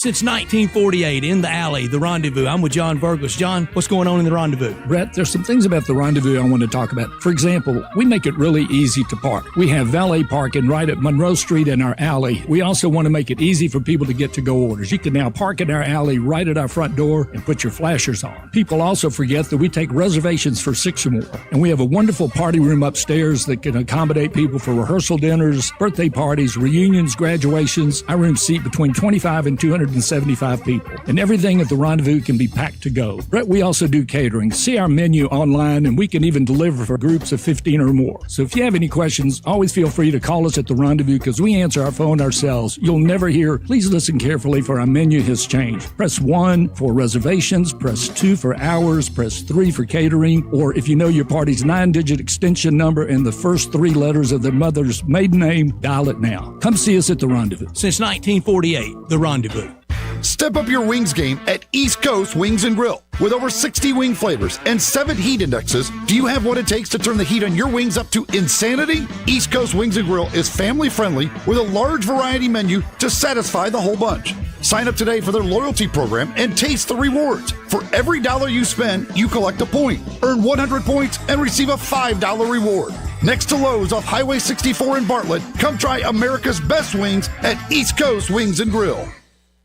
Since 1948, in the alley, the Rendezvous. I'm with John Burgos. John, what's going on in the Rendezvous?
Brett, there's some things about the Rendezvous I want to talk about. For example, we make it really easy to park. We have valet parking right at Monroe Street in our alley. We also want to make it easy for people to get to-go orders. You can now park in our alley right at our front door and put your flashers on. People also forget that we take reservations for 6 or more. And we have a wonderful party room upstairs that can accommodate people for rehearsal dinners, birthday parties, reunions, graduations. Our rooms seat between 25 and 275 people. And everything at the Rendezvous can be packed to go. Brett, we also do catering. See our menu online, and we can even deliver for groups of 15 or more. So if you have any questions, always feel free to call us at the Rendezvous because we answer our phone ourselves. You'll never hear, please listen carefully for our menu has changed. Press 1 for reservations, press 2 for hours, press 3 for catering, or if you know your party's 9-digit extension number and the first 3 letters of their mother's maiden name, dial it now. Come see us at the Rendezvous.
Since 1948, the Rendezvous.
Step up your wings game at East Coast Wings and Grill. With over 60 wing flavors and 7 heat indexes, do you have what it takes to turn the heat on your wings up to insanity? East Coast Wings and Grill is family friendly with a large variety menu to satisfy the whole bunch. Sign up today for their loyalty program and taste the rewards. For every $1 you spend, you collect a point. Earn 100 points and receive a $5 reward. Next to Lowe's off Highway 64 in Bartlett, come try America's best wings at East Coast Wings and Grill.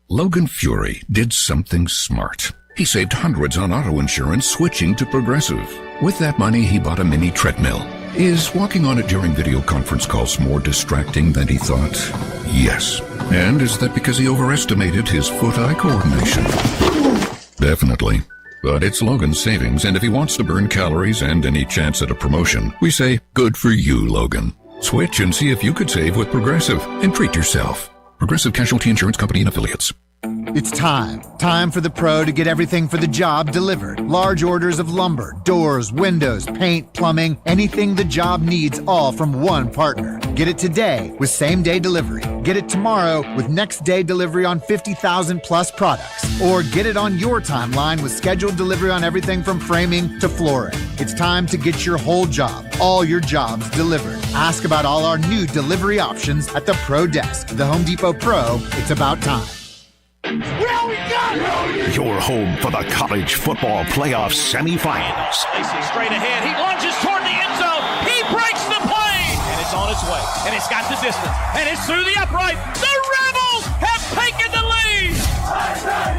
Logan Fury did something smart. He saved hundreds on auto insurance switching to Progressive. With that money, he bought a mini treadmill. Is walking on it during video conference calls more distracting than he thought? Yes. And is that because he overestimated his foot-eye coordination? Definitely. But it's Logan's savings, and if he wants to burn calories and any chance at a promotion, we say, good for you, Logan. Switch and see if you could save with Progressive and treat yourself. Progressive Casualty Insurance Company and Affiliates.
It's time. Time for the pro to get everything for the job delivered. Large orders of lumber, doors, windows, paint, plumbing, anything the job needs, all from one partner. Get it today with same-day delivery. Get it tomorrow with next-day delivery on 50,000 plus products. Or get it on your timeline with scheduled delivery on everything from framing to flooring. It's time to get your whole job, all your jobs delivered. Ask about all our new delivery options at the Pro Desk. The Home Depot Pro, it's about time.
Your home for the college football playoff semifinals.
Straight ahead, he lunges toward the end zone. He breaks the play, and it's on its way, and it's got the distance, and it's through the upright. The Rebels have taken the lead.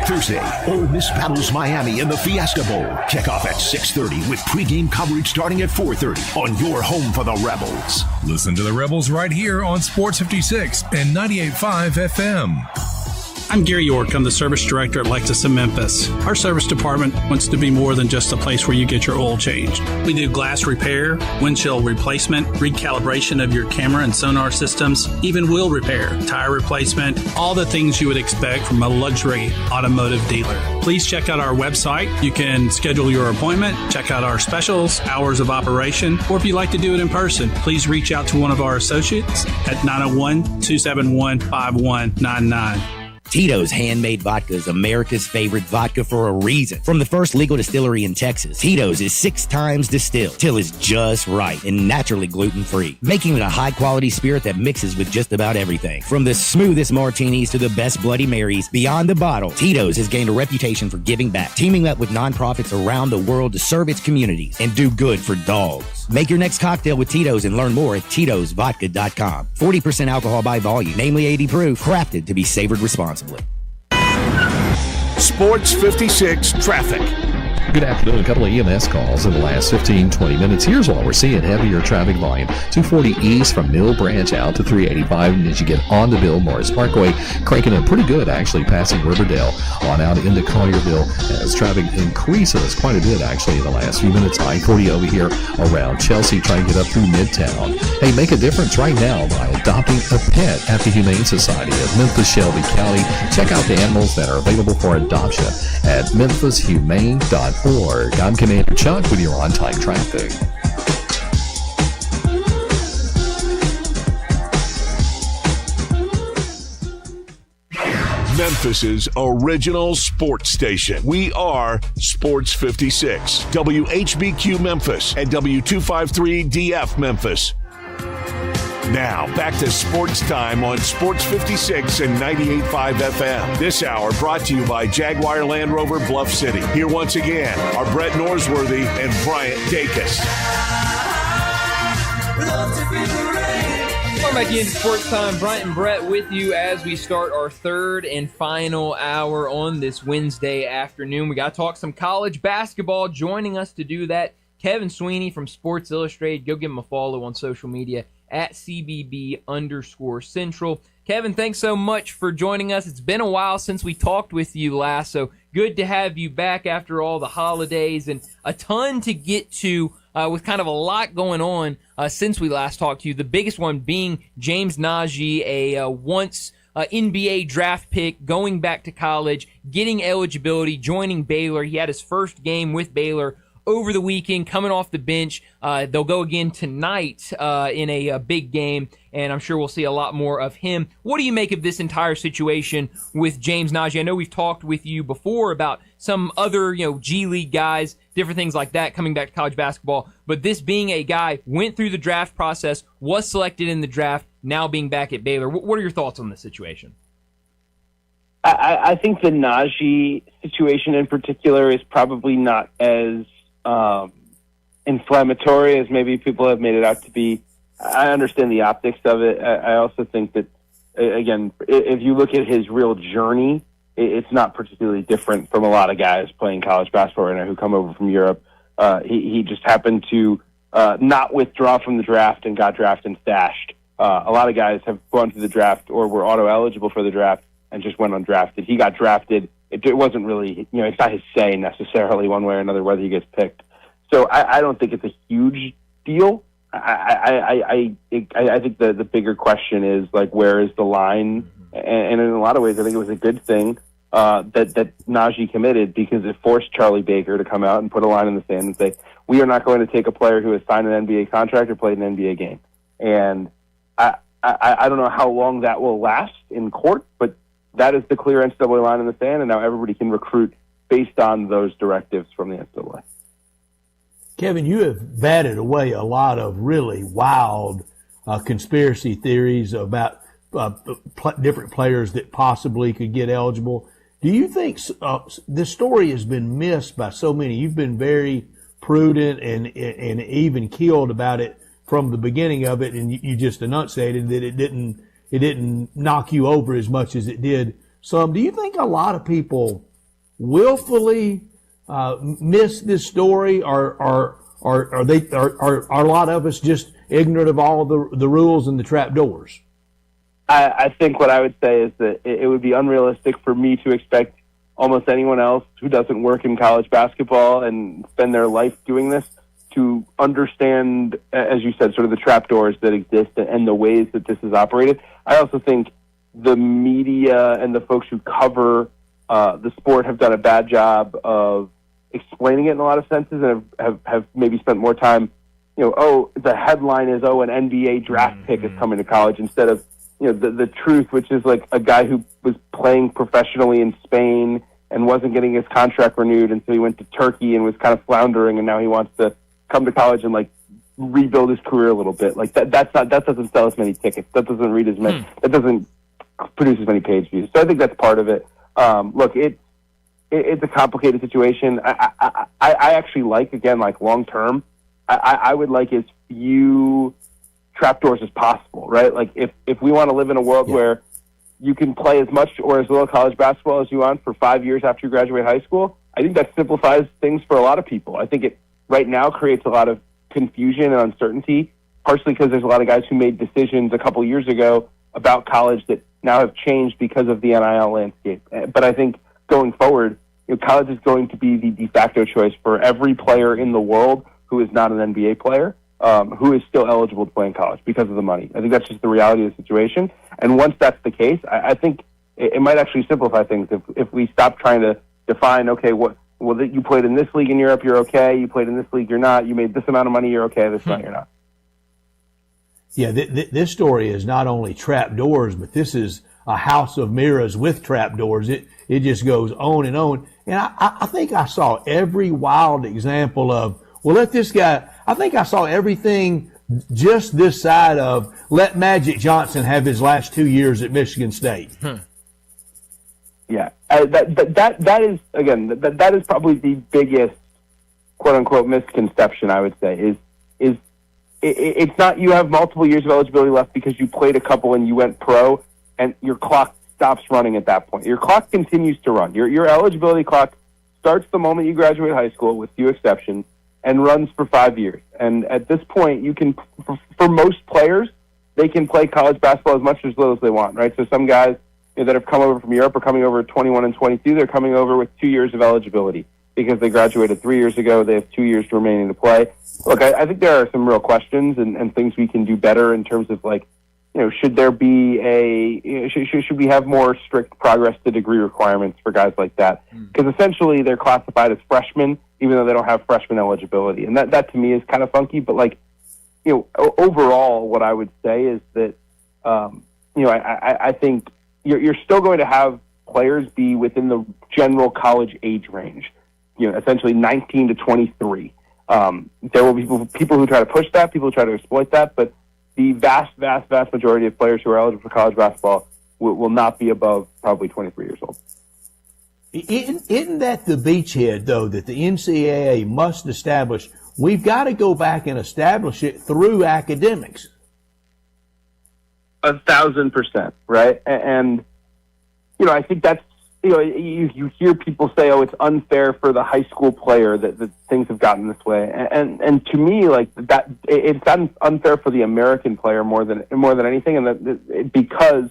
Thursday, Ole Miss battles Miami in the Fiesta Bowl. Kickoff at 6:30 with pregame coverage starting at 4:30 on your home for the Rebels.
Listen to the Rebels right here on Sports 56 and 98.5 FM.
I'm Gary York. I'm the service director at Lexus of Memphis. Our service department wants to be more than just a place where you get your oil changed. We do glass repair, windshield replacement, recalibration of your camera and sonar systems, even wheel repair, tire replacement, all the things you would expect from a luxury automotive dealer. Please check out our website. You can schedule your appointment, check out our specials, hours of operation, or if you'd like to do it in person, please reach out to one of our associates at 901-271-5199.
Tito's Handmade Vodka is America's favorite vodka for a reason. From the first legal distillery in Texas, Tito's is 6 times distilled till it's just right and naturally gluten-free, making it a high-quality spirit that mixes with just about everything. From the smoothest martinis to the best Bloody Marys, beyond the bottle, Tito's has gained a reputation for giving back, teaming up with nonprofits around the world to serve its communities and do good for dogs. Make your next cocktail with Tito's and learn more at Tito'sVodka.com. 40% alcohol by volume, namely 80 proof, crafted to be savored responsibly.
Sports 56 traffic.
Good afternoon. A couple of EMS calls in the last 15-20 minutes. Here's what we're seeing. Heavier traffic volume. 240 east from Mill Branch out to 385. And as you get on the Bill Morris Parkway, cranking it pretty good, actually, passing Riverdale on out into Collierville as traffic increases quite a bit, actually, in the last few minutes. I-40 over here around Chelsea, trying to get up through Midtown. Hey, make a difference right now by adopting a pet at the Humane Society of Memphis, Shelby County. Check out the animals that are available for adoption at memphishumane.org. I'm Commander Chuck with your on-time traffic.
Memphis's original sports station. We are Sports 56, WHBQ Memphis and W253DF Memphis. Now, back to Sports Time on Sports 56 and 98.5 FM. This hour brought to you by Jaguar Land Rover Bluff City. Here once again are Brett Norsworthy and Bryant Dacus.
Welcome back into Sports Time. Bryant and Brett with you as we start our third and final hour on this Wednesday afternoon. We got to talk some college basketball. Joining us to do that, Kevin Sweeney from Sports Illustrated. Go give him a follow on social media at CBB_Central. Kevin, thanks so much for joining us. It's been a while since we talked with you last, so good to have you back after all the holidays and a ton to get to with kind of a lot going on since we last talked to you. The biggest one being James Najee, a once NBA draft pick, going back to college, getting eligibility, joining Baylor. He had his first game with Baylor over the weekend, coming off the bench. They'll go again tonight in a big game, and I'm sure we'll see a lot more of him. What do you make of this entire situation with James Najee? I know we've talked with you before about some other, G League guys, different things like that coming back to college basketball, but this being a guy, went through the draft process, was selected in the draft, now being back at Baylor. What are your thoughts on this situation?
I think the Najee situation in particular is probably not as inflammatory as maybe people have made it out to be. I understand the optics of it. I also think that, again, if you look at his real journey, it's not particularly different from a lot of guys playing college basketball right now who come over from Europe. He just happened to not withdraw from the draft and got drafted and stashed. A lot of guys have gone to the draft or were auto-eligible for the draft and just went undrafted. He got drafted. It wasn't really, it's not his say necessarily one way or another whether he gets picked. So I don't think it's a huge deal. I think the bigger question is, like, where is the line? And in a lot of ways, I think it was a good thing that Najee committed, because it forced Charlie Baker to come out and put a line in the sand and say, we are not going to take a player who has signed an NBA contract or played an NBA game. And I don't know how long that will last in court, but that is the clear NCAA line in the sand, and now everybody can recruit based on those directives from the NCAA.
Kevin, you have batted away a lot of really wild conspiracy theories about different players that possibly could get eligible. Do you think this story has been missed by so many? You've been very prudent and even keeled about it from the beginning of it, and you just enunciated that it didn't knock you over as much as it did some. Do you think a lot of people willfully miss this story, or are a lot of us just ignorant of all of the rules and the trapdoors?
I think what I would say is that it would be unrealistic for me to expect almost anyone else who doesn't work in college basketball and spend their life doing this to understand, as you said, sort of the trapdoors that exist and the ways that this is operated. I also think the media and the folks who cover the sport have done a bad job of explaining it in a lot of senses, and have maybe spent more time, the headline is, an NBA draft pick is coming to college, instead of, the truth, which is like a guy who was playing professionally in Spain and wasn't getting his contract renewed, and so he went to Turkey and was kind of floundering, and now he wants to come to college and rebuild his career a little bit. That doesn't sell as many tickets. That doesn't read as many. That doesn't produce as many page views. So I think that's part of it. Look, it's a complicated situation. I actually like long term. I would like as few trapdoors as possible, right? Like if we want to live in a world where you can play as much or as little college basketball as you want for 5 years after you graduate high school, I think that simplifies things for a lot of people. I think it right now creates a lot of confusion and uncertainty, partially because there's a lot of guys who made decisions a couple years ago about college that now have changed because of the NIL landscape. But I think going forward, college is going to be the de facto choice for every player in the world who is not an NBA player, who is still eligible to play in college because of the money. I think that's just the reality of the situation. And once that's the case, I think it might actually simplify things if we stop trying to define, you played in this league in Europe, you're okay. You played in this league, you're not. You made this amount of money, you're okay. This amount, you're not.
Yeah, this story is not only trapdoors, but this is a house of mirrors with trapdoors. It just goes on and on. And I think I saw every wild example of, let this guy, I think I saw everything just this side of let Magic Johnson have his last 2 years at Michigan State.
Yeah, that is again that is probably the biggest quote unquote misconception I would say is it's not you have multiple years of eligibility left because you played a couple and you went pro and your clock stops running at that point. Your clock continues to run. Your eligibility clock starts the moment you graduate high school, with few exceptions, and runs for 5 years. And at this point, you can, for most players, they can play college basketball as much or as little as they want, right? So some guys that have come over from Europe are coming over at 21 and 22. They're coming over with 2 years of eligibility because they graduated 3 years ago. They have 2 years remaining to play. Look, I think there are some real questions and things we can do better in terms of, like, should there be should we have more strict progress to degree requirements for guys like that? Because essentially they're classified as freshmen, even though they don't have freshman eligibility. And that to me is kind of funky. But, like, overall, what I would say is that, I think you're still going to have players be within the general college age range, essentially 19 to 23. There will be people who try to push that, people who try to exploit that, but the vast majority of players who are eligible for college basketball will not be above probably 23 years old.
Isn't that the beachhead, though, that the NCAA must establish? We've got to go back and establish it through academics.
1,000%, right? And I think that's you hear people say, "Oh, it's unfair for the high school player that things have gotten this way," and to me, like that, it's unfair for the American player more than anything, and that because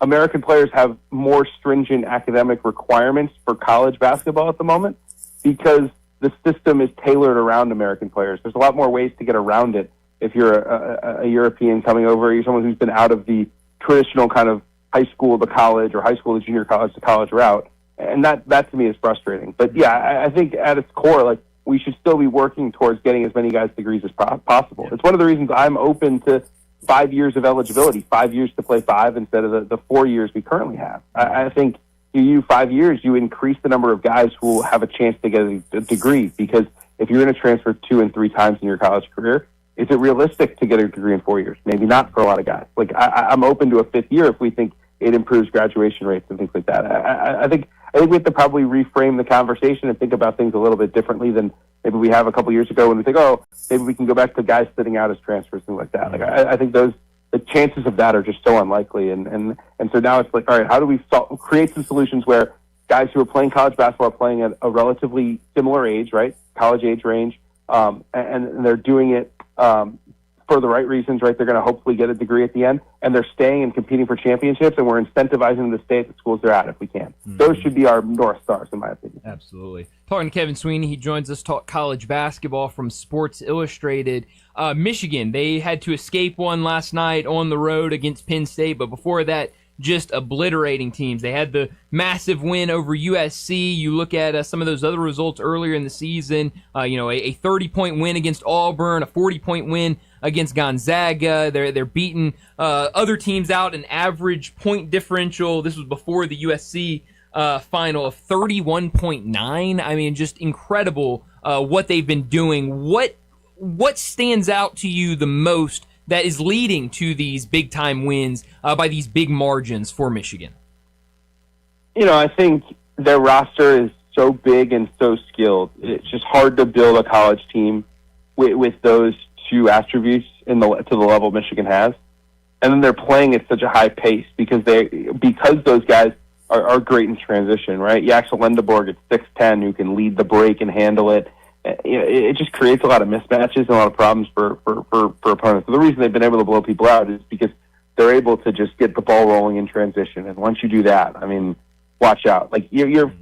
American players have more stringent academic requirements for college basketball at the moment because the system is tailored around American players. There's a lot more ways to get around it if you're a European coming over, you're someone who's been out of the traditional kind of high school to college or high school to junior college to college route. And that to me is frustrating. But yeah, I think at its core, like, we should still be working towards getting as many guys degrees as possible. It's one of the reasons I'm open to 5 years of eligibility, 5 years to play 5 instead of the 4 years we currently have. I think you 5 years, you increase the number of guys who will have a chance to get a degree, because if you're going to transfer 2 and 3 times in your college career, is it realistic to get a degree in 4 years? Maybe not for a lot of guys. Like, I'm open to a 5th year if we think it improves graduation rates and things like that. I think we have to probably reframe the conversation and think about things a little bit differently than maybe we have a couple years ago when we think, oh, maybe we can go back to guys sitting out as transfers, things like that. Like, I think the chances of that are just so unlikely. And so now it's like, all right, how do we create some solutions where guys who are playing college basketball are playing at a relatively similar age, right, college age range, and they're doing it for the right reasons, right? They're going to hopefully get a degree at the end, and they're staying and competing for championships, and we're incentivizing them to stay at the schools they're at if we can. Those should be our North Stars, in my opinion.
Absolutely. Talking to Kevin Sweeney, he joins us, talk college basketball from Sports Illustrated. Michigan, they had to escape one last night on the road against Penn State, but before that, just obliterating teams. They had the massive win over USC. You look at some of those other results earlier in the season, a 30-point win against Auburn, a 40-point win against Gonzaga. They're beating other teams out an average point differential. This was before the USC final of 31.9. I mean, just incredible what they've been doing. What stands out to you the most that is leading to these big-time wins by these big margins for Michigan?
I think their roster is so big and so skilled. It's just hard to build a college team with those two attributes to the level Michigan has. And then they're playing at such a high pace because those guys are great in transition, right? Yaxel Lendeborg at 6'10", who can lead the break and handle it. It just creates a lot of mismatches and a lot of problems for opponents. So the reason they've been able to blow people out is because they're able to just get the ball rolling in transition. And once you do that, I mean, watch out. Like, you're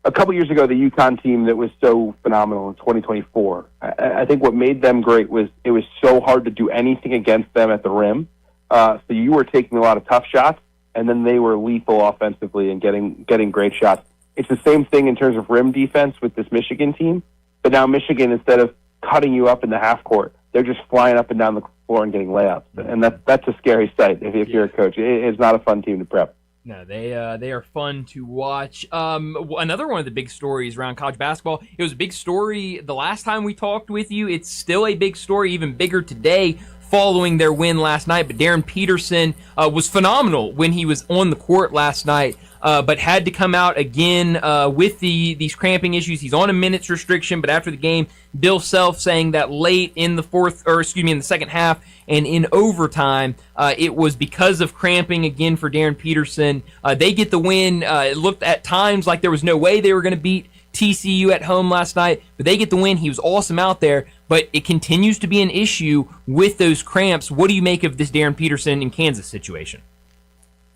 a couple years ago, the UConn team that was so phenomenal in 2024, I think what made them great was it was so hard to do anything against them at the rim. So you were taking a lot of tough shots, and then they were lethal offensively and getting great shots. It's the same thing in terms of rim defense with this Michigan team, but now Michigan, instead of cutting you up in the half court, they're just flying up and down the floor and getting layups, and that's a scary sight if you're a coach. It's not a fun team to prep.
No, they are fun to watch. Another one of the big stories around college basketball. It was a big story the last time we talked with you. It's still a big story, even bigger today, following their win last night. But Darren Peterson was phenomenal when he was on the court last night, but had to come out again with these cramping issues. He's on a minutes restriction, but after the game, Bill Self saying that late in the second half and in overtime, it was because of cramping again for Darren Peterson. They get the win. It looked at times like there was no way they were going to beat TCU at home last night, but they get the win. He was awesome out there, but it continues to be an issue with those cramps. What do you make of this Darren Peterson in Kansas situation?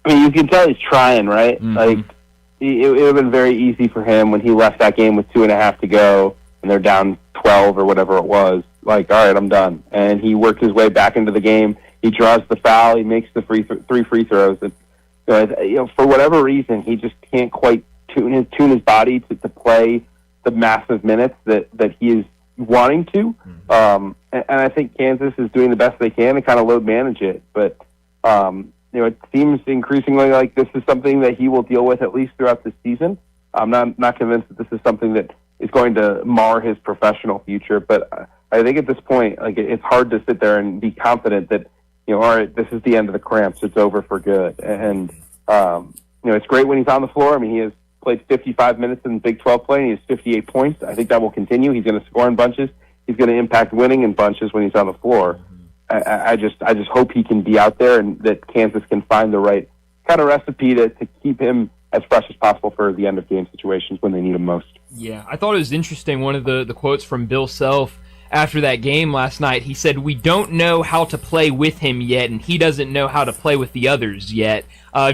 I mean, you can tell he's trying, right?
Mm-hmm.
Like, it would have been very easy for him when he left that game with 2.5 to go, and they're down 12 or whatever it was. Like, all right, I'm done. And he worked his way back into the game. He draws the foul. He makes the three free throws. And, for whatever reason, he just can't quite tune his body to play the massive minutes that he is wanting to. And I think Kansas is doing the best they can to kind of load manage it. But, it seems increasingly like this is something that he will deal with at least throughout the season. I'm not convinced that this is something that is going to mar his professional future. But I think at this point, like, it's hard to sit there and be confident that, all right, this is the end of the cramps. It's over for good. And, it's great when he's on the floor. I mean, he has played 55 minutes in Big 12 play, and he has 58 points. I think that will continue. He's going to score in bunches. He's going to impact winning in bunches when he's on the floor. I just hope he can be out there and that Kansas can find the right kind of recipe to keep him as fresh as possible for the end of game situations when they need him most.
Yeah, I thought it was interesting. One of the quotes from Bill Self after that game last night, he said, "We don't know how to play with him yet, and he doesn't know how to play with the others yet."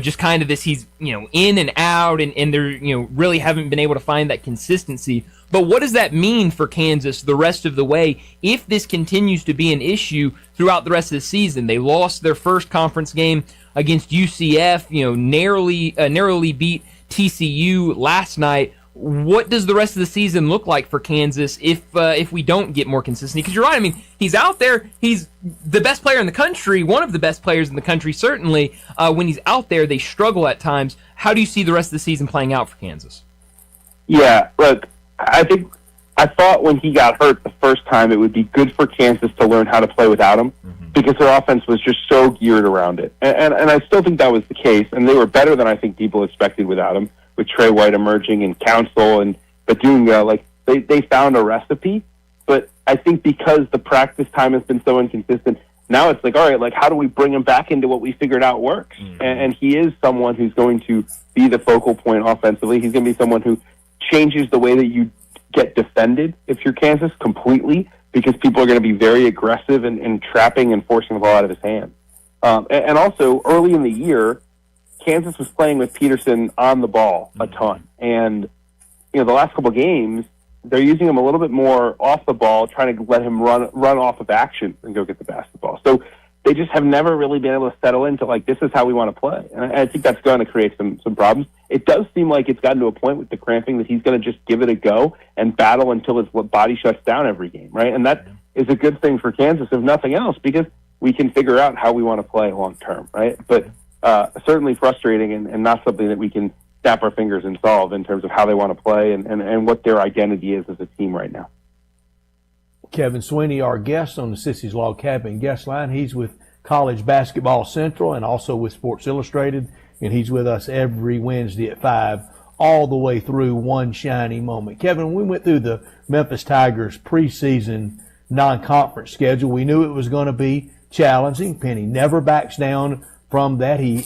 Just kind of this, he's in and out, and they're really haven't been able to find that consistency. But what does that mean for Kansas the rest of the way if this continues to be an issue throughout the rest of the season? They lost their first conference game against UCF, narrowly beat TCU last night. What does the rest of the season look like for Kansas if we don't get more consistency? Because you're right. I mean, he's out there. He's the best player in the country, one of the best players in the country, certainly. When he's out there, they struggle at times. How do you see the rest of the season playing out for Kansas?
Yeah, look, I thought when he got hurt the first time, it would be good for Kansas to learn how to play without him because their offense was just so geared around it. And I still think that was the case, and they were better than I think people expected without him, with Trey White emerging and Council and Badunga. Like, they found a recipe, but I think because the practice time has been so inconsistent, now it's like, all right, like, how do we bring him back into what we figured out works? And he is someone who's going to be the focal point offensively. He's going to be someone who changes the way that you get defended if you're Kansas completely, because people are going to be very aggressive and trapping and forcing the ball out of his hands. And also, early in the year, Kansas was playing with Peterson on the ball a ton. And, the last couple of games, they're using him a little bit more off the ball, trying to let him run off of action and go get the basketball. So they just have never really been able to settle into, like, this is how we want to play. And I think that's going to create some problems. It does seem like it's gotten to a point with the cramping that he's going to just give it a go and battle until his body shuts down every game, right? And that is a good thing for Kansas, if nothing else, because we can figure out how we want to play long term, right? But certainly frustrating and not something that we can snap our fingers and solve in terms of how they want to play and what their identity is as a team right now.
Kevin Sweeney, our guest on the Sissy's Log Cabin guest line. He's with College Basketball Central and also with Sports Illustrated, and he's with us every Wednesday at 5 all the way through One Shiny Moment. Kevin, we went through the Memphis Tigers preseason non-conference schedule. We knew it was going to be challenging. Penny never backs down from that. He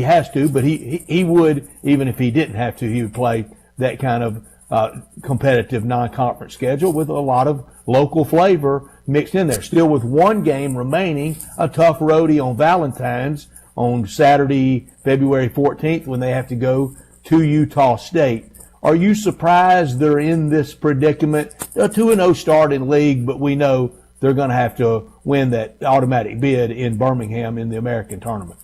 has to, but he would, even if he didn't have to, he would play that kind of competitive non-conference schedule with a lot of local flavor mixed in there. Still with one game remaining, a tough roadie on Valentine's on Saturday, February 14th, when they have to go to Utah State. Are you surprised they're in this predicament? A 2-0 start in league, but we know they're going to have to win that automatic bid in Birmingham in the American tournament.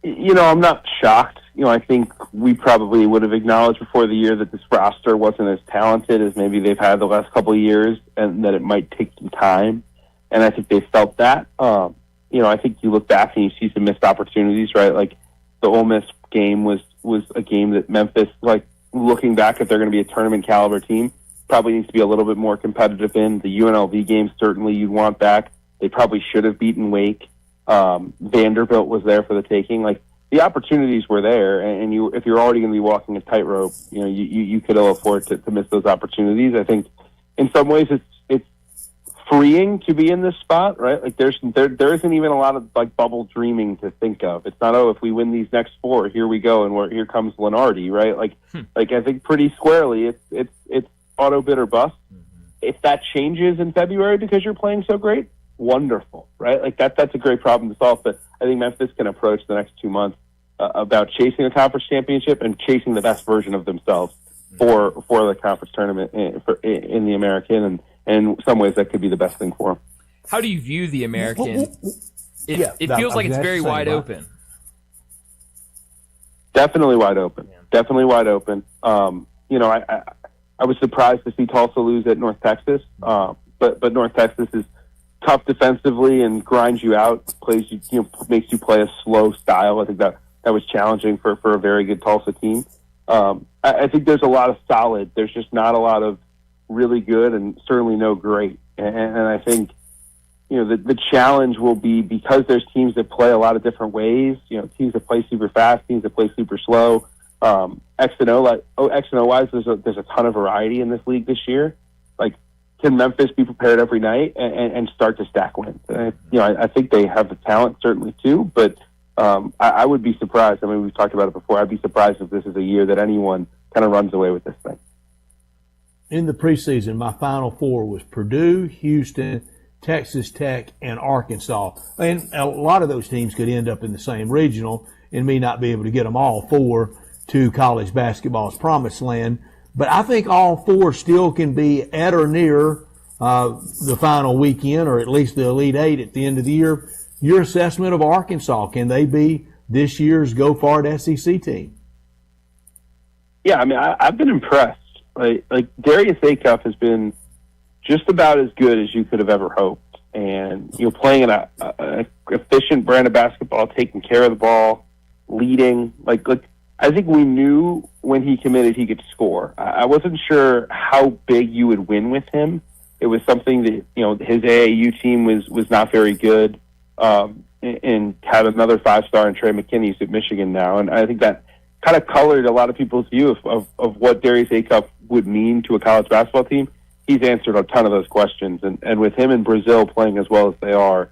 I'm not shocked. I think we probably would have acknowledged before the year that this roster wasn't as talented as maybe they've had the last couple of years, and that it might take some time. And I think they felt that. I think you look back and you see some missed opportunities, right? Like the Ole Miss game was a game that Memphis, like looking back, if they're going to be a tournament caliber team, probably needs to be a little bit more competitive in. The UNLV game, certainly you'd want back. They probably should have beaten Wake. Vanderbilt was there for the taking. Like, the opportunities were there, and if you're already going to be walking a tightrope, you could ill afford to miss those opportunities. I think in some ways it's freeing to be in this spot, right? Like there isn't even a lot of like bubble dreaming to think of. It's not, if we win these next 4, here we go, and here comes Lenardi, right? Like I think pretty squarely it's auto bid or bust. If that changes in February because you're playing so great, wonderful, right? Like that's a great problem to solve. But I think Memphis can approach the next 2 months about chasing a conference championship and chasing the best version of themselves for the conference tournament in the American, and in some ways that could be the best thing for them.
How do you view the American? It feels like it's very wide open.
Definitely wide open. Yeah. Definitely wide open. I was surprised to see Tulsa lose at North Texas, but North Texas is tough defensively and grinds you out, makes you play a slow style. I think that was challenging for a very good Tulsa team. I think there's a lot of solid. There's just not a lot of really good, and certainly no great. And I think the challenge will be, because there's teams that play a lot of different ways. Teams that play super fast, teams that play super slow. X and O wise, there's a ton of variety in this league this year. Like, can Memphis be prepared every night and start to stack wins? I think they have the talent certainly too, but I would be surprised. I mean, we've talked about it before. I'd be surprised if this is a year that anyone kind of runs away with this thing.
In the preseason, my Final Four was Purdue, Houston, Texas Tech, and Arkansas. And a lot of those teams could end up in the same regional and me not be able to get them all 4 to college basketball's promised land. But I think all 4 still can be at or near the final weekend, or at least the Elite 8 at the end of the year. Your assessment of Arkansas, can they be this year's go-far SEC team?
Yeah, I mean, I've been impressed. Like Darius Acuff has been just about as good as you could have ever hoped. And, playing an efficient brand of basketball, taking care of the ball, leading. Like I think we knew when he committed he could score. I wasn't sure how big you would win with him. It was something that, his AAU team was not very good, and had another 5-star in Trey McKinney, who's at Michigan now. And I think that kind of colored a lot of people's view of what Darius Acuff would mean to a college basketball team. He's answered a ton of those questions. And with him in Brazil playing as well as they are,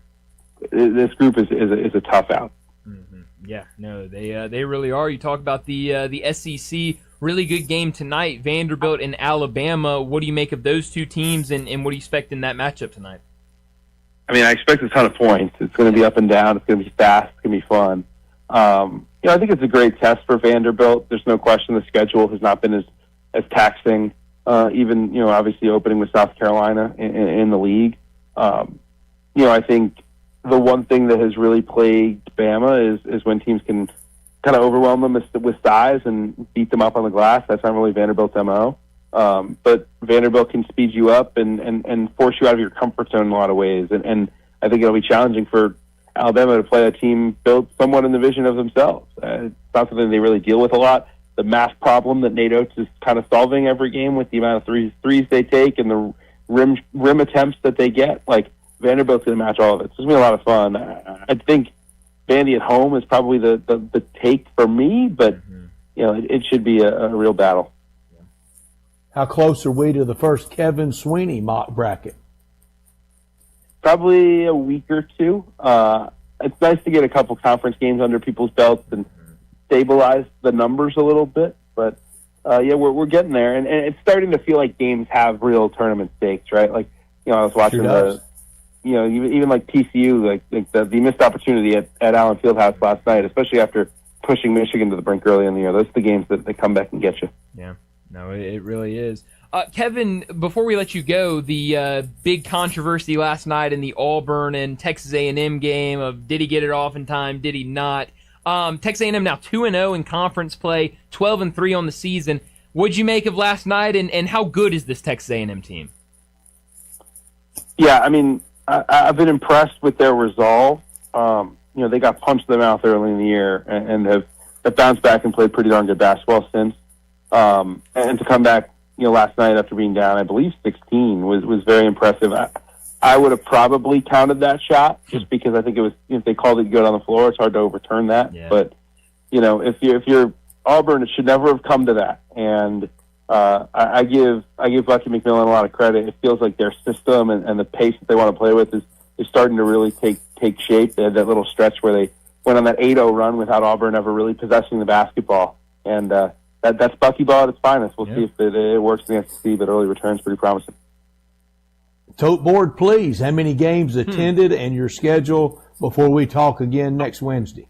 this group is a tough out.
Yeah, no, they really are. You talk about the SEC, really good game tonight, Vanderbilt and Alabama. What do you make of those two teams, and what do you expect in that matchup tonight?
I mean, I expect a ton of points. It's going to be up and down. It's going to be fast. It's going to be fun. I think it's a great test for Vanderbilt. There's no question the schedule has not been as taxing, even, obviously opening with South Carolina in the league. I think the one thing that has really plagued Bama is when teams can kind of overwhelm them with size and beat them up on the glass. That's not really Vanderbilt's MO. But Vanderbilt can speed you up and force you out of your comfort zone in a lot of ways. And I think it'll be challenging for Alabama to play a team built somewhat in the vision of themselves. It's not something they really deal with a lot. The math problem that Nate Oates is kind of solving every game with the amount of threes they take and the rim attempts that they get, like, Vanderbilt's going to match all of it. So it's going to be a lot of fun. I think Vandy at home is probably the take for me, but it should be a real battle.
How close are we to the first Kevin Sweeney mock bracket?
Probably a week or two. It's nice to get a couple conference games under people's belts and stabilize the numbers a little bit. But, we're getting there. And it's starting to feel like games have real tournament stakes, right? Like, I was watching even like TCU, like the missed opportunity at Allen Fieldhouse last night, especially after pushing Michigan to the brink early in the year. Those are the games that they come back and get you.
Yeah, no, it really is. Kevin, before we let you go, the big controversy last night in the Auburn and Texas A&M game of did he get it off in time, did he not? Texas A&M now 2-0 in conference play, 12-3 on the season. What'd you make of last night, and how good is this Texas A&M team?
Yeah, I mean, I've been impressed with their resolve. They got punched in the mouth early in the year and have bounced back and played pretty darn good basketball since. And to come back, last night after being down, I believe 16 was very impressive. I would have probably counted that shot just because I think it was, if they called it good on the floor, it's hard to overturn that. Yeah. But, if you're Auburn, it should never have come to that. And I give Bucky McMillan a lot of credit. It feels like their system and the pace that they want to play with is starting to really take shape. They had that little stretch where they went on that 8-0 run without Auburn ever really possessing the basketball. And that's Bucky ball at its finest. We'll see if it works in the SEC, but early return's pretty promising.
Tote board, please. How many games attended and your schedule before we talk again next Wednesday?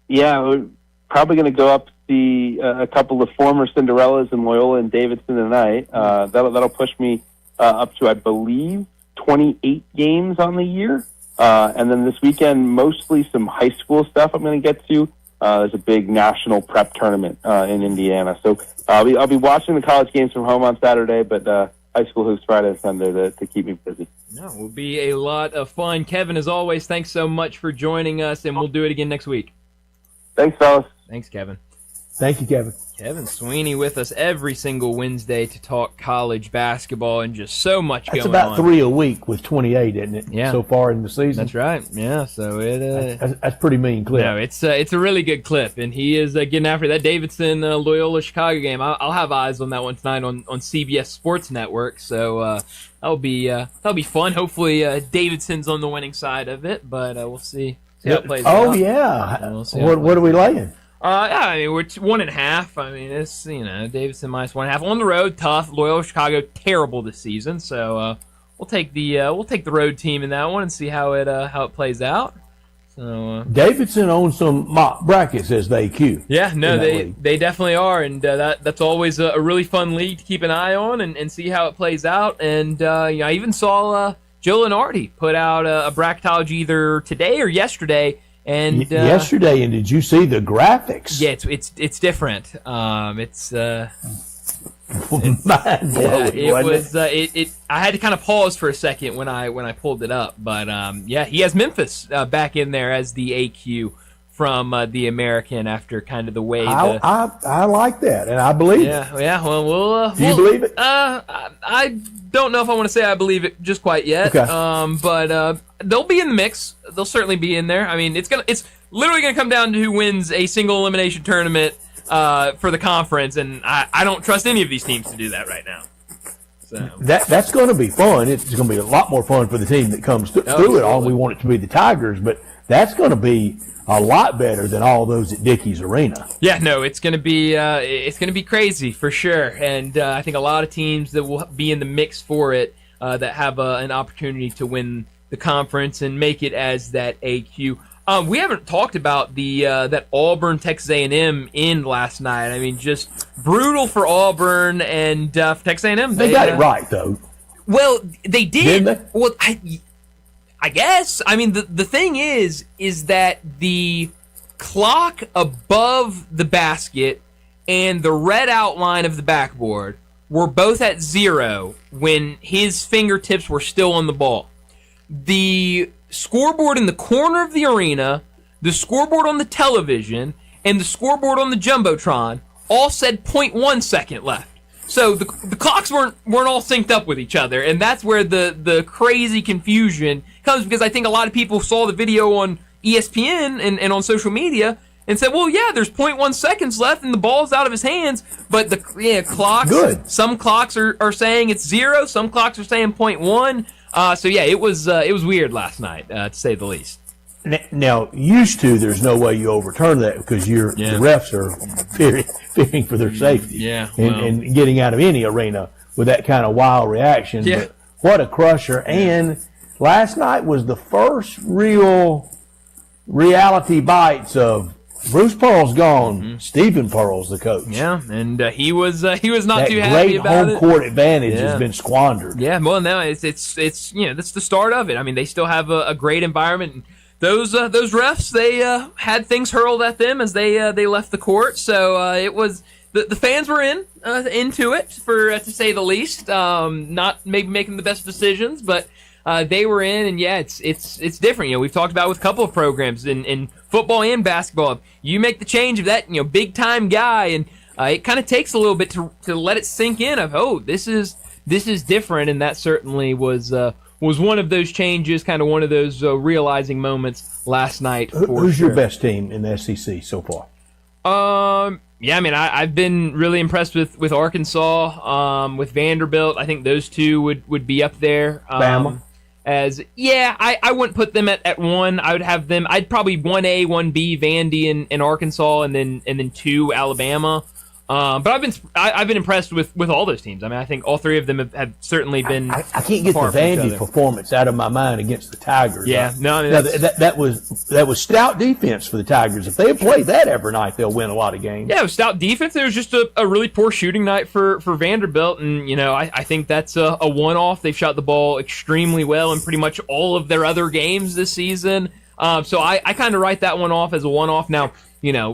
Yeah, we're probably going to go up to see a couple of former Cinderellas in Loyola and Davidson tonight. That'll push me up to, I believe, 28 games on the year. And then this weekend, mostly some high school stuff I'm going to get to. There's a big national prep tournament in Indiana. So I'll be watching the college games from home on Saturday, but high school hoops Friday and Sunday to keep me busy.
No, it will be a lot of fun. Kevin, as always, thanks so much for joining us, and we'll do it again next week.
Thanks, fellas.
Thanks, Kevin.
Thank you, Kevin.
Kevin Sweeney with us every single Wednesday to talk college basketball and just so much going on.
That's about 3 a week with 28, isn't it?
Yeah.
So far in the season.
That's right. Yeah. So
that's pretty mean clip.
No, it's a really good clip, and he is getting after that Davidson Loyola Chicago game. I'll have eyes on that one tonight on CBS Sports Network. So that'll be fun. Hopefully Davidson's on the winning side of it, but we'll see how it plays out.
Oh yeah.
We'll
What are we laying?
I mean, we're 1.5. I mean, it's, Davidson minus 1.5 on the road, tough. Loyola Chicago, terrible this season. So we'll take the road team in that one and see how it plays out. So
Davidson owns some mock brackets as they queue.
Yeah, no, they definitely are, and that's always a really fun league to keep an eye on and see how it plays out. And I even saw Joe Lenardi put out a bracketology either today or yesterday. And
yesterday, and did you see the graphics?
Yeah, it's different. It's
mind-blowing, wasn't
it? I had to kind of pause for a second when I pulled it up, but he has Memphis back in there as the AQ from the American after kind of the way.
I like that, and I believe it.
Yeah. Well,
do you believe it?
I don't know if I want to say I believe it just quite yet.
Okay.
But they'll be in the mix. They'll certainly be in there. I mean, it's literally gonna come down to who wins a single elimination tournament for the conference, and I don't trust any of these teams to do that right now. So
that's going to be fun. It's going to be a lot more fun for the team that comes through it all. We want it to be the Tigers, but that's going to be a lot better than all those at Dickey's Arena.
Yeah, no, it's going to be crazy for sure, and I think a lot of teams that will be in the mix for it that have an opportunity to win the conference and make it as that AQ. We haven't talked about the that Auburn Texas A&M in last night. I mean, just brutal for Auburn and for Texas A&M.
They got it right though.
Well, they did.
Didn't they?
Well, I guess. I mean, the thing is that the clock above the basket and the red outline of the backboard were both at 0 when his fingertips were still on the ball. The scoreboard in the corner of the arena, the scoreboard on the television, and the scoreboard on the Jumbotron all said 0.1 second left. So the clocks weren't all synced up with each other, and that's where the crazy confusion comes, because I think a lot of people saw the video on ESPN and on social media and said, well, yeah, there's 0.1 seconds left and the ball's out of his hands, but the clocks,
good.
Some clocks are saying it's 0, some clocks are saying 0.1. So yeah, it was weird last night, to say the least.
Now, used to, there's no way you overturn that because the refs are fearing for their safety and getting out of any arena with that kind of wild reaction.
Yeah.
But what a crusher. And last night was the first real reality bites of Bruce Pearl's gone. Stephen Pearl's the coach.
Yeah, and he was not too happy about it.
That great home court advantage has been squandered.
Yeah, well, no, it's that's the start of it. I mean, they still have a great environment. And those refs, they had things hurled at them as they left the court. So it was the fans were into it, to say the least. Not maybe making the best decisions, but they were in, and yeah, it's different. You know, we've talked about it with a couple of programs in football and basketball. You make the change of that, big time guy, and it kind of takes a little bit to let it sink in of, this is different, and that certainly was one of those changes, kind of one of those realizing moments last night.
Who's your best team in the SEC so far?
Yeah, I mean, I've been really impressed with Arkansas, with Vanderbilt. I think those two would be up there.
Bama?
I wouldn't put them at one. I would have them. I'd probably 1A, 1B, Vandy and Arkansas, and then 2 Alabama. But I've been impressed with all those teams. I mean, I think all three of them have certainly been.
I can't get the Vandy performance out of my mind against the Tigers.
Yeah,
that was stout defense for the Tigers. If they had played that every night, they'll win a lot of games.
Yeah, it was stout defense. There was just a really poor shooting night for Vanderbilt, and I think that's a one-off. They've shot the ball extremely well in pretty much all of their other games this season. So I kind of write that one off as a one-off. Now,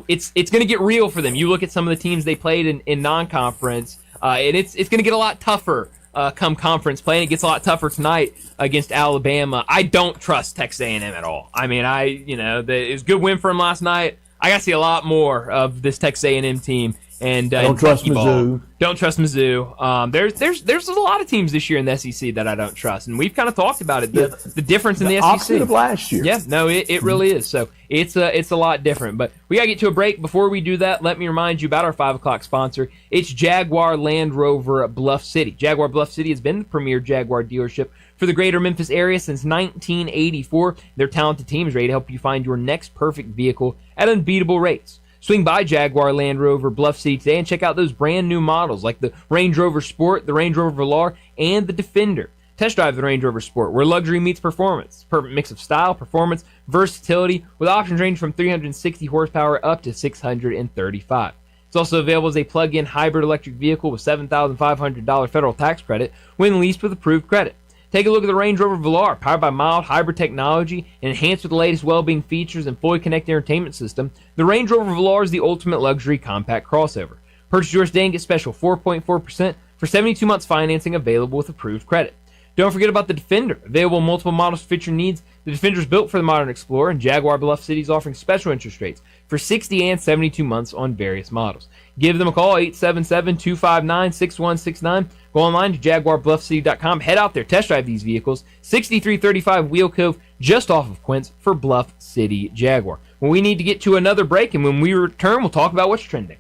it's going to get real for them. You look at some of the teams they played in non-conference, and it's going to get a lot tougher come conference play, and it gets a lot tougher tonight against Alabama. I don't trust Texas A&M at all. I mean, it was a good win for them last night. I got to see a lot more of this Texas A&M team. And
don't trust Mizzou.
Don't trust Mizzou. There's a lot of teams this year in the SEC that I don't trust, and we've kind of talked about it. The difference in the SEC.
Opposite of last year.
Yeah, no, it really is. So it's a lot different. But we gotta get to a break. Before we do that, let me remind you about our 5 o'clock sponsor. It's Jaguar Land Rover at Bluff City. Jaguar Bluff City has been the premier Jaguar dealership for the greater Memphis area since 1984. Their talented team is ready to help you find your next perfect vehicle at unbeatable rates. Swing by Jaguar Land Rover Bluff City today and check out those brand new models like the Range Rover Sport, the Range Rover Velar, and the Defender. Test drive the Range Rover Sport, where luxury meets performance. Perfect mix of style, performance, versatility, with options ranging from 360 horsepower up to 635. It's also available as a plug-in hybrid electric vehicle with $7,500 federal tax credit when leased with approved credit. Take a look at the Range Rover Velar, powered by mild hybrid technology and enhanced with the latest well-being features and fully connected entertainment system. The Range Rover Velar is the ultimate luxury compact crossover. Purchase yours today and get special 4.4% for 72 months financing available with approved credit. Don't forget about the Defender, available in multiple models to fit your needs. The Defender is built for the modern explorer, and Jaguar Bluff City is offering special interest rates for 60 and 72 months on various models. Give them a call, 877-259-6169. Go online to JaguarBluffCity.com. Head out there, test drive these vehicles. 6335 Wheel Cove, just off of Quince, for Bluff City Jaguar. Well, we need to get to another break, and when we return, we'll talk about what's trending.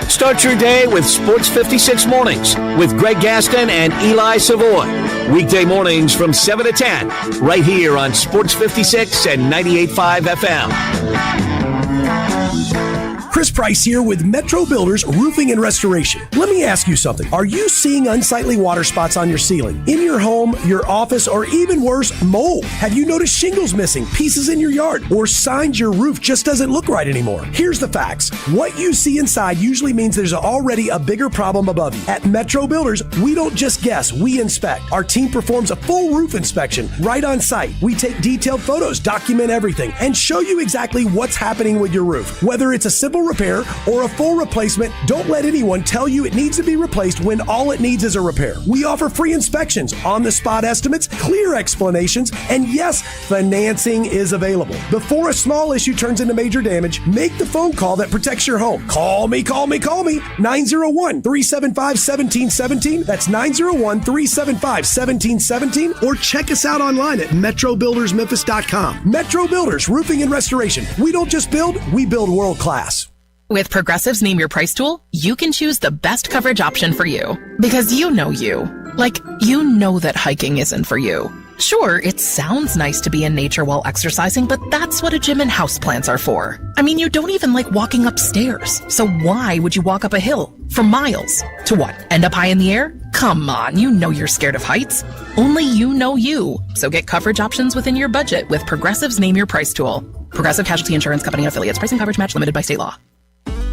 Start your day with Sports 56 Mornings with Greg Gaston and Eli Savoy. Weekday mornings from 7 to 10, right here on Sports 56 and 98.5 FM.
Chris Price here with Metro Builders Roofing and Restoration. Let me ask you something. Are you seeing unsightly water spots on your ceiling, in your home, your office, or even worse, mold? Have you noticed shingles missing, pieces in your yard, or signs your roof just doesn't look right anymore? Here's the facts. What you see inside usually means there's already a bigger problem above you. At Metro Builders, we don't just guess, we inspect. Our team performs a full roof inspection right on site. We take detailed photos, document everything, and show you exactly what's happening with your roof. Whether it's a simple repair or a full replacement, don't let anyone tell you it needs to be replaced when all it needs is a repair. We offer free inspections, on-the-spot estimates, clear explanations, and yes, financing is available. Before a small issue turns into major damage, make the phone call that protects your home. Call me. 901-375-1717. That's 901-375-1717. Or check us out online at metrobuildersmemphis.com. Metro Builders Roofing and Restoration. We don't just build, we build world class.
With Progressive's Name Your Price tool, you can choose the best coverage option for you. Because you know you. Like, you know that hiking isn't for you. Sure, it sounds nice to be in nature while exercising, but that's what a gym and houseplants are for. I mean, you don't even like walking upstairs. So why would you walk up a hill for miles? To what? End up high in the air? Come on, you know you're scared of heights. Only you know you. So get coverage options within your budget with Progressive's Name Your Price tool. Progressive Casualty Insurance Company and affiliates. Pricing coverage match limited by state law.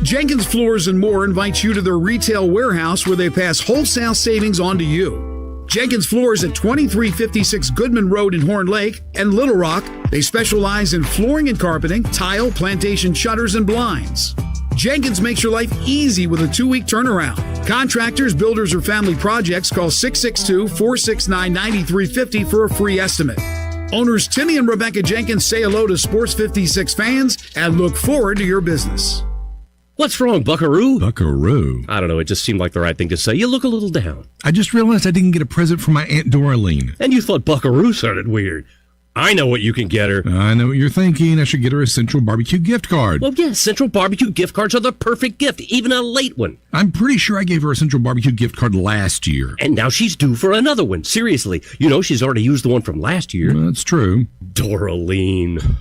Jenkins Floors and More invites you to their retail warehouse where they pass wholesale savings on to you. Jenkins Floors at 2356 Goodman Road in Horn Lake and Little Rock. They specialize in flooring and carpeting, tile, plantation shutters, and blinds. Jenkins makes your life easy with a 2-week turnaround. Contractors, builders, or family projects, call 662-469-9350 for a free estimate. Owners Timmy and Rebecca Jenkins say hello to Sports 56 fans and look forward to your business.
What's wrong, Buckaroo?
Buckaroo?
I don't know. It just seemed like the right thing to say. You look a little down.
I just realized I didn't get a present from my Aunt Doraline.
And you thought Buckaroo sounded weird. I know what you can get her.
I know what you're thinking. I should get her a Central Barbecue gift card.
Well, yes, Central Barbecue gift cards are the perfect gift, even a late one.
I'm pretty sure I gave her a Central Barbecue gift card last year.
And now she's due for another one. Seriously. You know she's already used the one from last year.
That's true.
Doraline.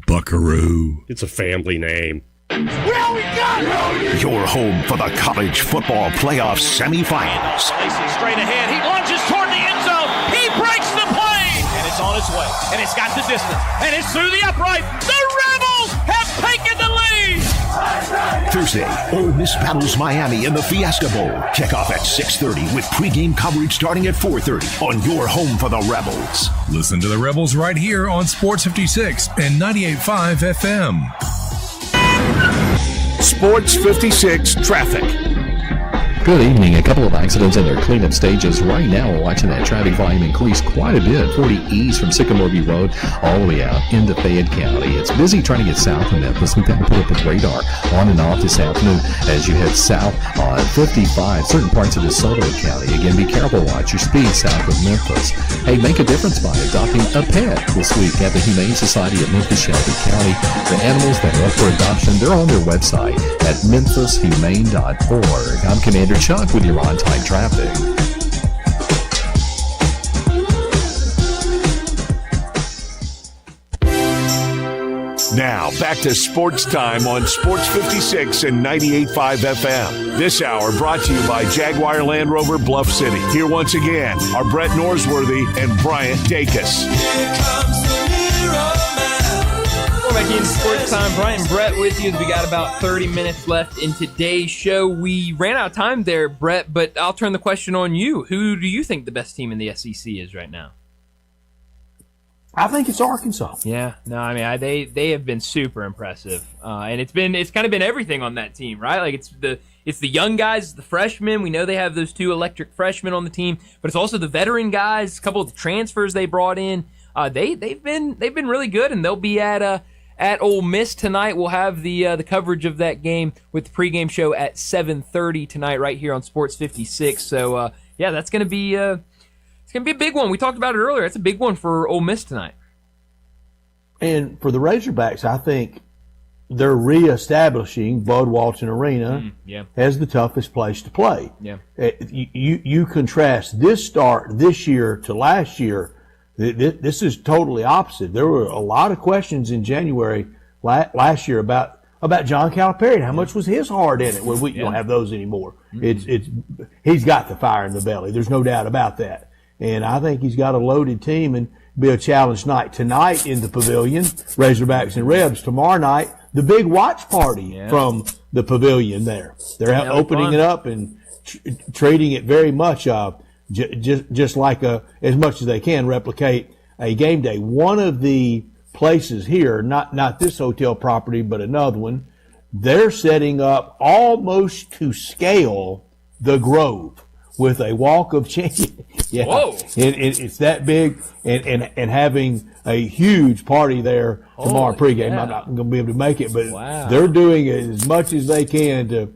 Buckaroo.
It's a family name.
Your home for the college football playoff semifinals.
Lacey straight ahead. He lunges toward the end zone. He breaks the plane. And it's on its way. And it's got the distance. And it's through the upright. The Rebels have taken the lead.
Thursday, Ole Miss battles Miami in the Fiesta Bowl. Kickoff at 6:30 with pregame coverage starting at 4:30 on your home for the Rebels.
Listen to the Rebels right here on Sports 56 and 98.5 FM.
Sports 56 traffic.
Good evening. A couple of accidents in their cleanup stages. Right now, we're watching that traffic volume increase quite a bit. 40 east from Sycamore View Road all the way out into Fayette County. It's busy trying to get south of Memphis. We've got to put up with radar on and off this afternoon as you head south on 55, certain parts of DeSoto County. Again, be careful. Watch your speed south of Memphis. Hey, make a difference by adopting a pet this week at the Humane Society of Memphis Shelby County. The animals that are up for adoption, they're on their website at memphishumane.org. I'm Commander Chuck with your on-time traffic.
Now, back to Sports Time on Sports 56 and 98.5 FM. This hour brought to you by Jaguar Land Rover Bluff City. Here once again are Brett Norsworthy and Bryant Dacus.
Back in Sports Time, Brian and Brett with you as we got about 30 minutes left in today's show. We ran out of time there, Brett, but I'll turn the question on you. Who do you think the best team in the SEC is right now?
I think it's Arkansas.
Yeah, no, I mean they have been super impressive, and it's kind of been everything on that team, right? Like it's the young guys, the freshmen. We know they have those 2 electric freshmen on the team, but it's also the veteran guys. A couple of the transfers they brought in. They've been really good, and they'll be at Ole Miss tonight. We'll have the coverage of that game with the pregame show at 7:30 tonight, right here on Sports 56. So yeah, that's gonna be it's gonna be a big one. We talked about it earlier. It's a big one for Ole Miss tonight.
And for the Razorbacks, I think they're reestablishing Bud Walton Arena as the toughest place to play.
Yeah,
you contrast this start this year to last year. This is totally opposite. There were a lot of questions in January last year about John Calipari and how much was his heart in it. Well, we don't have those anymore. Mm-hmm. He's got the fire in the belly. There's no doubt about that. And I think he's got a loaded team and be a challenge night tonight in the pavilion. Razorbacks and Rebs tomorrow night. The big watch party from the pavilion there. They're opening it up and treating it very much. Just like as much as they can replicate a game day. One of the places here, not this hotel property, but another one, they're setting up almost to scale the Grove with a walk of champions. Yeah, whoa! It's that big, and having a huge party there tomorrow pregame. Yeah. I'm not going to be able to make it, but they're doing as much as they can to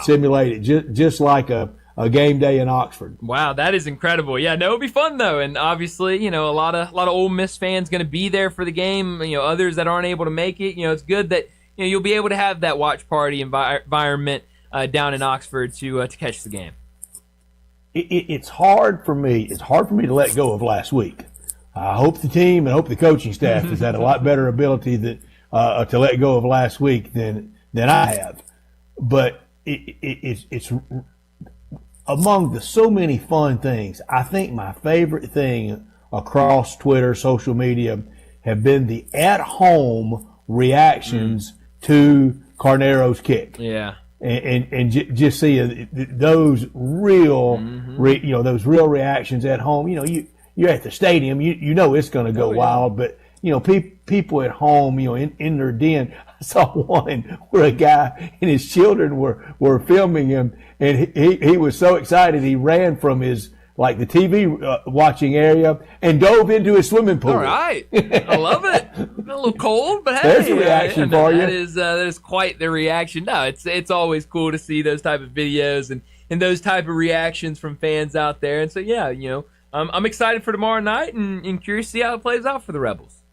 simulate it, just like a game day in Oxford.
Wow, that is incredible. Yeah, no, it'll be fun though, and obviously, a lot of Ole Miss fans going to be there for the game. Others that aren't able to make it. It's good that you'll be able to have that watch party environment down in Oxford to catch the game.
It's hard for me. It's hard for me to let go of last week. I hope the team and hope the coaching staff has had a lot better ability to let go of last week than I have. But it's among the so many fun things. I think my favorite thing across Twitter, social media, have been the at-home reactions to Carnero's kick.
Yeah.
And just see those real, those real reactions at home. You're at the stadium. You know it's going to go wild, but people at home, in their den. I saw one where a guy and his children were filming him, and he was so excited he ran from his the TV watching area and dove into his swimming pool.
All right, I love it. A little cold, but hey,
there's a reaction for you.
That is quite the reaction. No, it's always cool to see those type of videos and those type of reactions from fans out there. And so yeah, I'm excited for tomorrow night and curious to see how it plays out for the Rebels.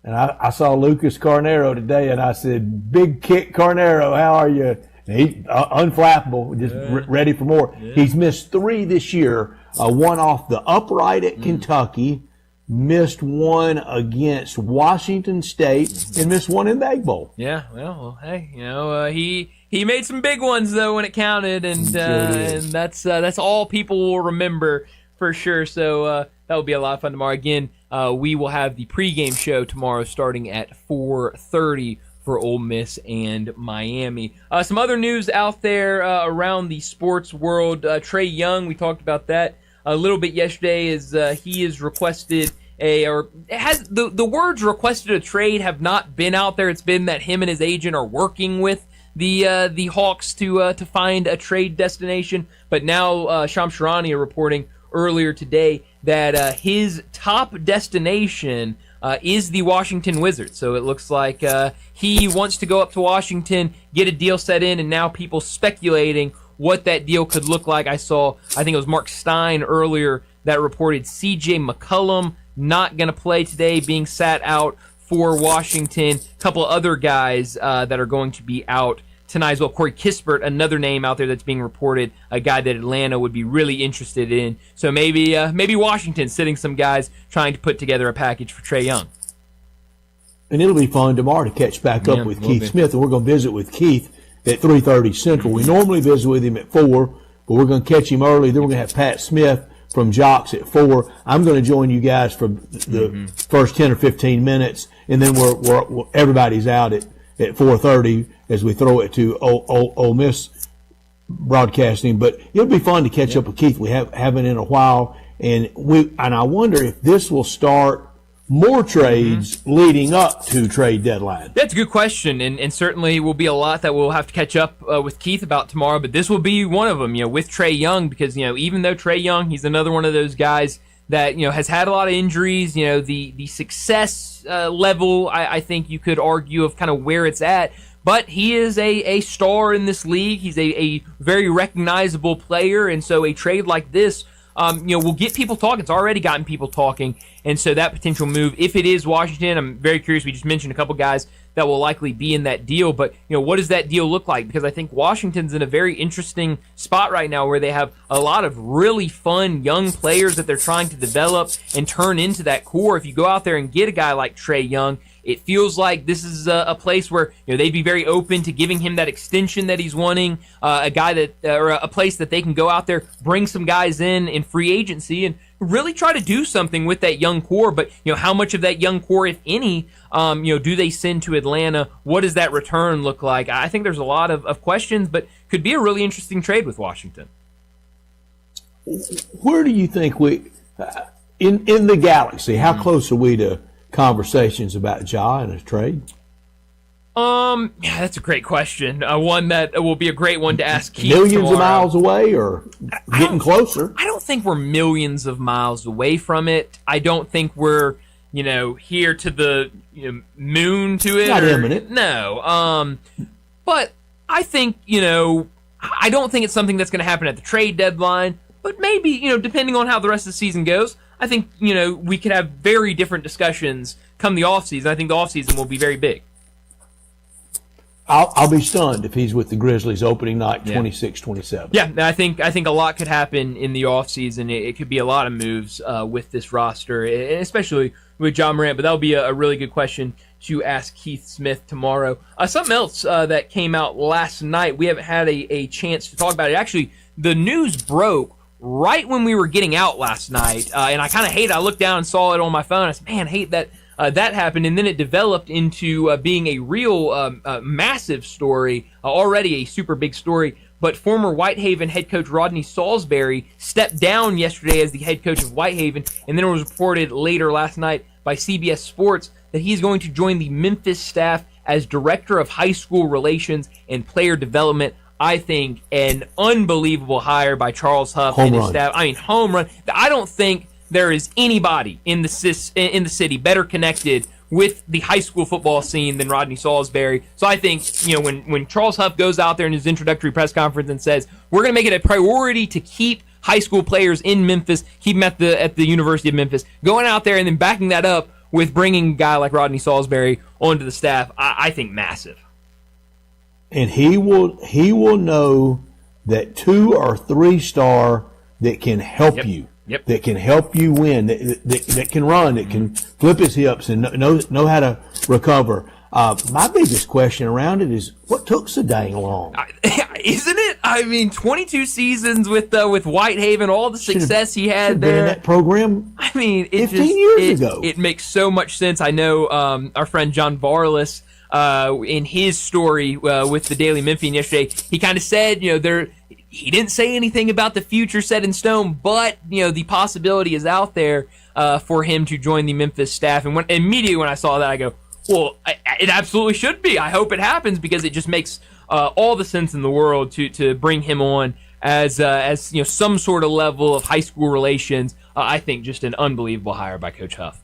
And I saw Lucas Carnero today, and I said, "Big kick, Carnero, how are you?" And he unflappable, just ready for more. Yeah. He's missed 3 this year. One off the upright at Kentucky, missed one against Washington State, and missed one in the Egg Bowl.
Yeah, well, hey, he made some big ones though when it counted, and that's all people will remember for sure. So that will be a lot of fun tomorrow. Again, we will have the pregame show tomorrow starting at 4:30 for Ole Miss and Miami. Some other news out there around the sports world. Trae Young, we talked about that a little bit yesterday, is he has requested the words requested a trade have not been out there. It's been that him and his agent are working with the Hawks to find a trade destination. But now Shams Charania reporting earlier today that his top destination is the Washington Wizards. So it looks like he wants to go up to Washington, get a deal set in, and now people speculating what that deal could look like. I think it was Mark Stein earlier that reported C.J. McCollum not going to play today, being sat out for Washington. A couple other guys that are going to be out tonight as well. Corey Kispert, another name out there that's being reported, a guy that Atlanta would be really interested in. So maybe Washington sitting some guys trying to put together a package for Trae Young.
And it'll be fun tomorrow to catch back up with Keith Smith, and we're going to visit with Keith at 3:30 Central. We normally visit with him at 4, but we're going to catch him early. Then we're going to have Pat Smith from Jocks at 4. I'm going to join you guys for the first 10 or 15 minutes, and then we're everybody's out at 4:30 as we throw it to Ole Miss broadcasting. But it'll be fun to catch up with Keith. We haven't in a while, and I wonder if this will start more trades leading up to trade deadline.
That's a good question, and certainly will be a lot that we'll have to catch up with Keith about tomorrow, but this will be one of them, with Trae Young, because, even though Trae Young, he's another one of those guys that, has had a lot of injuries, the success level, I think you could argue of kind of where it's at, but he is a star in this league. He's a very recognizable player, and so a trade like this, will get people talking. It's already gotten people talking. And so that potential move, if it is Washington, I'm very curious. We just mentioned a couple guys that will likely be in that deal. But, what does that deal look like? Because I think Washington's in a very interesting spot right now where they have a lot of really fun young players that they're trying to develop and turn into that core. If you go out there and get a guy like Trae Young, it feels like this is a place where they'd be very open to giving him that extension that he's wanting, a guy that or a place that they can go out there, bring some guys in free agency, and really try to do something with that young core. But how much of that young core, if any, do they send to Atlanta? What does that return look like? I think there's a lot of questions, but could be a really interesting trade with Washington.
Where do you think we in the galaxy? How close are we to conversations about Ja and his trade?
Yeah, that's a great question. One that will be a great one to ask Keith
Millions
tomorrow.
of miles away, or getting closer?
I don't think we're millions of miles away from it. I don't think we're here to the moon to it.
Not imminent.
No. But I think I don't think it's something that's going to happen at the trade deadline. But maybe depending on how the rest of the season goes, I think, we could have very different discussions come the offseason. I think the offseason will be very big.
I'll be stunned if he's with the Grizzlies opening night 26-27.
Yeah, I think a lot could happen in the offseason. It could be a lot of moves with this roster, and especially with John Morant. But that'll be a really good question to ask Keith Smith tomorrow. Something else that came out last night, we haven't had a chance to talk about it. Actually, the news broke right when we were getting out last night, and I kind of hate it. I looked down and saw it on my phone. I said, man, I hate that that happened, and then it developed into being a real massive story, already a super big story. But former Whitehaven head coach Rodney Salisbury stepped down yesterday as the head coach of Whitehaven, and then it was reported later last night by CBS Sports that he's going to join the Memphis staff as Director of High School Relations and Player Development. I think an unbelievable hire by Charles Huff and his staff. I mean, home run. I don't think there is anybody in the city better connected with the high school football scene than Rodney Salisbury. So I think, when Charles Huff goes out there in his introductory press conference and says, we're going to make it a priority to keep high school players in Memphis, keep them at the University of Memphis, going out there and then backing that up with bringing a guy like Rodney Salisbury onto the staff, I think massive.
And he will know that 2 or 3 star that can help you. Yep. That can help you win, that can run, that can flip his hips and know how to recover. My biggest question around it is, what took so dang long?
Isn't it? I mean, 22 seasons with Whitehaven, all the success he had there.
Been in that program.
I mean,
15 years ago.
It makes so much sense. I know our friend John Varlas, in his story with the Daily Memphian yesterday, he kind of said, he didn't say anything about the future set in stone, but the possibility is out there for him to join the Memphis staff. And immediately when I saw that, I go, well, it absolutely should be. I hope it happens, because it just makes all the sense in the world to bring him on as some sort of level of high school relations. I think just an unbelievable hire by Coach Huff.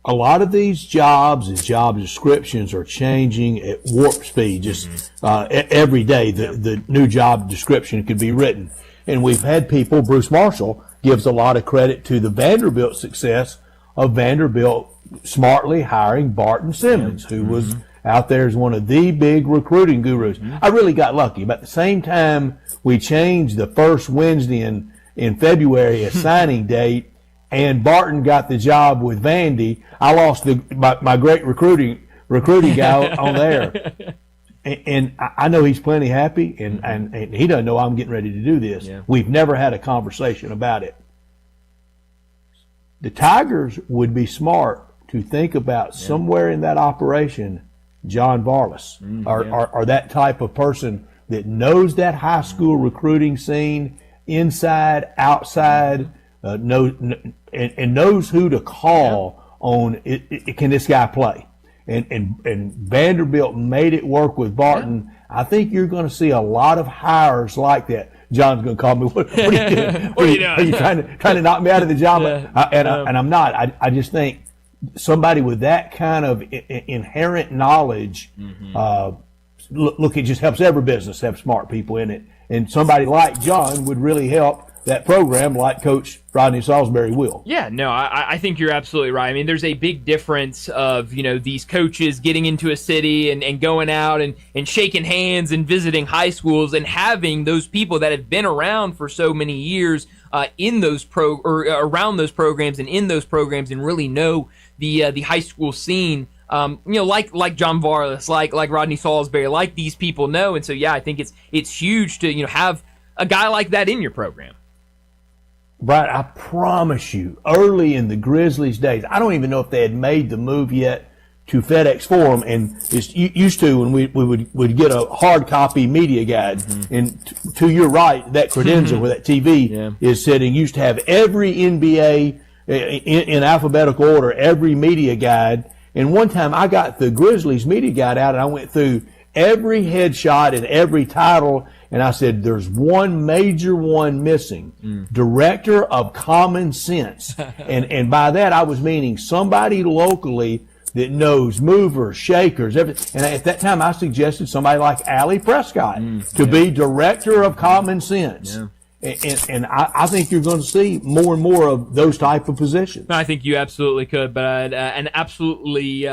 A lot of these jobs and job descriptions are changing at warp speed. Just every day, the new job description could be written. And we've had people, Bruce Marshall gives a lot of credit to the Vanderbilt success of Vanderbilt smartly hiring Barton Simmons, who was out there as one of the big recruiting gurus. I really got lucky. About the same time we changed the first Wednesday in February as signing date, and Barton got the job with Vandy, I lost my great recruiting guy on there. And I know he's plenty happy, and he doesn't know I'm getting ready to do this. Yeah. We've never had a conversation about it. The Tigers would be smart to think about somewhere in that operation, John Varlas, or that type of person that knows that high school recruiting scene inside, outside, and knows who to call on. Can this guy play? And Vanderbilt made it work with Barton. I think you're going to see a lot of hires like that. John's going to call me. What are you doing? Are you trying to knock me out of the job? And I'm not. I just think somebody with that kind of inherent knowledge, look, it just helps every business have smart people in it. And somebody like John would really help that program, like Coach Rodney Salisbury will.
Yeah, no, I think you're absolutely right. I mean, there's a big difference of, these coaches getting into a city and going out and shaking hands and visiting high schools and having those people that have been around for so many years in those around those programs and in those programs and really know the high school scene. Like John Varlas, like Rodney Salisbury, like these people know. And so, yeah, I think it's huge to have a guy like that in your program.
Right, I promise you, early in the Grizzlies' days, I don't even know if they had made the move yet to FedEx Forum, and it's used to when we would get a hard copy media guide, and to your right, that credenza where that TV is sitting used to have every NBA in alphabetical order, every media guide. And one time I got the Grizzlies media guide out, and I went through every headshot and every title, and I said, there's one major one missing, Director of Common Sense. and by that I was meaning somebody locally that knows movers, shakers, everything. And at that time I suggested somebody like Allie Prescott to be Director of Common Sense. And I think you're going to see more and more of those type of positions.
I think you absolutely could, but an absolutely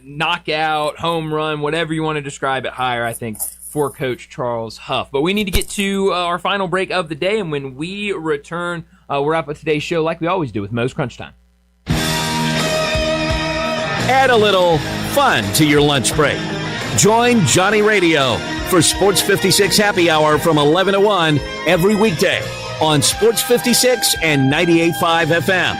knockout, home run, whatever you want to describe it, higher, I think, for Coach Charles Huff. But we need to get to our final break of the day, and when we return, we'll wrap up today's show like we always do with Mo's Crunch Time.
Add a little fun to your lunch break. Join Johnny Radio for Sports 56 Happy Hour from 11 to 1 every weekday on Sports 56 and 98.5 FM.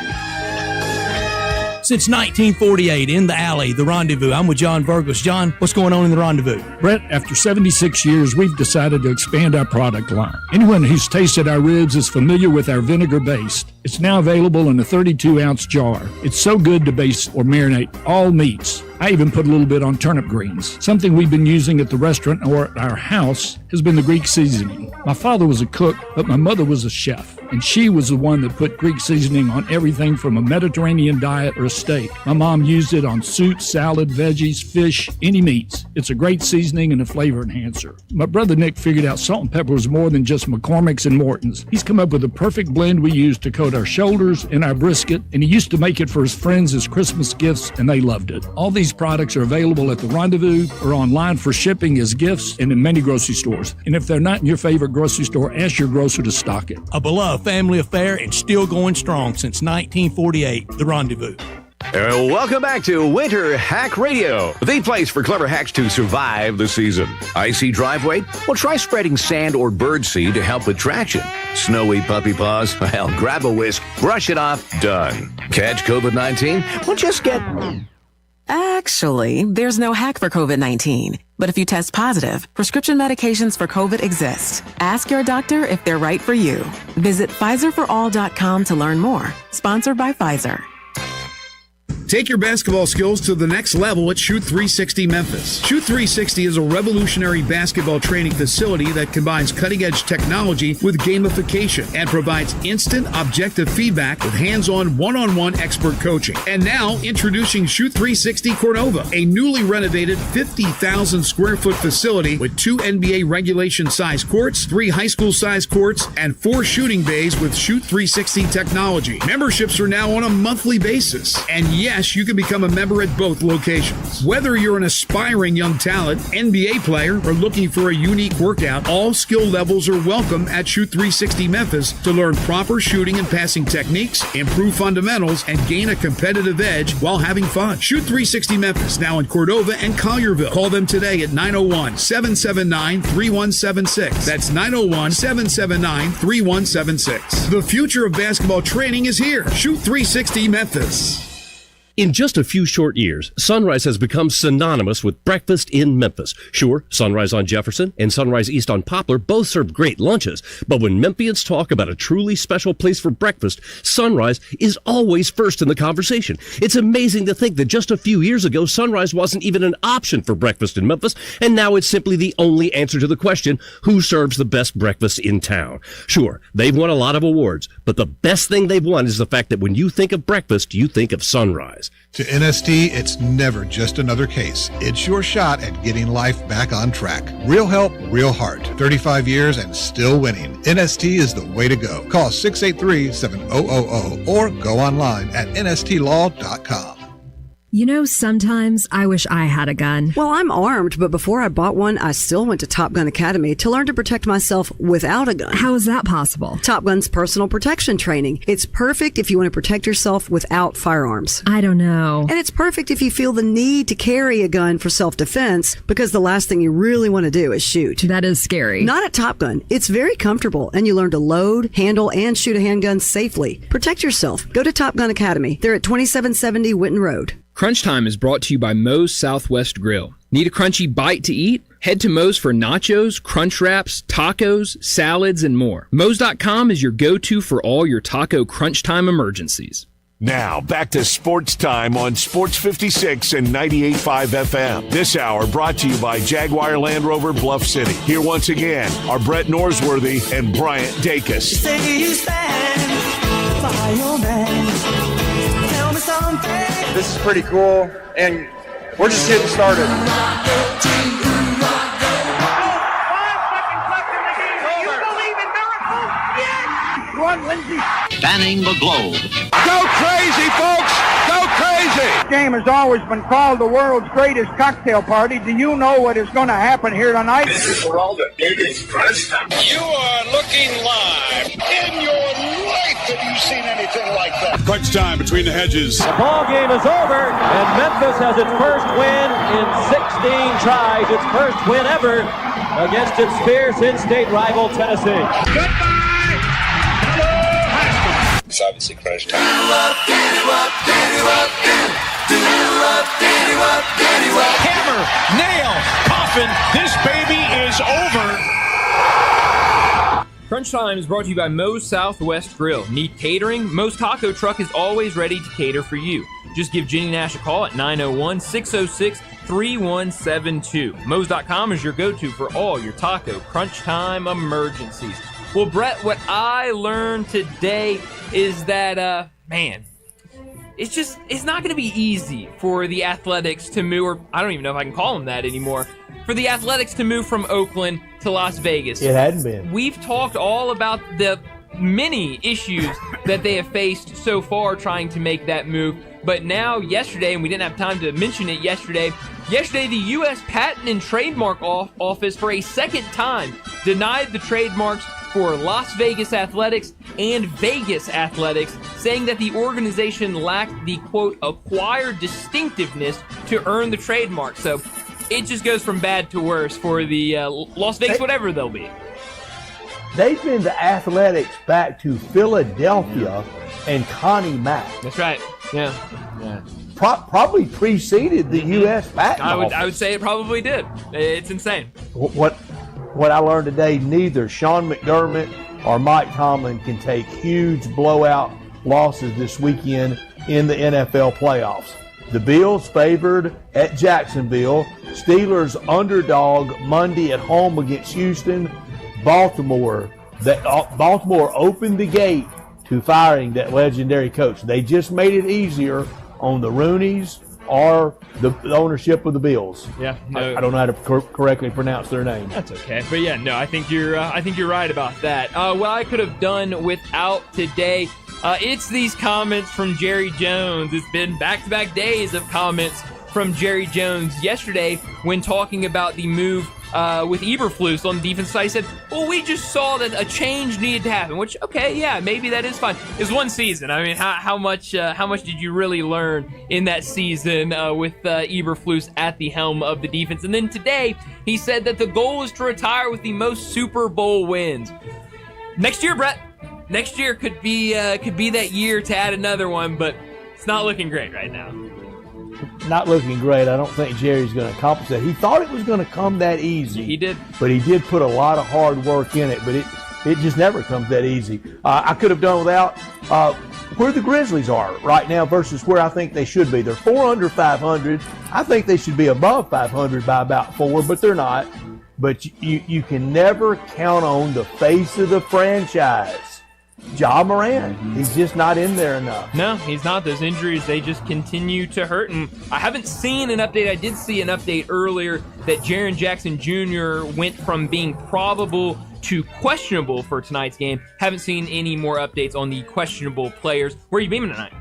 Since 1948, in the alley, the Rendezvous. I'm with John Burgos. John, what's going on in the Rendezvous?
Brett, after 76 years, we've decided to expand our product line. Anyone who's tasted our ribs is familiar with our vinegar base. It's now available in a 32-ounce jar. It's so good to base or marinate all meats. I even put a little bit on turnip greens. Something we've been using at the restaurant or at our house has been the Greek seasoning. My father was a cook, but my mother was a chef, and she was the one that put Greek seasoning on everything from a Mediterranean diet or a steak. My mom used it on soup, salad, veggies, fish, any meats. It's a great seasoning and a flavor enhancer. My brother Nick figured out salt and pepper was more than just McCormick's and Morton's. He's come up with a perfect blend we use to coat our shoulders and our brisket, and he used to make it for his friends as Christmas gifts, and they loved it. All these products are available at the Rendezvous or online for shipping as gifts and in many grocery stores. And if they're not in your favorite grocery store, ask your grocer to stock it.
A beloved family affair and still going strong since 1948, the Rendezvous.
Welcome back to Winter Hack Radio, the place for clever hacks to survive the season. Icy driveway? Well, try spreading sand or birdseed to help with traction. Snowy puppy paws? Well, grab a whisk, brush it off, done. Catch COVID-19? Well, just get...
Actually, there's no hack for COVID-19. But if you test positive, prescription medications for COVID exist. Ask your doctor if they're right for you. Visit PfizerForAll.com to learn more. Sponsored by Pfizer.
Take your basketball skills to the next level at Shoot 360 Memphis. Shoot 360 is a revolutionary basketball training facility that combines cutting-edge technology with gamification and provides instant, objective feedback with hands-on, one-on-one expert coaching. And now, introducing Shoot 360 Cordova, a newly renovated 50,000 square foot facility with 2 NBA regulation-size courts, 3 high school-size courts, and 4 shooting bays with Shoot 360 technology. Memberships are now on a monthly basis. And yes, you can become a member at both locations. Whether you're an aspiring young talent, NBA player, or looking for a unique workout, all skill levels are welcome at Shoot 360 Memphis to learn proper shooting and passing techniques, improve fundamentals, and gain a competitive edge while having fun. Shoot 360 Memphis, now in Cordova and Collierville. Call them today at 901-779-3176. That's 901-779-3176. The future of basketball training is here. Shoot 360 Memphis.
In just a few short years, Sunrise has become synonymous with breakfast in Memphis. Sure, Sunrise on Jefferson and Sunrise East on Poplar both serve great lunches, but when Memphians talk about a truly special place for breakfast, Sunrise is always first in the conversation. It's amazing to think that just a few years ago, Sunrise wasn't even an option for breakfast in Memphis, and now it's simply the only answer to the question, who serves the best breakfast in town? Sure, they've won a lot of awards, but the best thing they've won is the fact that when you think of breakfast, you think of Sunrise.
To NST, it's never just another case. It's your shot at getting life back on track. Real help, real heart. 35 years and still winning. NST is the way to go. Call 683-7000 or go online at nstlaw.com.
You know, sometimes I wish I had a gun.
Well, I'm armed, but before I bought one, I still went to Top Gun Academy to learn to protect myself without a gun.
How is that possible?
Top Gun's personal protection training. It's perfect if you want to protect yourself without firearms.
I don't know.
And it's perfect if you feel the need to carry a gun for self-defense, because the last thing you really want to do is shoot.
That is scary.
Not at Top Gun. It's very comfortable, and you learn to load, handle, and shoot a handgun safely. Protect yourself. Go to Top Gun Academy. They're at 2770 Winton Road.
Crunch Time is brought to you by Moe's Southwest Grill. Need a crunchy bite to eat? Head to Moe's for nachos, crunch wraps, tacos, salads, and more. Moe's.com is your go-to for all your taco crunch time emergencies.
Now, back to Sports Time on Sports 56 and 98.5 FM. This hour brought to you by Jaguar Land Rover Bluff City. Here once again are Brett Norsworthy and Bryant Dacus.
This is pretty cool, and we're just getting started.
Spanning the globe.
Go crazy, folks! Go crazy! This game has always been called the world's greatest cocktail party. Do you know what is going to happen here tonight?
This is for all the biggest crunch time.
You are looking live. In your life have you seen anything like that?
Crunch time between the hedges.
The ball game is over, and Memphis has its first win in 16 tries. Its first win ever against its fierce in-state rival Tennessee.
Goodbye!
Excited to
It's a crunch time.
Hammer, nail, coffin. This baby is over.
Crunch Time is brought to you by Moe's Southwest Grill. Need catering? Moe's Taco Truck is always ready to cater for you. Just give Jenny Nash a call at 901-606-3172. Moe's.com is your go-to for all your taco crunch time emergencies. Well, Brett, what I learned today is that, it's not going to be easy for the Athletics to move, or I don't even know if I can call them that anymore, for the Athletics to move from Oakland to Las Vegas.
It hadn't been.
We've talked all about the many issues that they have faced so far trying to make that move. But now, yesterday, and we didn't have time to mention it yesterday, the U.S. Patent and Trademark Office, for a second time, denied the trademarks for Las Vegas Athletics and Vegas Athletics, saying that the organization lacked the, quote, acquired distinctiveness to earn the trademark. So it just goes from bad to worse for the Las Vegas, whatever they'll be.
They've been the Athletics back to Philadelphia and Connie Mack.
That's right. Yeah.
Probably preceded the U.S. Patent Office.
I would say it probably did. It's insane.
What I learned today, neither Sean McDermott or Mike Tomlin can take huge blowout losses this weekend in the NFL playoffs. The Bills favored at Jacksonville. Steelers underdog Monday at home against Houston. Baltimore opened the gate to firing that legendary coach. They just made it easier on the Rooneys or the ownership of the Bills.
Yeah, no.
I don't know how to correctly pronounce their name.
That's okay, but yeah, no, I think you're right about that. What I could have done without today, it's these comments from Jerry Jones. It's been back-to-back days of comments from Jerry Jones. Yesterday, when talking about the move with Eberflus on the defense side, he said, well, we just saw that a change needed to happen, which, okay, yeah, maybe that is fine. It was one season. I mean, how much did you really learn in that season with Eberflus at the helm of the defense? And then today, he said that the goal is to retire with the most Super Bowl wins. Next year, Brett. Next year could be that year to add another one, but it's not looking great right now.
Not looking great. I don't think Jerry's going to accomplish that. He thought it was going to come that easy.
He did.
But he did put a lot of hard work in it, but it just never comes that easy. I could have done without where the Grizzlies are right now versus where I think they should be. They're 4 under 500. I think they should be above 500 by about 4, but they're not. But you can never count on the face of the franchise, Ja Morant. He's just not in there enough.
No, he's not. Those injuries, they just continue to hurt. And I haven't seen an update. I did see an update earlier that Jaren Jackson Jr. went from being probable to questionable for tonight's game. Haven't seen any more updates on the questionable players. Where are you beaming tonight?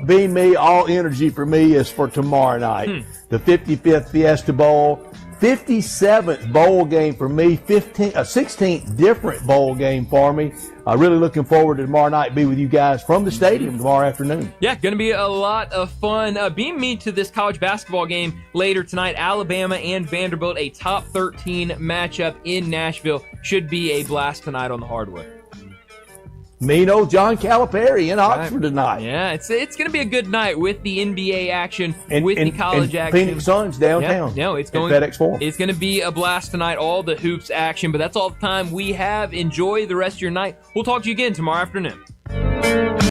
Beam me. All energy for me is for tomorrow night. The 55th Fiesta Bowl. 57th bowl game for me, 16th different bowl game for me. Really looking forward to tomorrow night, be with you guys from the stadium tomorrow afternoon.
Yeah, going to be a lot of fun. Beam me to this college basketball game later tonight. Alabama and Vanderbilt, a top 13 matchup in Nashville. Should be a blast tonight on the hardwood.
Mean old John Calipari in Oxford tonight.
Yeah, it's going to be a good night with the NBA action, with the college action.
Phoenix Suns downtown.
Yeah, no, it's going.
FedEx Forum.
It's going to be a blast tonight. All the hoops action, but that's all the time we have. Enjoy the rest of your night. We'll talk to you again tomorrow afternoon.